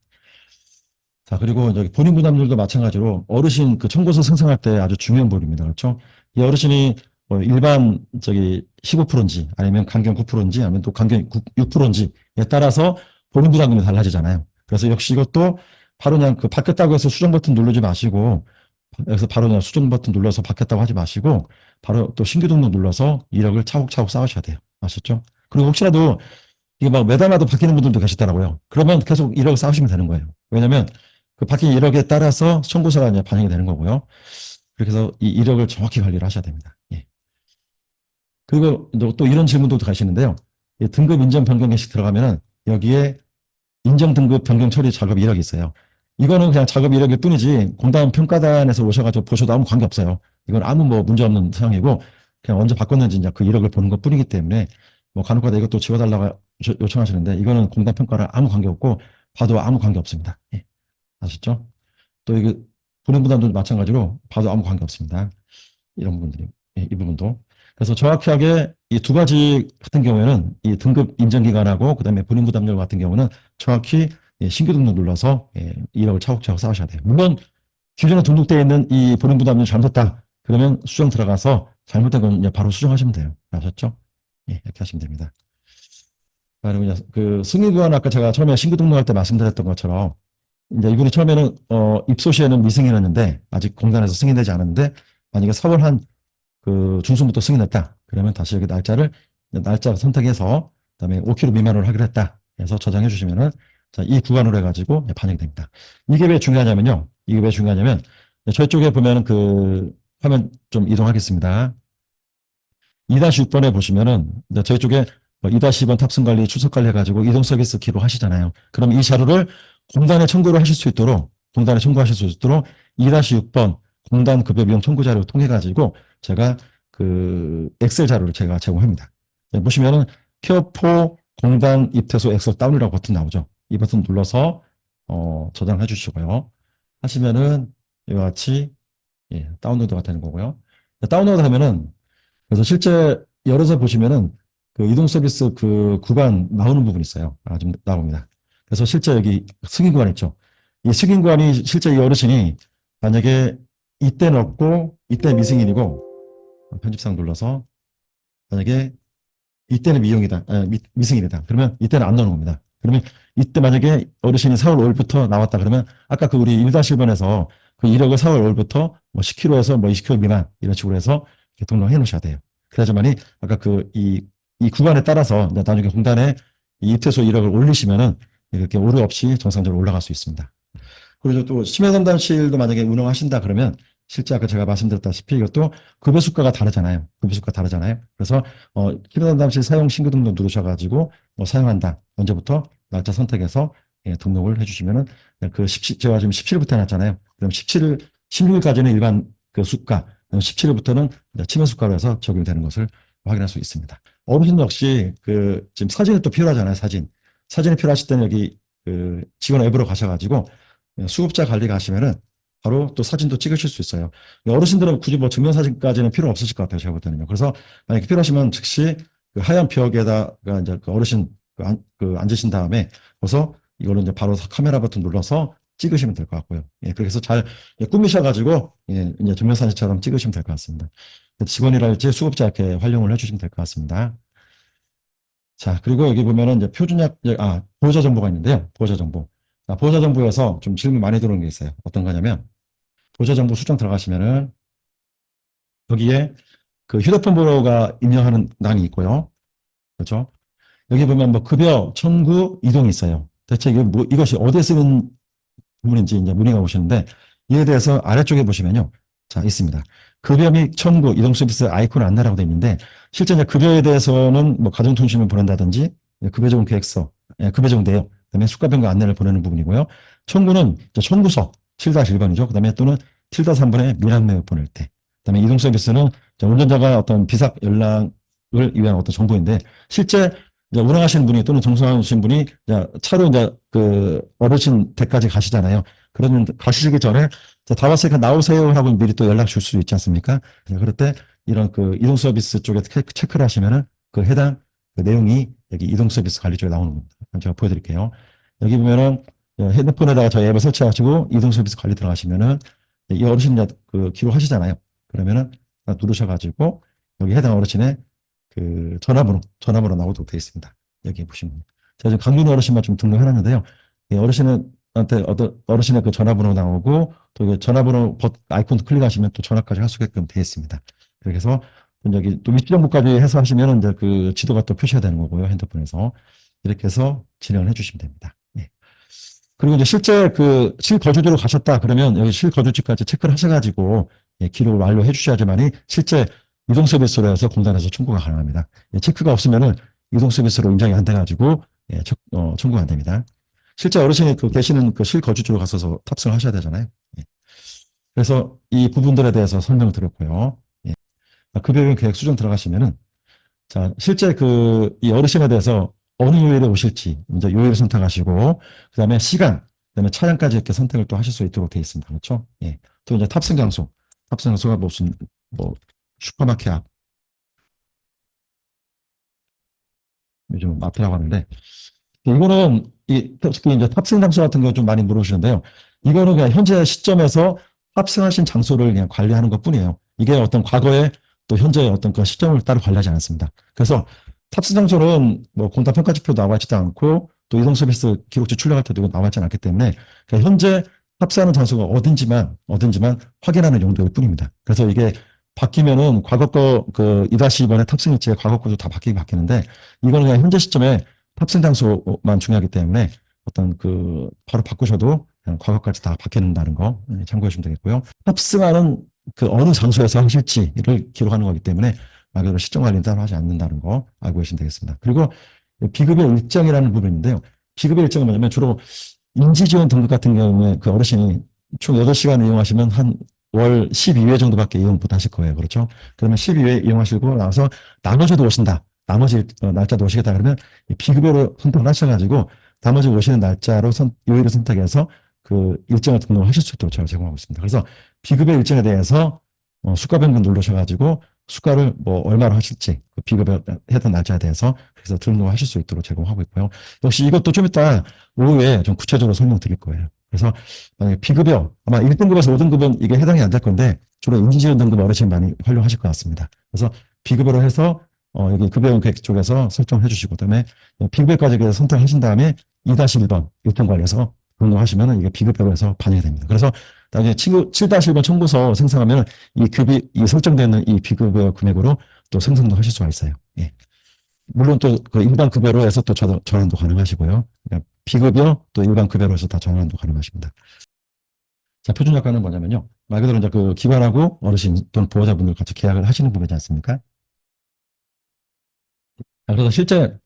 자, 그리고 여기 본인 부담률도 마찬가지로 어르신 그 청구서 생성할 때 아주 중요한 부분입니다. 그렇죠? 이 어르신이 뭐 일반 15%인지 아니면 강경 9%인지 아니면 또 강경 6%인지에 따라서 본인 부담금이 달라지잖아요. 그래서 역시 이것도 바로 그냥 그 바뀌었다고 해서 수정 버튼 누르지 마시고 여기서 바로 그냥 수정 버튼 눌러서 바뀌었다고 하지 마시고 바로 또 신규 등록 눌러서 이력을 차곡차곡 쌓으셔야 돼요. 아셨죠? 그리고 혹시라도 이게 막 매달마다 바뀌는 분들도 계시더라고요. 그러면 계속 이력을 쌓으시면 되는 거예요. 왜냐면 그 바뀐 이력에 따라서 청구서가 이제 반영이 되는 거고요. 그렇게 해서 이 이력을 정확히 관리를 하셔야 됩니다. 예. 그리고 또 이런 질문도 가시는데요. 등급 인정 변경 게시 들어가면은 여기에 인정 등급 변경 처리 작업 이력이 있어요. 이거는 그냥 작업 이력일 뿐이지 공단 평가단에서 오셔가지고 보셔도 아무 관계 없어요. 이건 아무 뭐 문제 없는 사항이고 그냥 언제 바꿨는지 이제 그 이력을 보는 것 뿐이기 때문에 뭐 간혹가다 이것도 지워달라고 요청하시는데 이거는 공단 평가랑 아무 관계 없고 봐도 아무 관계 없습니다. 예. 아셨죠? 또 이게 불행부담도 마찬가지로 봐도 아무 관계 없습니다. 이런 부분들이 이 부분도 그래서 정확하게 이 두 가지 같은 경우에는 이 등급 인정 기간하고 그다음에 본인 부담률 같은 경우는 정확히 신규 등록 눌러서 이력을 차곡차곡 쌓으셔야 돼요. 물론 기존에 등록되어 있는 이 본인 부담률 잘못됐다 그러면 수정 들어가서 잘못된 건 이제 바로 수정하시면 돼요. 아셨죠? 예, 이렇게 하시면 됩니다. 그리고 이제 그 승인 구간 아까 제가 처음에 신규 등록할 때 말씀드렸던 것처럼 이제 이분이 처음에는 입소시에는 미승인이었는데 아직 공단에서 승인되지 않았는데 만약에 4월 한 그 중순부터 승인했다. 그러면 다시 여기 날짜 선택해서 그다음에 5km 미만으로 하기로 했다. 해서 저장해 주시면은 자, 이 구간으로 해가지고 반영이 됩니다. 이게 왜 중요하냐면요. 이게 왜 중요하냐면 저희 쪽에 보면은 그 화면 좀 이동하겠습니다. 2-6번에 보시면은 저희 쪽에 2-2번 탑승관리, 출석관리 해가지고 이동 서비스 기록하시잖아요. 그럼 이 자료를 공단에 청구를 하실 수 있도록 공단에 청구하실 수 있도록 2-6번 공단 급여 비용 청구 자료 통해 가지고 제가 그 엑셀 자료를 제가 제공합니다. 보시면은 케어포 공단 입퇴소 엑셀 다운이라고 버튼 나오죠. 이 버튼 눌러서 저장해 주시고요. 하시면은 이와 같이 다운로드가 되는 거고요. 다운로드 하면은 그래서 실제 열어서 보시면은 그 이동 서비스 그 구간 나오는 부분이 있어요. 좀 나옵니다. 그래서 실제 여기 승인 구간 있죠. 이 승인 구간이 실제 이 어르신이 만약에 이때 넣고 이때 미승인이고 편집상 눌러서 만약에 이때는 미용이다, 미승인이다. 그러면 이때는 안 넣는 겁니다. 그러면 이때 만약에 어르신이 4월 5일부터 나왔다 그러면 아까 그 우리 1-1번에서 그 이력을 4월 5일부터 뭐 10km에서 뭐 20km 미만 이런 식으로 해서 등록해 놓으셔야 돼요. 그래야지만이 아까 이 구간에 따라서 나중에 공단에 이 입퇴소 이력을 올리시면은 이렇게 오류 없이 정상적으로 올라갈 수 있습니다. 그리고 또 심야상담실도 만약에 운영하신다 그러면 실제 아까 제가 말씀드렸다시피 이것도 급여 수가가 다르잖아요. 급여 수가 다르잖아요. 그래서 심야상담실 사용 신규 등록 누르셔가지고 사용한다. 언제부터 날짜 선택해서 등록을 해주시면은 제가 지금 17일부터 해놨잖아요. 그럼 16일까지는 일반 그 수가, 17일부터는 치매 수가로 해서 적용되는 것을 확인할 수 있습니다. 어르신도 역시 지금 사진이 또 필요하잖아요. 사진이 필요하실 때는 여기 그 직원 앱으로 가셔가지고 수급자 관리 가시면은 바로 또 사진도 찍으실 수 있어요. 어르신들은 굳이 뭐 증명사진까지는 필요 없으실 것 같아요. 제가 볼 때는요. 그래서 만약에 필요하시면 즉시 그 하얀 벽에다가 이제 그 어르신 앉으신 다음에 거기서 이걸로 이제 바로 카메라 버튼 눌러서 찍으시면 될 것 같고요. 그렇게 해서 잘 꾸미셔가지고 이제 증명사진처럼 찍으시면 될 것 같습니다. 직원이랄지 수급자 이렇게 활용을 해주시면 될 것 같습니다. 자, 그리고 여기 보면은 이제 보호자 정보가 있는데요. 보호자 정보. 자, 보호자정보에서 좀 질문 많이 들어오는 게 있어요. 어떤 거냐면, 보호자정보 수정 들어가시면은, 여기에 그 휴대폰 번호가 입력하는 란이 있고요. 그렇죠? 여기 보면 뭐 급여, 청구, 이동이 있어요. 대체 이게 뭐, 이것이 어디에 쓰는 부분인지 이제 문의가 오시는데, 이에 대해서 아래쪽에 보시면요. 자, 있습니다. 급여 및 청구, 이동 서비스 아이콘 안내라고 되어 있는데, 실제 이제 급여에 대해서는 뭐 가정통신을 보낸다든지, 급여 제공 계획서, 급여 제공 내역, 그다음에 수가병과 안내를 보내는 부분이고요. 청구는 이제 청구서, 7-1번이죠. 그다음에 또는 7-3번의 미납 내역 보낼 때. 그다음에 이동 서비스는 운전자가 어떤 비상 연락을 위한 어떤 정보인데, 실제 이제 운행하시는 분이 또는 정수하시는 분이 이제 차로 이제 그 어르신 댁까지 가시잖아요. 그러면 가시기 전에 다 왔으니까 나오세요 하고 미리 또 연락 줄 수 있지 않습니까? 그럴 때 이런 그 이동 서비스 쪽에 체크를 하시면은 그 해당 그 내용이 여기 이동 서비스 관리 쪽에 나오는 겁니다. 제가 보여드릴게요. 여기 보면은 핸드폰에다가 저희 앱을 설치하시고 이동 서비스 관리 들어가시면은 이 어르신 그 기록하시잖아요. 그러면은 누르셔가지고 여기 해당 어르신의 그 전화번호 나오도록 되어 있습니다. 여기 보시면. 제가 지금 강준호 어르신만 좀 등록해놨는데요. 어르신한테 어르신의 그 전화번호 나오고 또 전화번호 아이콘 클릭하시면 또 전화까지 할 수 있게끔 되어 있습니다. 그래서 여기 또 위치 정보까지 해서 하시면 이제 그 지도가 또 표시가 되는 거고요. 핸드폰에서. 이렇게 해서 진행을 해주시면 됩니다. 예. 그리고 이제 실제 그 실거주지로 가셨다 그러면 여기 실거주지까지 체크를 하셔가지고 기록을 완료해 주셔야지만이 실제 이동 서비스로 해서 공단에서 청구가 가능합니다. 체크가 없으면은 이동 서비스로 인정이 안 돼가지고 청구가 안 됩니다. 실제 어르신이 그 계시는 그 실거주지로 가서 탑승을 하셔야 되잖아요. 그래서 이 부분들에 대해서 설명을 드렸고요. 급여용 계획 수정 들어가시면은 자 실제 그 이 어르신에 대해서 어느 요일에 오실지 먼저 요일을 선택하시고 그다음에 시간, 그다음에 차량까지 이렇게 선택을 또 하실 수 있도록 되어 있습니다. 그렇죠? 예. 또 이제 탑승 장소가 무슨 뭐 슈퍼마켓 앞 요즘 마트라고 하는데 이거는 특히 이제 탑승 장소 같은 거 좀 많이 물어보시는데요. 이거는 그냥 현재 시점에서 탑승하신 장소를 그냥 관리하는 것뿐이에요. 이게 어떤 과거에 또 현재의 어떤 그 시점을 따로 관리하지 않습니다. 그래서 탑승 장소는 뭐 공단 평가지표 나와 있지도 않고 또 이동 서비스 기록지 출력할 때도 나와 있지 않기 때문에 그러니까 현재 탑승하는 장소가 어딘지만 확인하는 용도일 뿐입니다. 그래서 이게 바뀌면은 과거 거 2-2번의 탑승 일지의 과거 거도 다 바뀌는데 이거는 그냥 현재 시점에 탑승 장소만 중요하기 때문에 어떤 그 바로 바꾸셔도 그냥 과거까지 다 바뀌는다는 거 참고해 주시면 되겠고요. 탑승하는 그 어느 장소에서 하실지를 기록하는 거기 때문에 말 그대로 시점 관리는 따로 하지 않는다는 거 알고 계시면 되겠습니다. 그리고 비급여 일정이라는 부분인데요. 비급여 일정은 뭐냐면 주로 인지지원 등급 같은 경우에 그 어르신이 총 8시간 이용하시면 한 월 12회 정도밖에 이용 못 하실 거예요. 그렇죠? 그러면 12회 이용하시고 나서 나머지도 오신다. 나머지 날짜도 오시겠다 그러면 비급여로 선택을 하셔가지고 나머지 오시는 날짜로 요일을 선택해서 그 일정을 등록하실 수 있도록 제가 제공하고 있습니다. 그래서 비급여 일정에 대해서 수가 변경 누르셔가지고 수가를 뭐 얼마로 하실지 그 비급여 했던 날짜에 대해서 그래서 등록하실 수 있도록 제공하고 있고요. 역시 이것도 좀 이따 오후에 좀 구체적으로 설명드릴 거예요. 그래서 만약에 비급여 아마 1등급에서 5등급은 이게 해당이 안 될 건데 주로 인지지원 등급 어르신 많이 활용하실 것 같습니다. 그래서 비급여로 해서 여기 급여용 계획 쪽에서 설정해 주시고 그다음에 비급여까지 선택하신 다음에 2-1번 요통관리에서 등록하시면 이게 비급여로 해서 반영이 됩니다. 그래서 나중에 7-1번 청구서 생성하면 이 설정되는 이 비급여 금액으로 또 생성도 하실 수가 있어요. 예. 물론 또 그 일반 급여로 해서 또 전환도 가능하시고요. 그러니까 비급여 또 일반 급여로 해서 다 전환도 가능하십니다. 자, 표준약관은 뭐냐면요. 말 그대로 이제 그 기관하고 어르신 또는 보호자분들 같이 계약을 하시는 부분이지 않습니까? 그래서 실제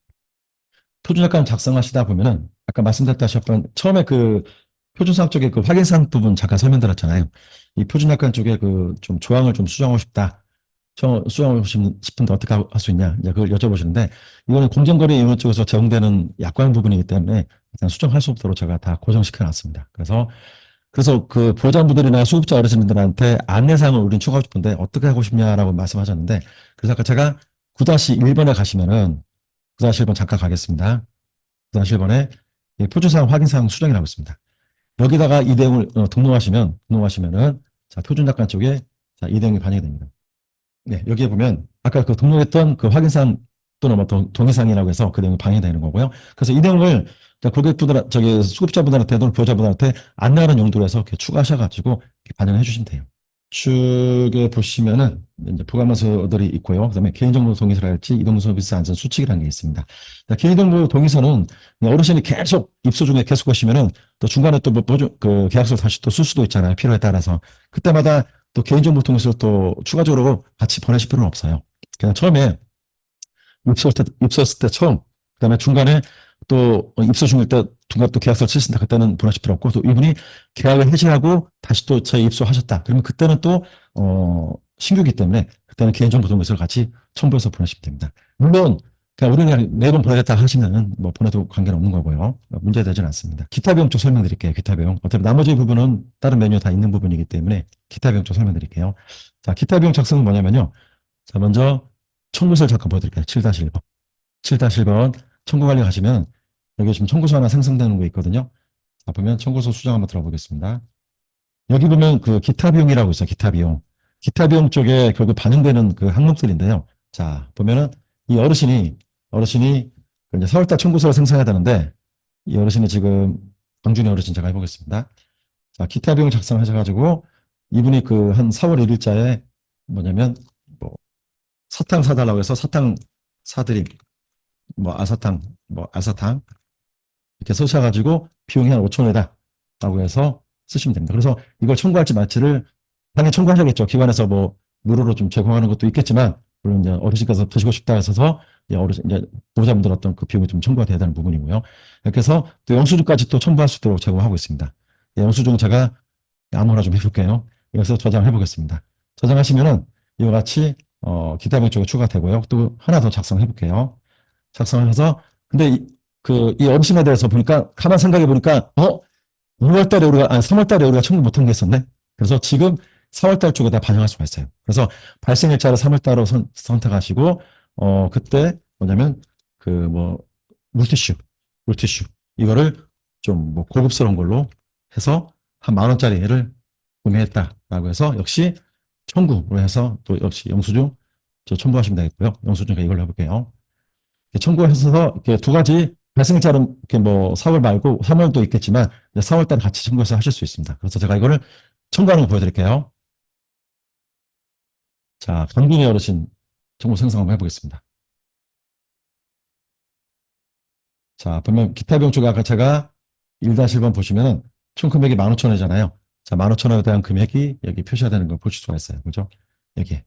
표준약관 작성하시다 보면은 아까 말씀드렸다시피 처음에 그 표준사항 쪽에 그 확인사항 부분 잠깐 설명드렸잖아요. 이 표준약관 쪽에 그 좀 조항을 좀 수정하고 싶다. 수정하고 싶은데 어떻게 할 수 있냐. 이제 그걸 여쭤보시는데 이거는 공정거래위원회 쪽에서 제공되는 약관 부분이기 때문에 일단 수정할 수 없도록 제가 다 고정시켜 놨습니다. 그래서 그 보호자분들이나 수급자 어르신들한테 안내사항을 우린 추가하고 싶은데 어떻게 하고 싶냐라고 말씀하셨는데 그래서 아까 제가 9-1번에 가시면은 9-1번 잠깐 가겠습니다. 9-1번에 표준사항 확인사항 수정이라고 있습니다. 여기다가 이 내용을 등록하시면은 자, 표준약관 쪽에 자, 이 내용이 반영이 됩니다. 네, 여기에 보면 아까 그 등록했던 그 확인사항 또는 뭐 동의사항이라고 해서 그 내용이 방해되는 거고요. 그래서 이 내용을 고객분들, 수급자분들한테 또는 보호자분들한테 안내하는 용도로 해서 이렇게 추가하셔가지고 이렇게 반영해 주시면 돼요. 축에 보시면은 이제 부가문서들이 있고요. 그다음에 개인정보 동의서랄지 이동서 서비스 안전 수칙이라는 게 있습니다. 개인정보 동의서는 어르신이 계속 입소 중에 계속 하시면은 또 중간에 또 뭐 그 계약서 다시 또 쓸 수도 있잖아요. 필요에 따라서 그때마다 또 개인정보 동의서를 또 추가적으로 같이 보내실 필요는 없어요. 그냥 처음에 입소했을 때 처음, 그다음에 중간에 또 입소 중일 때 중간 또 계약서를 쓰신다. 그때는 보내실 필요 없고 또 이분이 계약을 해지하고 다시 또 저희 입소하셨다. 그러면 그때는 또 신규이기 때문에 그때는 개인정보 동의서를 같이 첨부해서 보내시면 됩니다. 물론 그냥 우리는 매번 보내겠다 하시면은 뭐 보내도 관계는 없는 거고요. 문제되지는 않습니다. 기타 비용 쪽 설명드릴게요. 기타 비용. 어차피 나머지 부분은 다른 메뉴에 다 있는 부분이기 때문에 기타 비용 쪽 설명드릴게요. 자, 기타 비용 작성은 뭐냐면요. 자, 먼저 청구서를 잠깐 보여드릴게요. 7-1번. 7-1번 청구관리 가시면 여기 지금 청구서 하나 생성되는 거 있거든요. 자, 보면 청구서 수정 한번 들어보겠습니다. 여기 보면 그 기타 비용이라고 있어요. 기타 비용. 기타 비용 쪽에 결국 반영되는 그 항목들인데요. 자, 보면은 이 어르신이 그 이제 4월달 청구서를 생성해야 되는데 이 어르신이 지금 광준이 어르신 제가 해보겠습니다. 자, 기타 비용 작성하셔가지고 이분이 그 한 4월 1일자에 뭐냐면 뭐 사탕 사달라고 해서 사탕 사드림, 뭐 알사탕 이렇게 쓰셔가지고 비용이 한 5천 원이다 라고 해서 쓰시면 됩니다. 그래서 이걸 청구할지 말지를 당연히 청구하셔야겠죠. 기관에서 뭐 무료로 좀 제공하는 것도 있겠지만 물론 이제 어르신께서 드시고 싶다 해서 이제 보호자분들 어떤 그 비용이 좀 청구가 돼야 되는 부분이고요. 이렇게 해서 또 영수증까지 또 첨부할 수 있도록 제공하고 있습니다. 영수증 제가 아무나 좀 해볼게요. 여기서 저장해 보겠습니다. 저장하시면은 이와 같이 기타 비용 쪽에 추가되고요. 또 하나 더 작성해 볼게요. 작성을 해서 근데 이 어르신에 대해서 보니까 가만 생각해 보니까 2월 달에 우리가 3월 달에 우리가 청구 못한 게 있었네. 그래서 지금 4월 달 쪽에다 반영할 수가 있어요. 그래서 발생일자를 3월 달로 선택하시고 그때 뭐냐면 그 뭐 물티슈 이거를 좀 뭐 고급스러운 걸로 해서 한 10,000원짜리를 구매했다라고 해서 역시 청구로 해서 또 역시 영수증 첨부하시면 되겠고요. 영수증 이걸로 해볼게요. 청구해서 이렇게 두 가지 발생자는 이렇게 뭐 4월 말고 3월도 있겠지만 4월 달 같이 청구해서 하실 수 있습니다. 그래서 제가 이거를 청구하는 거 보여드릴게요. 자, 강준희 어르신 청구 생성 한번 해보겠습니다. 자, 보면 기타 비용 쪽에 아까 제가 1-1번 보시면은 총 금액이 15,000원이잖아요. 자, 15,000원에 대한 금액이 여기 표시가 되는 걸 보실 수가 있어요. 그죠? 여기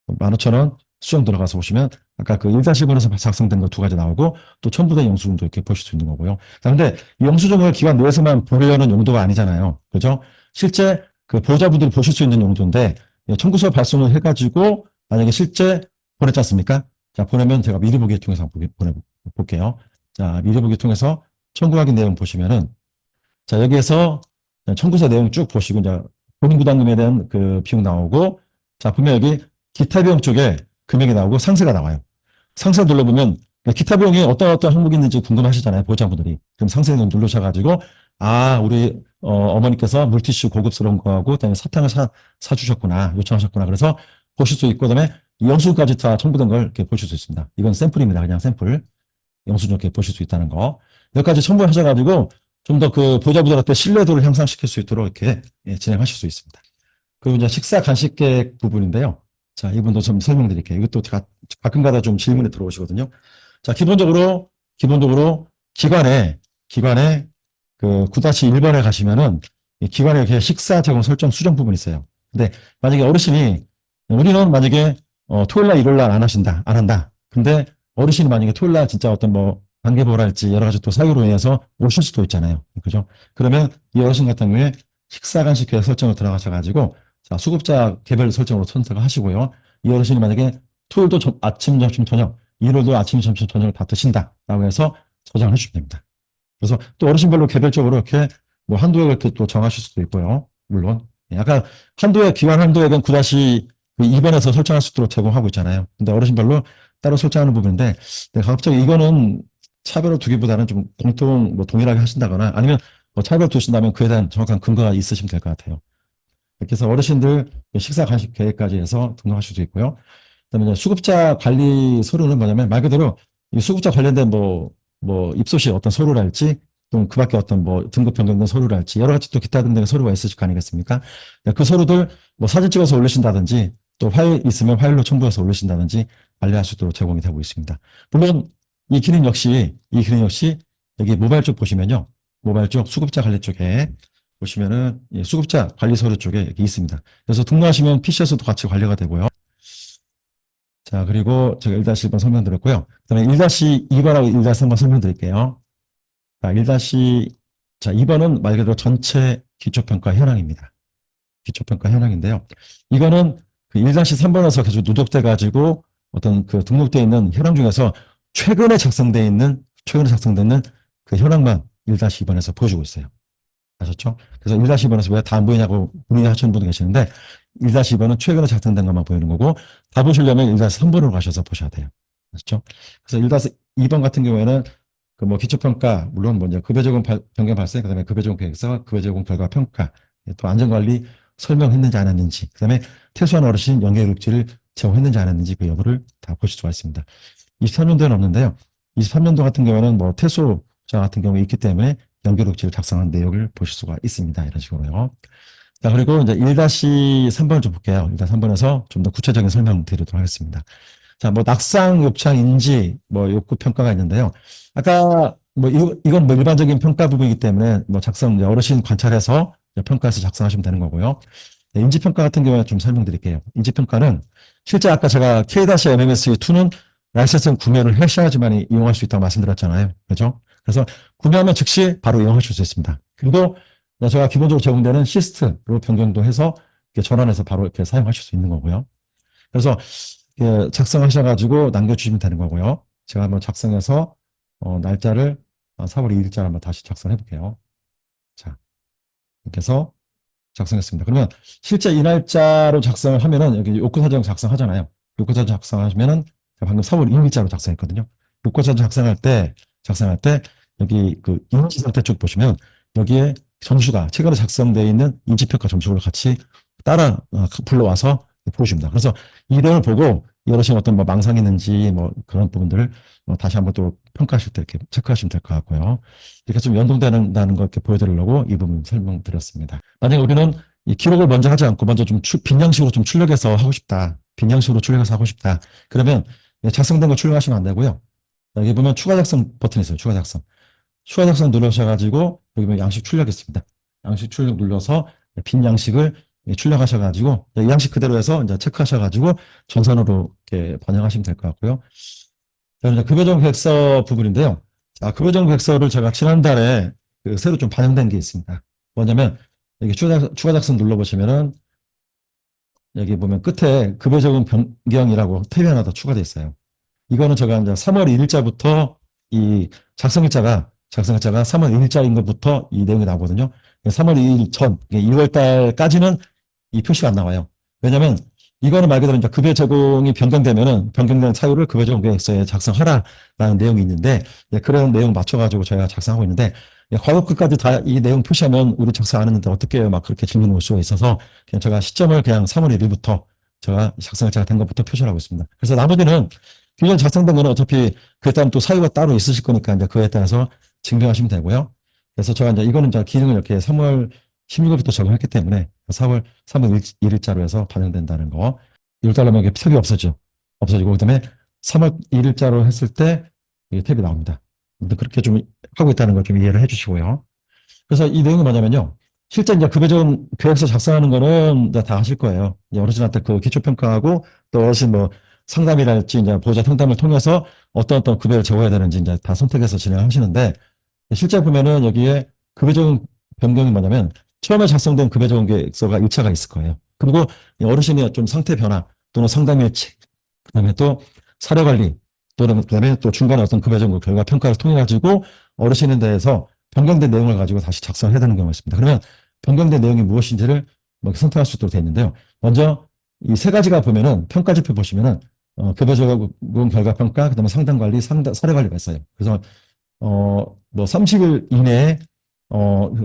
15,000원 수정 들어가서 보시면 아까 그 1-1번에서 작성된 거 두 가지 나오고 또 첨부된 영수증도 이렇게 보실 수 있는 거고요. 그런데 이 영수증을 기관 내에서만 보려는 용도가 아니잖아요. 그죠? 실제 그 보호자분들이 보실 수 있는 용도인데 청구서 발송을 해가지고 만약에 실제 보냈지 않습니까? 자, 보내면 제가 미리 보기 통해서 보내볼게요. 자, 미리 보기 통해서 청구 확인 내용 보시면은 자, 여기에서 청구서 내용 쭉 보시고 이제 본인 부담금에 대한 그 비용 나오고 자, 보면 여기 기타 비용 쪽에 금액이 나오고 상세가 나와요. 상세 눌러보면 기타 비용이 어떤 항목이 있는지 궁금하시잖아요. 보호자분들이. 그럼 상세를 누르셔가지고 우리 어머니께서 물티슈 고급스러운 거하고 그다음에 사탕을 사주셨구나. 요청하셨구나. 그래서 보실 수 있고 그다음에 영수증까지 다 첨부된 걸 이렇게 보실 수 있습니다. 이건 샘플입니다. 그냥 샘플. 영수증 이렇게 보실 수 있다는 거. 여기까지 첨부하셔가지고 좀 더 그 보호자분들한테 신뢰도를 향상시킬 수 있도록 이렇게 진행하실 수 있습니다. 그리고 이제 식사 간식 계획 부분인데요. 자, 이분도 좀 설명드릴게요. 이것도 가끔가다 좀 질문이 들어오시거든요. 자, 기본적으로 기관에 그 9-1번에 가시면은 이 기관에 이렇게 식사 제공 설정 수정 부분이 있어요. 근데 만약에 어르신이 우리는 만약에 토요일 날 일요일 날 안 한다. 근데 어르신이 만약에 토요일 날 진짜 어떤 뭐 관계보호랄지 여러 가지 또 사유로 인해서 오실 수도 있잖아요. 그죠? 그러면 이 어르신 같은 경우에 식사 간식 계획 설정을 들어가셔가지고 자, 수급자 개별 설정으로 선택을 하시고요. 이 어르신이 만약에 토요일도 아침, 점심, 저녁, 일요일도 아침, 점심, 저녁을 다 드신다라고 해서 저장을 해주시면 됩니다. 그래서 또 어르신별로 개별적으로 이렇게 뭐 한도액을 이렇게 또 정하실 수도 있고요. 물론. 아까 기관 한도액은 9-2번에서 설정할 수 있도록 제공하고 있잖아요. 근데 어르신별로 따로 설정하는 부분인데, 가급적 이거는 차별을 두기보다는 좀 뭐 동일하게 하신다거나 아니면 뭐 차별 두신다면 그에 대한 정확한 근거가 있으시면 될 것 같아요. 이렇게 해서 어르신들 식사 간식 계획까지 해서 등록하실 수 있고요. 그다음에 이제 수급자 관리 서류는 뭐냐면 말 그대로 이 수급자 관련된 뭐 입소시 어떤 서류랄지 또 그 밖에 어떤 뭐 등급 변경된 서류랄지 여러 가지 또 기타 등등의 서류가 있으실 거 아니겠습니까? 그 서류들 뭐 사진 찍어서 올리신다든지 또 파일 있으면 파일로 첨부해서 올리신다든지 관리할 수 있도록 제공이 되고 있습니다. 물론 이 기능 역시 여기 모바일 쪽 보시면요. 모바일 쪽 수급자 관리 쪽에 보시면은 수급자 관리 서류 쪽에 여기 있습니다. 그래서 등록하시면 PC에서도 같이 관리가 되고요. 자, 그리고 제가 1-1번 설명드렸고요. 그다음에 1-2번하고 1-3번 설명드릴게요. 자, 2번은 말 그대로 전체 기초평가 현황입니다. 기초평가 현황인데요. 이거는 그 1-3번에서 계속 누적돼 가지고 어떤 그 등록되어 있는 현황 중에서 최근에 작성되어 있는 그 현황만 1-2번에서 보여주고 있어요. 아셨죠? 그래서 1-2번에서 왜 다 안 보이냐고 문의하시는 분도 계시는데 1-2번은 최근에 작성된 것만 보이는 거고 다 보시려면 1-3번으로 가셔서 보셔야 돼요. 아셨죠? 그래서 1-2번 같은 경우에는 그 뭐 기초평가 물론 뭐 이제 급여적용 변경 발생 그다음에 급여적용 계획서 급여적용 결과 평가 또 안전관리 설명했는지 안 했는지 그다음에 퇴소한 어르신 연계급지를 제공했는지 안 했는지 그 여부를 다 보실 수가 있습니다. 23년도에는 없는데요. 23년도 같은 경우에는 뭐 퇴소자 같은 경우에 있기 때문에 연결록지를 작성한 내역을 보실 수가 있습니다. 이런 식으로요. 자, 그리고 이제 1-3번을 좀 볼게요. 1-3번에서 좀 더 구체적인 설명 드리도록 하겠습니다. 자, 뭐 낙상, 욕창, 인지, 뭐 욕구 평가가 있는데요. 아까 뭐 이건 뭐 일반적인 평가 부분이기 때문에 뭐 작성 어르신 관찰해서 평가해서 작성하시면 되는 거고요. 네, 인지 평가 같은 경우에 좀 설명드릴게요. 인지 평가는 실제 아까 제가 K-MMS2는 라이센스 구매를 하셔야지만 이용할 수 있다고 말씀드렸잖아요. 그렇죠? 그래서 구매하면 즉시 바로 이용하실 수 있습니다. 그리고 제가 기본적으로 제공되는 시스트로 변경도 해서 전환해서 바로 이렇게 사용하실 수 있는 거고요. 그래서 작성하셔가지고 남겨주시면 되는 거고요. 제가 한번 작성해서 날짜를 4월 2일자 한번 다시 작성해 볼게요. 자, 이렇게 해서 작성했습니다. 그러면 실제 이 날짜로 작성을 하면은 여기 욕구사정 작성하잖아요. 욕구사정 작성하시면은 방금 4월 2일자로 작성했거든요. 욕구사정 작성할 때 여기 그 인지 상태 쪽 보시면 여기에 점수가 최근에 작성되어 있는 인지평가 점수를 같이 따라 불러와서 보여줍니다. 그래서 이 내용을 보고 여러신 어떤 뭐 망상이 있는지 뭐 그런 부분들을 다시 한번 또 평가하실 때 이렇게 체크하시면 될 것 같고요. 이렇게 좀 연동되는 거 이렇게 보여드리려고 이 부분 설명드렸습니다. 만약에 우리는 이 기록을 먼저 하지 않고 먼저 좀 빈양식으로 좀 출력해서 하고 싶다. 빈양식으로 출력해서 하고 싶다. 그러면 작성된 거 출력하시면 안 되고요. 여기 보면 추가 작성 버튼이 있어요. 추가 작성. 추가 작성 누르셔가지고 여기 보면 양식 출력 있습니다. 양식 출력 눌러서 빈 양식을 출력하셔가지고 이 양식 그대로 해서 이제 체크하셔가지고 전산으로 이렇게 번역하시면 될 것 같고요. 자, 이제 급여정 계획서 부분인데요. 자, 급여정 계획서를 제가 지난달에 새로 좀 반영된 게 있습니다. 뭐냐면 여기 추가 작성 눌러보시면은 여기 보면 끝에 급여적용 변경이라고 탭이 하나 더 추가되어 있어요. 이거는 제가 이제 3월 1일자부터 이 작성일자가 3월 1일자인 것부터 이 내용이 나오거든요. 3월 2일 전, 2월 달까지는 이 표시가 안 나와요. 왜냐면 이거는 말 그대로 이제 급여 제공이 변경되면은 변경된 사유를 급여 제공 계획서에 작성하라라는 내용이 있는데 그런 내용 맞춰가지고 저희가 작성하고 있는데 과거 끝까지 다 이 내용 표시하면 우리 작성 안 했는데 어떻게 해요? 막 그렇게 질문이 올 수가 있어서 그냥 제가 시점을 그냥 3월 1일부터 제가 작성일자가 된 것부터 표시를 하고 있습니다. 그래서 나머지는 기존 작성된 거는 어차피 그에 따른 또 사유가 따로 있으실 거니까 이제 그에 따라서 증명하시면 되고요. 그래서 제가 이제 이거는 이제 기능을 이렇게 3월 16일부터 적용했기 때문에 3월 1일자로 해서 반영된다는 거. 1달 나면 이게 탭이 없어지고 그다음에 3월 1일자로 했을 때 이게 탭이 나옵니다. 그렇게 좀 하고 있다는 걸 좀 이해를 해주시고요. 그래서 이 내용이 뭐냐면요. 실제 이제 급여적용 계획서 작성하는 거는 이제 다 하실 거예요. 이제 어르신한테 그 기초평가하고 또 어르신 뭐 상담이랄지 이제 보호자 상담을 통해서 어떤 급여를 제공해야 되는지 이제 다 선택해서 진행하시는데 실제 보면은 여기에 급여적용 변경이 뭐냐면 처음에 작성된 급여적용 계획서가 일차가 있을 거예요. 그리고 어르신의 좀 상태 변화 또는 상담 일치, 그다음에 또 사례 관리, 또는 그다음에 또 중간에 어떤 급여적용 결과 평가를 통해 가지고 어르신에 대해서 변경된 내용을 가지고 다시 작성해야 되는 경우가 있습니다. 그러면 변경된 내용이 무엇인지를 뭐 선택할 수 있도록 되어 있는데요. 먼저 이 세 가지가 보면은 평가지표 보시면은 급여적용 결과 평가, 그다음에 상담 관리, 사례 관리가 있어요. 그래서 뭐 30일 이내에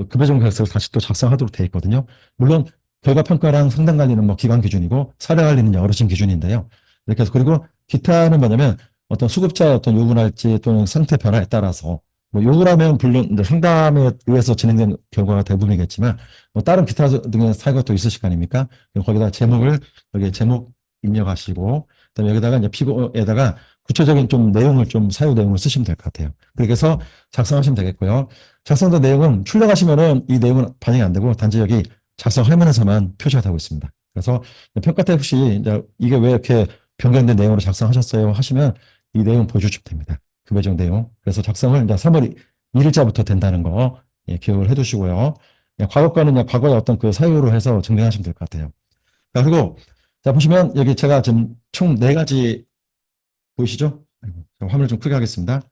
급여적용 계획서를 다시 또 작성하도록 되어 있거든요. 물론 결과 평가랑 상담 관리는 뭐 기관 기준이고 사례 관리는 어르신 기준인데요. 이렇게 해서 그리고 기타는 뭐냐면 어떤 수급자의 어떤 요구랄지 또는 상태 변화에 따라서 뭐 요구라면 물론 이제 상담에 의해서 진행된 결과가 대부분이겠지만 뭐 다른 기타 등의 사유가 또 있으실 거 아닙니까? 거기다 제목을 여기 제목 입력하시고 그다음에 여기다가 이제 피고에다가 구체적인 좀 내용을 좀 사유 내용을 쓰시면 될 것 같아요. 그렇게 해서 작성하시면 되겠고요. 작성된 내용은 출력하시면은 이 내용은 반영이 안 되고 단지 여기 작성 화면에서만 표시가 되고 있습니다. 그래서 평가 때 혹시 이제 이게 왜 이렇게 변경된 내용으로 작성하셨어요 하시면 이 내용 보여주시면 됩니다. 그 배정 내용. 그래서 작성을 이제 3월 1일자부터 된다는 거 기억을 해두시고요. 과거과는 과거의 어떤 그 사유로 해서 증명하시면 될 것 같아요. 자, 그리고 자 보시면 여기 제가 지금 총 4가지 보이시죠? 화면을 좀 크게 하겠습니다.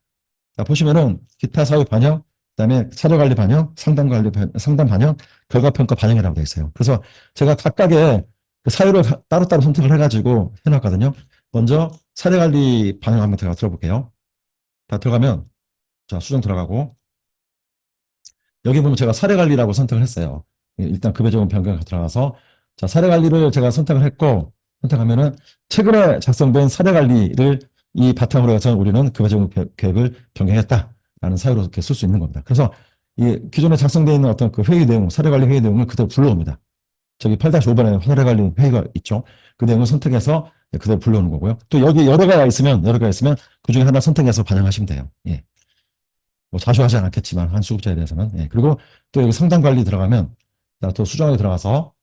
자, 보시면은 기타 사유 반영, 그다음에 사료 관리 반영, 상담 반영, 결과 평가 반영이라고 되어 있어요. 그래서 제가 각각의 그 사유를 따로따로 선택을 해가지고 해놨거든요. 먼저 사료 관리 반영 한번 제가 들어볼게요. 다 들어가면 자 수정 들어가고 여기 보면 제가 사료 관리라고 선택을 했어요. 일단 급여 적용 변경 들어가서 자 사료 관리를 제가 선택을 했고 선택하면은 최근에 작성된 사료 관리를 이 바탕으로 해서 우리는 급여 적용 계획을 변경했다라는 사유로 이렇게 쓸 수 있는 겁니다. 그래서 이 기존에 작성되어 있는 어떤 그 회의 내용, 사료 관리 회의 내용을 그대로 불러옵니다. 저기 8-5번에 사료 관리 회의가 있죠. 그 내용을 선택해서 그대로 불러오는 거고요. 또 여기 여러 개가 있으면 그 중에 하나 선택해서 반영하시면 돼요. 예. 뭐 자주 하지 않겠지만 한 수급자에 대해서는. 예. 그리고 또 여기 상담 관리 들어가면 또 수정에 들어가서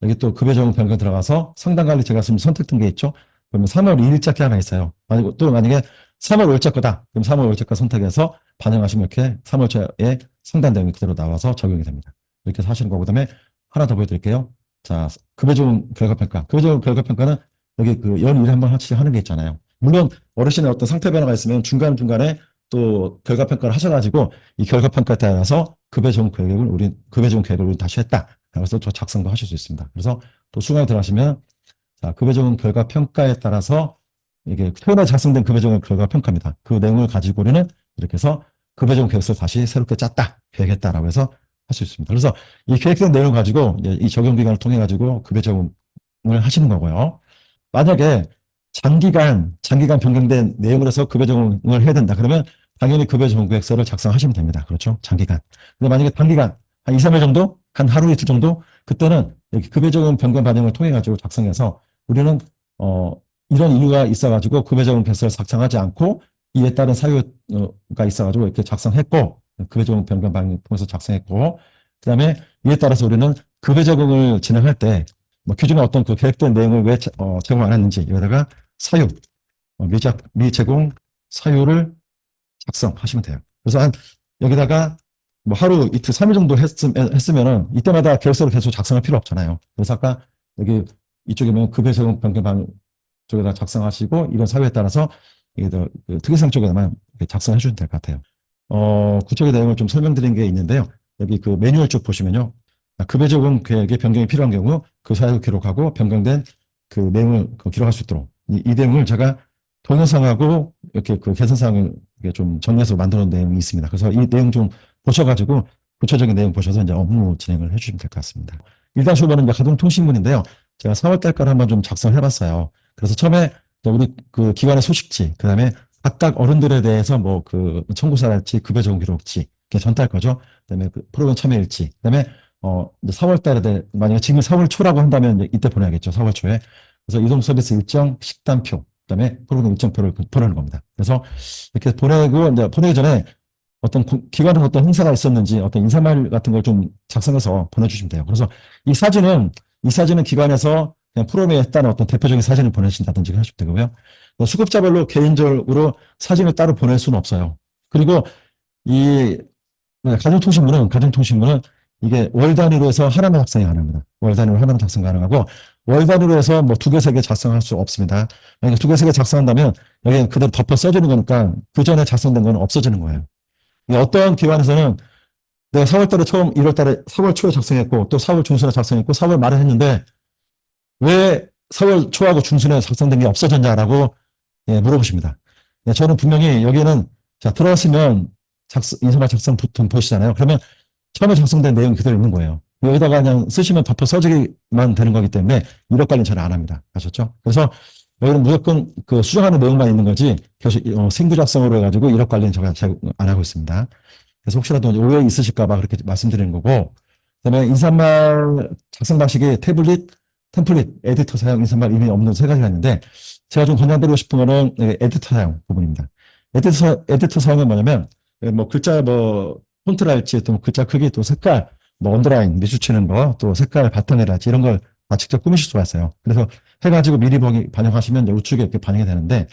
여기 또 급여 적용 변경 들어가서 상담 관리 제가 지금 선택된 게 있죠. 그러면 3월 2일자 게 하나 있어요. 또 만약에 3월 5일자 거다. 그럼 3월 5일자 거 선택해서 반영하시면 이렇게 3월 초에 상담 내용이 그대로 나와서 적용이 됩니다. 이렇게 하시는 거고 그다음에 하나 더 보여드릴게요. 자, 급여 적용 결과 평가. 급여 적용 결과 평가는 여기 그 연 1회 한번 하는 게 있잖아요. 물론 어르신의 어떤 상태 변화가 있으면 중간중간에 또 결과 평가를 하셔가지고 이 결과 평가에 따라서 급여 적용 계획을 우리 다시 했다. 그래서 또 작성도 하실 수 있습니다. 그래서 또 수강에 들어가시면 자, 급여 적용 결과 평가에 따라서 이게 최근에 작성된 급여 적용 결과 평가입니다. 그 내용을 가지고 우리는 이렇게 해서 급여 적용 계획서를 다시 새롭게 짰다, 계획했다라고 해서 할 수 있습니다. 그래서 이 계획된 내용을 가지고 이 적용 기간을 통해 가지고 급여 적용을 하시는 거고요. 만약에 장기간 변경된 내용으로 해서 급여 적용을 해야 된다. 그러면 당연히 급여 적용 계획서를 작성하시면 됩니다. 그렇죠? 장기간. 근데 만약에 단기간 한 2, 3일 정도, 한 하루 이틀 정도, 그때는 여기 급여 적용 변경 반영을 통해 가지고 작성해서 우리는 이런 이유가 있어가지고 급여 적용 계획서를 작성하지 않고 이에 따른 사유가 있어가지고 이렇게 작성했고 급여 적용 변경 반영을 통해서 작성했고 그다음에 이에 따라서 우리는 급여 적용을 진행할 때 뭐 기존에 어떤 그 계획된 내용을 왜 제공 안 했는지 여기다가 사유 미제공 사유를 작성하시면 돼요. 그래서 여기다가 뭐 하루 이틀 3일 정도 했으면은 이때마다 계획서를 계속 작성할 필요 없잖아요. 그래서 아까 여기 이쪽에 보면 급여 적용 변경 방 쪽에다 작성하시고 이런 사유에 따라서 이게 그 특이사항 쪽에만 작성해 주시면 될 것 같아요. 구체적인 내용을 좀 설명드린 게 있는데요. 여기 그 매뉴얼 쪽 보시면요. 급여 적용 계획의 변경이 필요한 경우 그 사유를 기록하고 변경된 그 내용을 기록할 수 있도록 이 내용을 제가 동영상하고 이렇게 그 개선사항을 좀 정리해서 만들어 놓은 내용이 있습니다. 그래서 이 내용 좀 보셔가지고 구체적인 내용 보셔서 이제 업무 진행을 해주시면 될 것 같습니다. 1-5번은 이제 가동통신문인데요. 제가 4월 달까지 한번 좀 작성을 해봤어요. 그래서 처음에 우리 그 기관의 소식지, 그 다음에 각각 어른들에 대해서 뭐 그 청구서랄지 급여 적용 기록지, 전달 거죠. 그 다음에 그 프로그램 참여 일지, 그 다음에 이제 4월 달에 만약에 지금 4월 초라고 한다면 이때 보내야겠죠. 4월 초에. 그래서 이동 서비스 일정, 식단표, 그다음에 프로그램 일정표를 보내는 겁니다. 그래서 이렇게 보내고 이제 보내기 전에 어떤 기관에 어떤 행사가 있었는지 어떤 인사말 같은 걸 좀 작성해서 보내주시면 돼요. 그래서 이 사진은 기관에서 그냥 프로그램에 했다는 어떤 대표적인 사진을 보내신다든지 하시면 되고요. 수급자별로 개인적으로 사진을 따로 보낼 수는 없어요. 그리고 이 가정통신문은 이게 월 단위로 해서 하나만 작성이 가능합니다. 월 단위로 하나만 작성 가능하고 월 단위로 해서 뭐 2개, 3개 작성할 수 없습니다. 만약에 2개, 3개 작성한다면 여기 그대로 덮어 써주는 거니까 그 전에 작성된 건 없어지는 거예요. 어떤 기관에서는 내가 4월 달에 처음 1월 달에 4월 초에 작성했고 또 4월 중순에 작성했고 4월 말에 했는데 왜 4월 초하고 중순에 작성된 게 없어졌냐라고 물어보십니다. 저는 분명히 여기는 자 들어갔으면 인사말 작성 버튼 보시잖아요. 그러면 처음에 작성된 내용이 그대로 있는 거예요. 여기다가 그냥 쓰시면 덮어 써지기만 되는 거기 때문에 이력 관리는 잘 안 합니다. 아셨죠? 그래서 여기는 무조건 그 수정하는 내용만 있는 거지 계속 생부작성으로 해가지고 이력 관리는 제가 잘 안 하고 있습니다. 그래서 혹시라도 오해 있으실까봐 그렇게 말씀드리는 거고, 그다음에 인사말 작성 방식이 태블릿, 템플릿, 에디터 사용, 인사말 이미 없는 세 가지가 있는데 제가 좀 권장드리고 싶은 거는 에디터 사용 부분입니다. 에디터 사용은 뭐냐면 뭐 글자 뭐 폰트랄지 또 글자 크기 또 색깔 뭐 언더라인 밑줄치는 거 또 색깔 바탕이랄지 이런 걸 다 직접 꾸미실 수가 있어요. 그래서 해가지고 미리 반영하시면 우측에 이렇게 반영이 되는데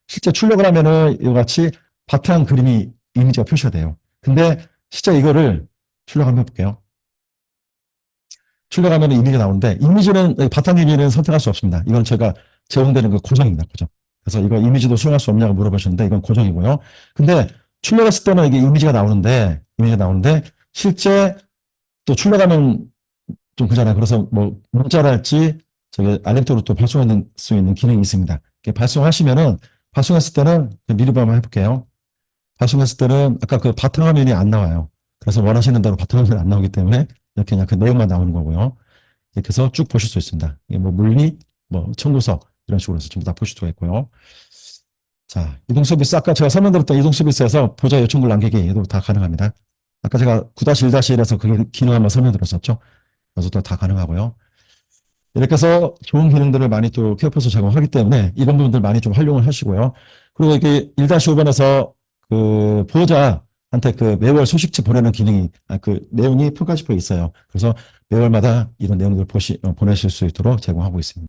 실제 출력을 하면은 이와 같이 바탕 그림이 이미지가 표시가 돼요. 근데 실제 이거를 출력 한번 해볼게요. 출력하면 이미지가 나오는데 이미지는 바탕 이미지는 선택할 수 없습니다. 이건 제가 제공되는 그 고정입니다. 고정. 그래서 이거 이미지도 수정할 수 없냐고 물어보셨는데 이건 고정이고요. 근데 출력했을 때는 이게 이미지가 나오는데 실제 또 출력하면 좀 그잖아요. 그래서 뭐 문자랄지 저기 알림톡으로 또 발송할 수 있는 기능이 있습니다. 발송하시면은 발송했을 때는 미리 한번 해볼게요. 발송했을 때는 아까 그 바탕화면이 안 나와요. 그래서 원하시는 대로 바탕화면이 안 나오기 때문에 이렇게 그냥 그 내용만 나오는 거고요. 이렇게 해서 쭉 보실 수 있습니다. 이게 뭐 물리, 뭐 청구서 이런 식으로 해서 전부 다 보실 수가 있고요. 자, 이동 서비스 아까 제가 설명드렸던 이동 서비스에서 보좌 요청글 남기기 이도 다 가능합니다. 아까 제가 9-1-1에서 그 기능 한번 설명드렸었죠. 그래서 또 다 가능하고요. 이렇게 해서 좋은 기능들을 많이 또 케어포스 제공하기 때문에 이런 부분들 많이 좀 활용을 하시고요. 그리고 이게 1-5번에서 그 보호자한테 그 매월 소식지 보내는 기능이, 그 내용이 평가지표에 있어요. 그래서 매월마다 이런 내용들 보내실 수 있도록 제공하고 있습니다.